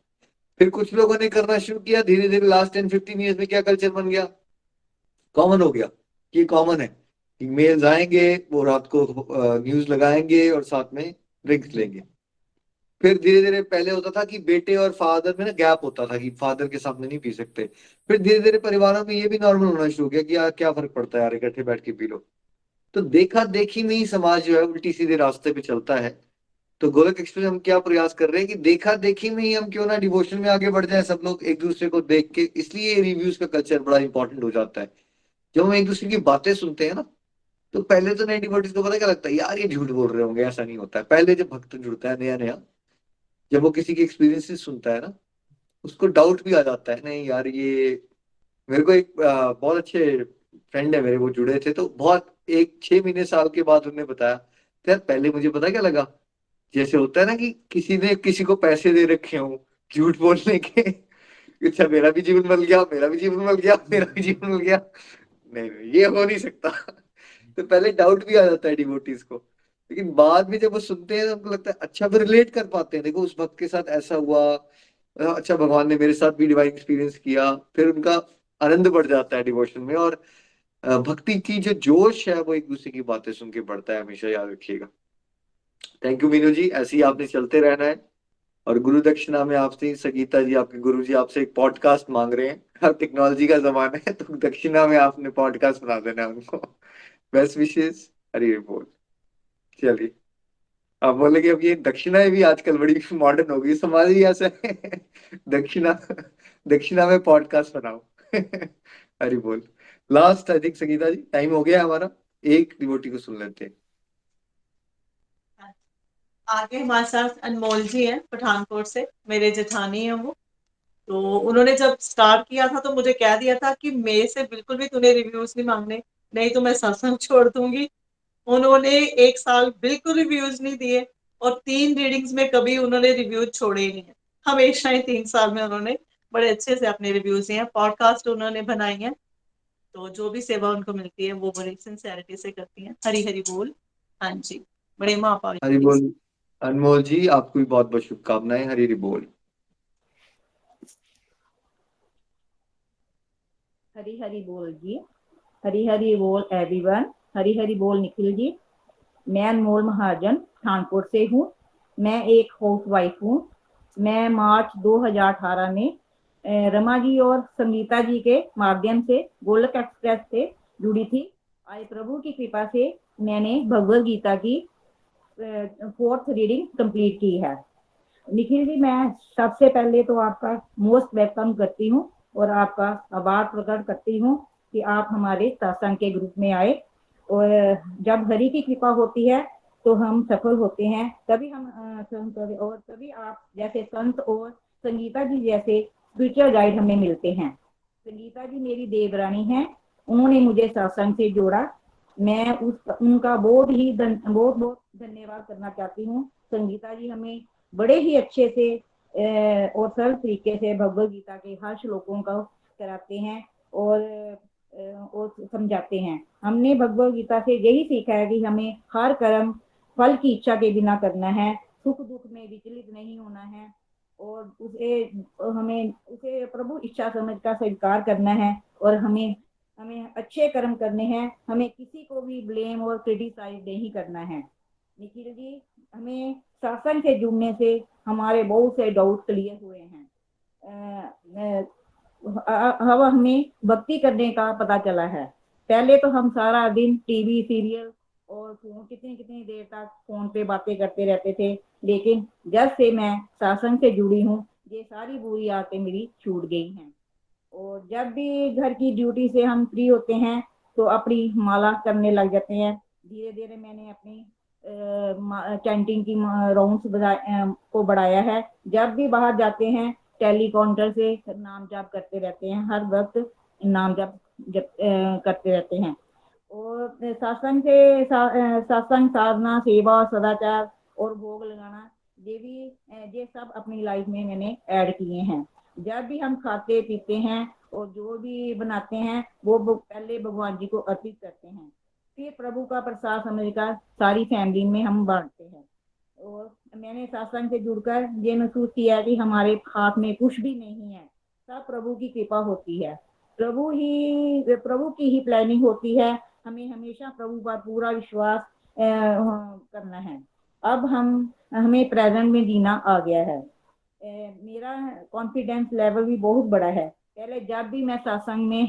फिर कुछ लोगों ने करना शुरू किया, धीरे धीरे लास्ट 10-15 ईयर्स में क्या कल्चर बन गया, कॉमन हो गया। ये कॉमन है कि मेल्स आएंगे, वो रात को न्यूज लगाएंगे और साथ में ड्रिंक्स लेंगे। फिर धीरे धीरे पहले होता था कि बेटे और फादर में ना गैप होता था कि फादर के सामने नहीं पी सकते। फिर धीरे धीरे परिवारों में ये भी नॉर्मल होना शुरू हो गया कि यार क्या फर्क पड़ता है यार, इकट्ठे बैठ के पी लो। तो देखा देखी में ही समाज जो है उल्टी सीधे रास्ते पे चलता है। तो गोलक एक्सप्रेस हम क्या प्रयास कर रहे हैं कि देखा देखी में ही हम क्यों ना डिवोशन में आगे बढ़ जाए, सब लोग एक दूसरे को देख के। इसलिए रिव्यूज का कल्चर बड़ा इंपॉर्टेंट हो जाता है। जब हम एक दूसरे की बातें सुनते हैं ना, तो पहले तो नए डिवोटीज को पता क्या लगता है, यार ये झूठ बोल रहे होंगे। ऐसा नहीं होता है। पहले जब भक्त जुड़ता है नया नया, जब वो किसी के एक्सपीरियंसेस सुनता है ना, उसको डाउट भी आ जाता है, नहीं यार ये। मेरे को एक बहुत अच्छे फ्रेंड है मेरे, वो जुड़े थे तो बहुत, एक 6 महीने साल के बाद उन्होंने बताया, तो यार पहले मुझे पता क्या लगा, जैसे होता है ना कि किसी ने किसी को पैसे दे रखे हो झूठ बोलने के। अच्छा मेरा भी जीवन मिल गया, मेरा भी जीवन मिल गया, मेरा भी जीवन मिल गया। नहीं नहीं, ये हो नहीं सकता। तो पहले डाउट भी आ जाता है डिवोटीज को, लेकिन बाद में जब वो सुनते हैं तो उनको लगता है अच्छा, फिर रिलेट कर पाते हैं। देखो उस भक्त के साथ ऐसा हुआ, अच्छा भगवान ने मेरे साथ भी डिवाइन एक्सपीरियंस किया। फिर उनका आनंद बढ़ जाता है डिवोशन में। और भक्ति की जो जोश है वो एक दूसरे की बातें सुन के बढ़ता है, हमेशा याद रखिएगा। थैंक यू मीनू जी, ऐसे ही आपने चलते रहना है। और गुरु दक्षिणा में आपसे संगीता जी, आपके गुरु जी आपसे एक पॉडकास्ट मांग रहे हैं। अब टेक्नोलॉजी का जमाना है तो दक्षिणा में आपने पॉडकास्ट बना देना है उनको। बेस्ट विशेष, हरी बोल। चलिए, आप बोले कि अब ये दक्षिणाएं भी आजकल बड़ी मॉडर्न हो गई, समाज ही ऐसा है। दक्षिणा, दक्षिणा में पॉडकास्ट बनाओ। हरी बोल। Last I think Sangeeta ji time हो गया है हमारा, एक डिवोटी को सुन लेते हैं।
आगे हमारे साथ अनमोल जी हैं पठानकोट से, मेरे जेठानी हैं वो। तो उन्होंने जब स्टार्ट किया था तो मुझे कह दिया था कि मेरे से बिल्कुल भी तूने रिव्यूज नहीं मांगने, नहीं तो मैं सत्संग छोड़ दूंगी। उन्होंने 1 साल बिल्कुल रिव्यूज नहीं दिए और 3 रीडिंग्स में कभी उन्होंने रिव्यूज छोड़े ही नहीं है। हमेशा ही 3 साल में उन्होंने बड़े अच्छे से अपने रिव्यूज दिए हैं, पॉडकास्ट उन्होंने बनाई है। तो जो भी सेवा उनको मिलती है वो बड़ी सिंसेरिटी से करती हैं। हरी हरी बोल। हाँ जी, बड़े महापावी।
हरी बोल। अनमोल जी आपको भी बहुत बहुत शुभकामनाएं। हरी हरी बोल।
हरी हरी बोल जी। हरी हरी बोल एवरीवन। हरी हरी बोल निखिल जी। मैं अनमोल महाजन पठानकोट से हूँ। मैं एक हाउस वाइफ हूँ। मैं मार्च 2018 में रमा जी और संगीता जी के माध्यम से गोलक एक्सप्रेस से जुड़ी थी। आज प्रभु की कृपा से मैंने भगवद गीता की 4th रीडिंग कंप्लीट की है। निखिल जी, मैं सबसे पहले तो आपका मोस्ट वेलकम करती हूँ और आपका आभार प्रकट करती हूँ कि आप हमारे सत्संग के ग्रुप में आए। और जब हरि की कृपा होती है तो हम सफल होते हैं, तभी हम और तभी आप जैसे संत और संगीता जी जैसे स्पिरिचुअल गाइड हमें मिलते हैं। संगीता जी मेरी देवरानी हैं, उन्होंने मुझे सत्संग से जोड़ा। मैं उनका बहुत बहुत धन्यवाद करना चाहती हूँ। संगीता जी हमें बड़े ही अच्छे से और सरल तरीके से भगवद गीता के हर श्लोकों को कराते हैं और समझाते हैं। हमने भगवद गीता से यही सीखा है कि हमें हर कर्म फल की इच्छा के बिना करना है, सुख दुख में विचलित नहीं होना है और उसे प्रभु इच्छा समझ का स्वीकार करना है और हमें अच्छे कर्म करने हैं। हमें किसी को भी ब्लेम और क्रिटिसाइज नहीं करना है। निखिल जी, हमें सत्संग से जुड़ने से हमारे बहुत से डाउट क्लियर हुए हैं। अब हमें भक्ति करने का पता चला है। पहले तो हम सारा दिन टीवी सीरियल और फोन कितनी देर तक फोन पे बातें करते रहते थे, लेकिन जब से मैं सत्संग से जुड़ी हूँ ये सारी बुरी आदतें मेरी छूट गई हैं। और जब भी घर की ड्यूटी से हम फ्री होते हैं तो अपनी माला करने लग जाते हैं। धीरे धीरे मैंने अपनी चैंटिंग की राउंड्स को बढ़ाया है। जब भी बाहर जाते हैं टेलीकाउंटर से नाम जाप करते रहते हैं, हर वक्त नाम जाप करते रहते हैं। और सत्संग साधना सेवा सदाचार और भोग लगाना ये सब अपनी लाइफ में मैंने ऐड किए हैं। जब भी हम खाते पीते हैं और जो भी बनाते हैं वो पहले भगवान जी को अर्पित करते हैं, फिर प्रभु का प्रसाद समझकर सारी फैमिली में हम बांटते हैं। और मैंने सत्संग से जुड़कर ये महसूस किया कि हमारे हाथ में कुछ भी नहीं है, सब प्रभु की कृपा होती है। प्रभु की ही प्लानिंग होती है। हमें हमेशा प्रभु पर पूरा विश्वास करना है। अब हमें प्रेजेंट में जीना आ गया है। मेरा कॉन्फिडेंस लेवल भी बहुत बड़ा है। पहले जब भी मैं सत्संग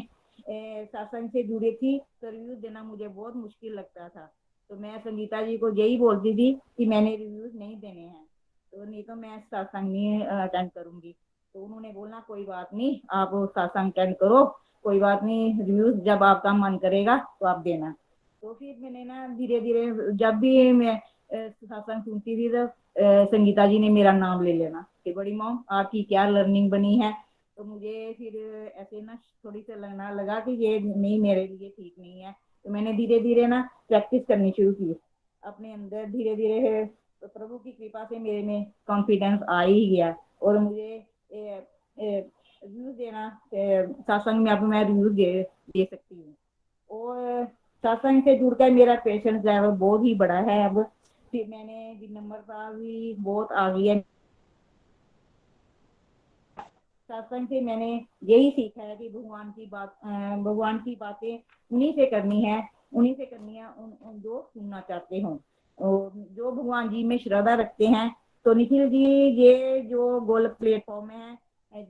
से जुड़ी थी तो रिव्यूज देना मुझे बहुत मुश्किल लगता था। तो मैं संगीता जी को यही बोलती थी कि मैंने रिव्यूज नहीं देने हैं, तो नहीं तो मैं सत्संग नहीं अटेंड करूंगी। तो उन्होंने बोला कोई बात नहीं, आप सत्संग अटेंड करो, कोई बात नहीं, रिव्यूज जब आपका मन करेगा तो आप देना। तो फिर मैंने ना धीरे धीरे जब भी मैं सत्संग सुनती थी तो संगीता जी ने मेरा नाम ले लेना कि बड़ी मॉम आपकी क्या लर्निंग बनी है। तो मुझे फिर ऐसे ना थोड़ी सी लगना लगा कि ये नहीं, मेरे लिए ठीक नहीं है। तो मैंने धीरे धीरे ना प्रैक्टिस करनी शुरू की अपने अंदर। धीरे धीरे तो प्रभु की कृपा से मेरे में कॉन्फिडेंस आ ही गया और मुझे रिव्यूज देना, सत्संग में अब मैं रिव्यूज दे सकती हूँ। और सत्संग से जुड़कर मेरा पेशेंस लेवल बहुत ही बड़ा है। अब फिर मैंने विनम्रता भी बहुत आ गई है। सत्संग से मैंने यही सीखा है कि भगवान की बातें उन्हीं से करनी है जो सुनना चाहते हो। और जो भगवान जी में श्रद्धा रखते हैं तो निखिल जी, ये जो गोल्क प्लेटफॉर्म है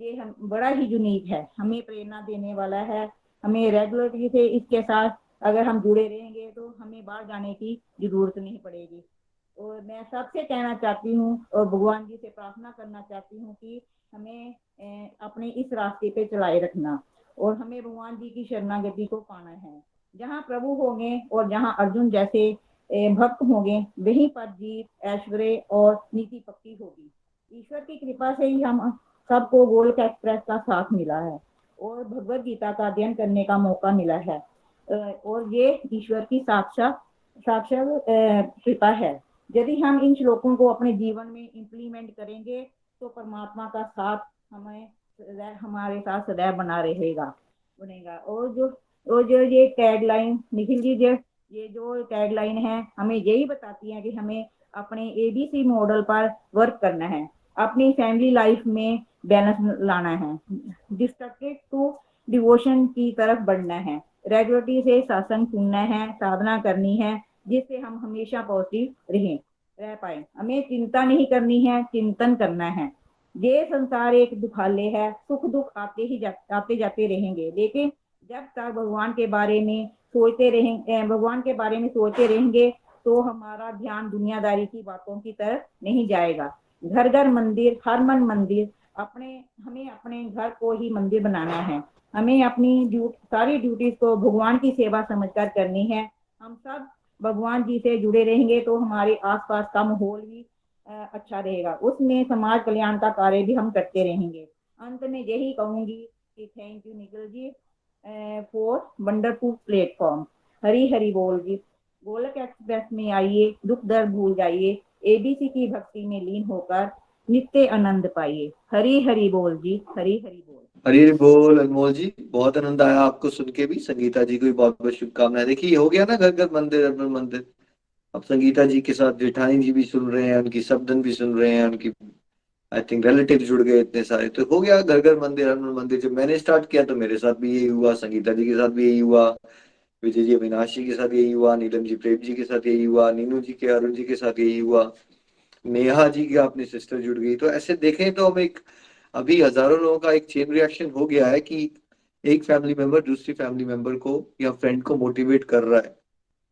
ये हम बड़ा ही यूनिक है, हमें प्रेरणा देने वाला है। हमें रेगुलरली से इसके साथ अगर हम जुड़े रहेंगे तो हमें बाहर जाने की जरूरत नहीं पड़ेगी। और मैं सबसे कहना चाहती हूँ और भगवान जी से प्रार्थना करना चाहती हूँ कि हमें अपने इस रास्ते पे चलाए रखना और हमें भगवान जी की शरणागति को पाना है। जहाँ प्रभु होंगे और जहाँ अर्जुन जैसे भक्त होंगे वहीं पर जीत, ऐश्वर्य और नीति पक्की होगी। ईश्वर की कृपा से ही हम सबको गोल्क एक्सप्रेस का साथ मिला है और भगवत गीता का अध्ययन करने का मौका मिला है और ये ईश्वर की साक्षात कृपा है। यदि हम इन श्लोकों को अपने जीवन में इम्प्लीमेंट करेंगे तो परमात्मा का साथ हमारे साथ सदैव बनेगा। और जो ये टैगलाइन निखिल जी, ये जो टैगलाइन है हमें यही बताती है कि हमें अपने ABC मॉडल पर वर्क करना है, अपनी फैमिली लाइफ में बैलेंस लाना है, डिस्ट्रक्टेड टू डिवोशन की तरफ बढ़ना है, रेगुलरिटी से सत्संग सुनना है, साधना करनी है जिससे हम हमेशा पॉजिटिव रह पाए। हमें चिंता नहीं करनी है, चिंतन करना है। ये संसार एक दुखाले है, सुख दुख आते जाते रहेंगे, लेकिन जब तक भगवान के बारे में सोचते रहेंगे तो हमारा ध्यान दुनियादारी की बातों की तरफ नहीं जाएगा। घर घर मंदिर, हर मन मंदिर, हमें अपने घर को ही मंदिर बनाना है। हमें अपनी सारी ड्यूटीज को भगवान की सेवा समझकर करनी है। हम सब भगवान जी से जुड़े रहेंगे तो हमारे आसपास का माहौल भी अच्छा रहेगा, उसमें समाज कल्याण का कार्य भी हम करते रहेंगे। अंत में यही कहूंगी कि thank you Nikhil ji for wonderful platform. Hari Hari बोल जी। गोलक एक्सप्रेस में आइए, दुख दर्द भूल जाइए, ABC की भक्ति में लीन होकर नित्य आनंद पाइए। हरी हरी बोल जी, हरी हरी बोल।
हरी बोल अनमोल जी, बहुत आनंद आया आपको सुन के भी। संगीता जी को भी बहुत बहुत शुभकामनाएं। देखिए हो गया ना घर घर मंदिर अर्बन मंदिर। अब संगीता जी के साथ जेठानी जी भी सुन रहे हैं, उनकी सबदन भी सुन रहे हैं, उनकी आई थिंक रिलेटिव जुड़ गए इतने सारे, तो हो गया घर घर मंदिर अर्बन मंदिर। जब मैंने स्टार्ट किया तो मेरे साथ भी यही हुआ, संगीता जी के साथ भी यही हुआ, विजय जी अविनाश जी के साथ यही हुआ, नीलम जी प्रेम जी के साथ यही हुआ, नीनू जी के अरुण जी के साथ यही हुआ, नेहा जी की अपनी सिस्टर जुड़ गई। तो ऐसे देखें तो हम एक अभी हजारों लोगों का एक चेन रिएक्शन हो गया है कि एक फैमिली मेंबर दूसरी फैमिली मेंबर को या फ्रेंड को मोटिवेट कर रहा है।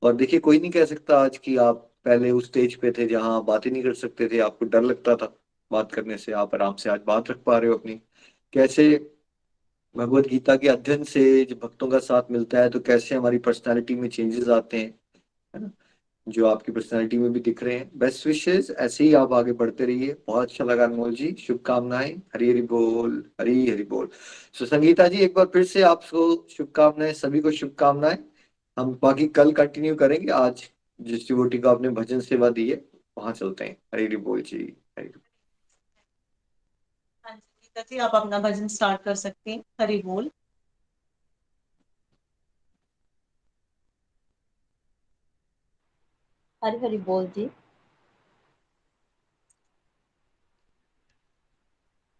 और देखिए कोई नहीं कह सकता आज कि आप पहले उस स्टेज पे थे जहां आप बात ही नहीं कर सकते थे, आपको डर लगता था बात करने से, आप आराम से आज बात रख पा रहे हो अपनी। कैसे भगवत गीता के अध्ययन से जब भक्तों का साथ मिलता है तो कैसे हमारी पर्सनालिटी में चेंजेस आते हैं, है ना, जो आपकी पर्सनालिटी में भी दिख रहे हैं। बेस्ट विशेष, ऐसे ही आप आगे बढ़ते रहिए। बहुत अच्छा लगा अनमोल जी, शुभकामनाएं। हरी हरी बोल, हरी हरी बोल। सो संगीता जी एक बार फिर से आपको शुभकामनाएं, सभी को शुभकामनाएं। हम बाकी कल कंटिन्यू करेंगे, आज जिस डिवोटी को आपने भजन सेवा दी है वहां चलते हैं। हरी हरी बोल जी, हरी।
हाँ जी गीता जी, आप अपना भजन स्टार्ट कर सकते हैं। हरि बोल।
हरी हरी बोल जी।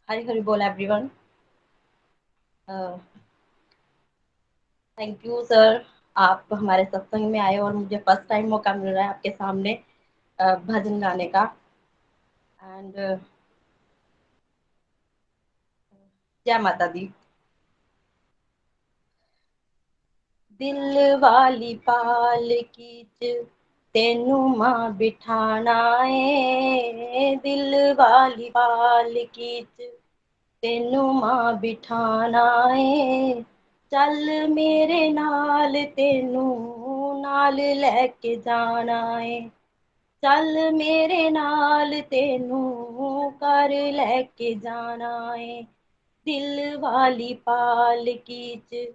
हरी हरी बोल एवरीवन। थैंक यू सर, आप हमारे सत्संग में आए और मुझे फर्स्ट टाइम मौका मिल रहा है आपके सामने भजन गाने का। एंड जय माता दी। दिल वाली पालकी च तेनू मां बिठाना है, दिल वाली पालकी च तेनू मां बिठाना है, चल मेरे नाल तेनू नाल लैके जाना है, चल मेरे नाल तेनू कर लैके जाना है, दिल वाली पालकी च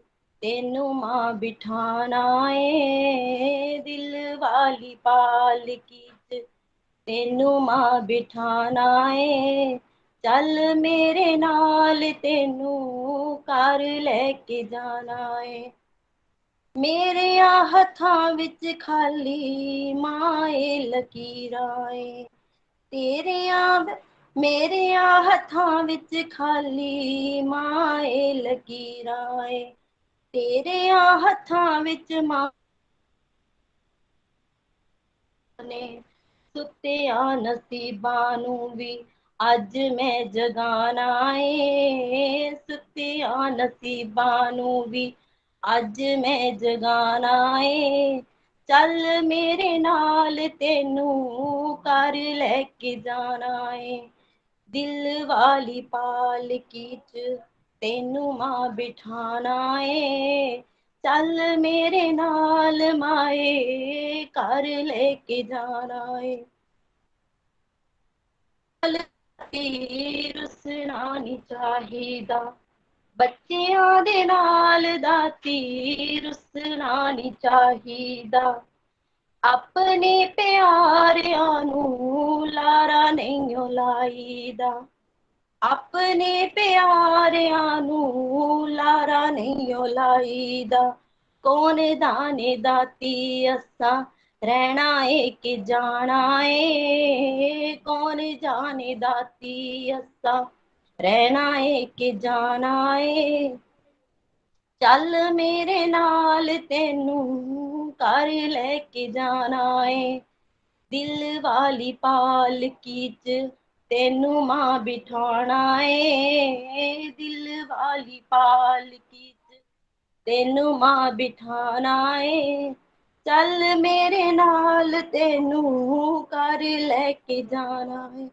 तेनू मां बिठाना है, दिल वाली पालकी च तेनू मां बिठाना है, चल मेरे नाल तेनू कर लैके जाना है, मेरे हत्थां विच खाली माए लकीरां ए, मेरे हत्थां विच खाली माए लकीरां ए, तेरे हत्थां विच मां ने ਸੁੱਤਿਆਂ ਨਸੀਬਾਂ ਨੂੰ ਵੀ ਅੱਜ ਮੈਂ ਜਗਾਣਾ ਏ, ਸੁੱਤਿਆਂ ਨਸੀਬਾਂ ਨੂੰ ਵੀ ਅੱਜ ਮੈਂ ਜਗਾਣਾ ਏ, ਚੱਲ ਮੇਰੇ ਨਾਲ ਤੈਨੂੰ ਘਰ ਲੈ ਕੇ ਜਾਣਾ ਏ, ਦਿਲ ਵਾਲੀ ਪਾਲਕੀ 'ਚ ਤੈਨੂੰ ਮਾਂ ਬਿਠਾਣਾ ਏ, ਚੱਲ ਮੇਰੇ ਨਾਲ ਮਾਏ ਘਰ ਲੈ ਕੇ ਜਾਣਾ ਏ, ਰੁਸਣਾ ਨੀ ਚਾਹੀਦਾ, ਬੱਚਿਆਂ ਦੇ ਨਾਲ ਦਾਤੀ ਰੁਸਣਾ ਨੀ ਚਾਹੀਦਾ, ਆਪਣੇ ਪਿਆਰਿਆਂ ਨੂੰ ਲਾਰਾ ਨਹੀਂ ਲਾਈਦਾ, ਆਪਣੇ ਪਿਆਰਿਆਂ ਨੂੰ ਲਾਰਾ ਨਹੀਂ ਲਾਈਦਾ, ਕੌਣ ਦਾਨੇ ਦਾਤੀ ਅਸਾਂ ਰਹਿਣਾ ਏ ਕਿ ਜਾਣਾ ਏ, ਕੌਣ ਜਾਣੇ ਦਾਤੀ ਅਸਾਂ ਰਹਿਣਾ ਏ ਕਿ ਜਾਣਾ ਏ, ਚੱਲ ਮੇਰੇ ਨਾਲ ਤੈਨੂੰ ਘਰ ਲੈ ਕੇ ਜਾਣਾ ਏ, ਦਿਲ ਵਾਲੀ ਪਾਲਕੀ 'ਚ ਤੈਨੂੰ ਮਾਂ ਬਿਠਾਉਣਾ ਏ, ਦਿਲ ਵਾਲੀ ਪਾਲਕੀ 'ਚ ਤੈਨੂੰ ਮਾਂ ਬਿਠਾਉਣਾ ਏ, ਚੱਲ ਮੇਰੇ ਨਾਲ ਤੈਨੂੰ ਘਰ ਲੈ ਕੇ ਜਾਣਾ ਏ,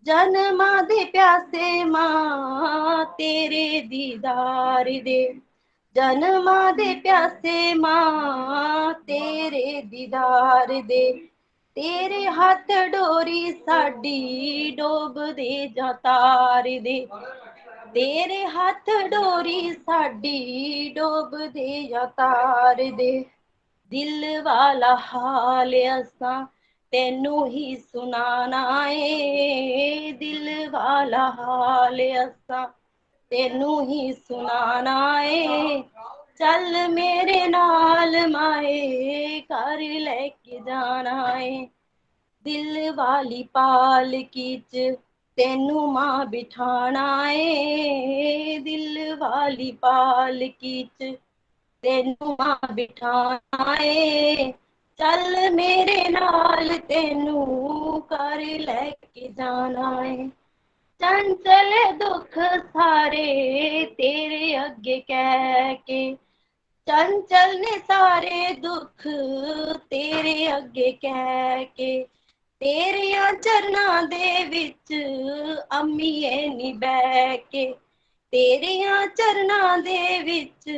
ਜਨਮਾਂ ਦੇ ਪਿਆਸੇ ਮਾਂ ਤੇਰੇ ਦੀਦਾਰ ਦੇ, ਜਨਮਾਂ ਦੇ ਪਿਆਸੇ ਮਾਂ ਤੇਰੇ ਦੀਦਾਰ ਦੇ, ਤੇਰੇ ਹੱਥ ਡੋਰੀ ਸਾਡੀ ਡੋਬਦੇ ਜਾਂ ਤਾਰ ਦੇ, ਤੇਰੇ ਹੱਥ ਡੋਰੀ ਸਾਡੀ ਡੋਬਦੇ ਜਾਂ ਤਾਰ ਦੇ, ਦਿਲ ਵਾਲਾ ਹਾਲ ਅਸਾਂ ਤੈਨੂੰ ਹੀ ਸੁਣਾਣਾ ਏ, ਦਿਲ ਵਾਲਾ ਹਾਲ ਅਸਾਂ ਤੈਨੂੰ ਹੀ ਸੁਣਾਣਾ ਏ, ਚੱਲ ਮੇਰੇ ਨਾਲ ਮਾਏ ਘਰ ਲੈ ਕੇ ਜਾਣਾ ਏ, ਦਿਲ ਵਾਲੀ ਪਾਲਕੀ 'ਚ ਤੈਨੂੰ ਮਾਂ ਬਿਠਾਣਾ ਏ, ਦਿਲ ਵਾਲੀ ਪਾਲਕੀ 'ਚ ਤੈਨੂੰ ਮਾਂ ਬਿਠਾਣਾ ਏ, ਚੱਲ ਮੇਰੇ ਨਾਲ ਤੈਨੂੰ ਘਰ ਲੈ ਕੇ ਜਾਣਾ ਏ, ਚੰਚਲ ਦੁੱਖ ਸਾਰੇ ਤੇਰੇ ਅੱਗੇ ਕਹਿ ਕੇ, ਚੰਚਲ ਨੇ ਸਾਰੇ ਦੁੱਖ ਤੇਰੇ ਅੱਗੇ ਕਹਿ ਕੇ, ਤੇਰਿਆਂ ਚਰਨਾਂ ਦੇ ਵਿੱਚ ਅੰਮੀਏ ਨੀ ਬਹਿ ਕੇ, ਤੇਰਿਆਂ ਚਰਨਾਂ ਦੇ ਵਿੱਚ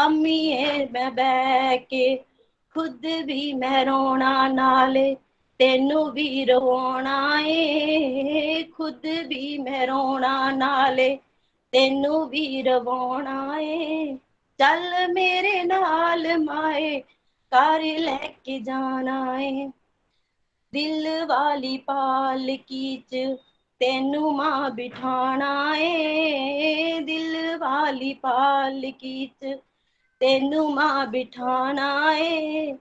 ਅੰਮੀਏ ਮੈਂ ਬਹਿ ਕੇ, ਖੁਦ ਵੀ ਮੈਂ ਰੋਣਾ ਨਾਲੇ ਤੈਨੂੰ ਵੀ ਰਵਾਉਣਾ ਏ, ਖੁਦ ਵੀ ਮੈਂ ਰੋਣਾ ਨਾਲੇ ਤੈਨੂੰ ਵੀ ਰਵਾਉਣਾ ਏ, ਚੱਲ ਮੇਰੇ ਨਾਲ ਮਾਏ ਘਰ ਲੈ ਕੇ ਜਾਣਾ ਏ, ਦਿਲ ਵਾਲੀ ਪਾਲਕੀ 'ਚ ਤੈਨੂੰ ਮਾਂ ਬਿਠਾਣਾ ਏ, ਦਿਲ ਵਾਲੀ ਪਾਲਕੀ 'ਚ ਤੈਨੂੰ ਮਾਂ ਬਿਠਾਣਾ ਏ,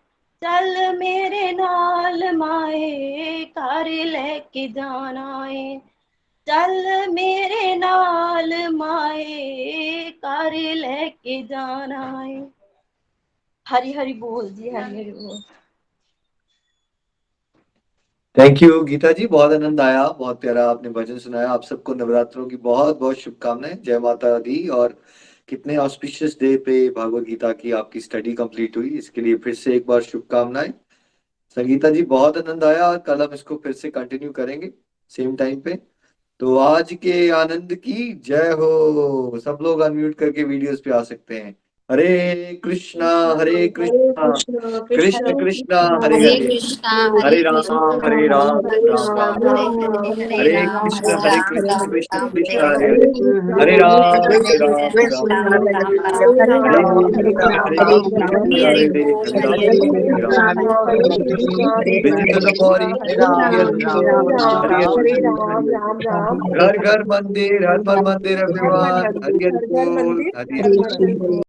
ਚੱਲ ਮੇਰੇ ਨਾਲ ਮਾਏ ਘਰ ਲੈ ਕੇ ਜਾਣਾ ਏ, ਚੱਲ ਮੇਰੇ ਨਾਲ ਮਾਏ ਘਰ ਲੈ ਕੇ ਜਾਣਾ ਏ, हरी हरी बोल जी, हरी हरी बोल।
थैंक यू गीता जी, बहुत आनंद आया, बहुत प्यारा आपने भजन सुनाया। आप सबको नवरात्रों की बहुत बहुत शुभकामनाएं, जय माता दी। और कितने ऑस्पिशियस डे पे भागवत गीता की आपकी स्टडी कंप्लीट हुई, इसके लिए फिर से एक बार शुभकामनाएं। संगीता जी बहुत आनंद आया, कल हम इसको फिर से कंटिन्यू करेंगे सेम टाइम पे। तो आज के आनंद की जय हो। सब लोग अनम्यूट करके वीडियोस पे आ सकते हैं। हरे कृष्णा कृष्ण कृष्णा हरे हरे, हरे राम राम हरे राम, हरे कृष्ण कृष्ण कृष्ण हरे हरे, हरे राम राम घर घर मंदिर, हर मंदिर, everyone, हरि हरि बोल, हरि हरि बोल।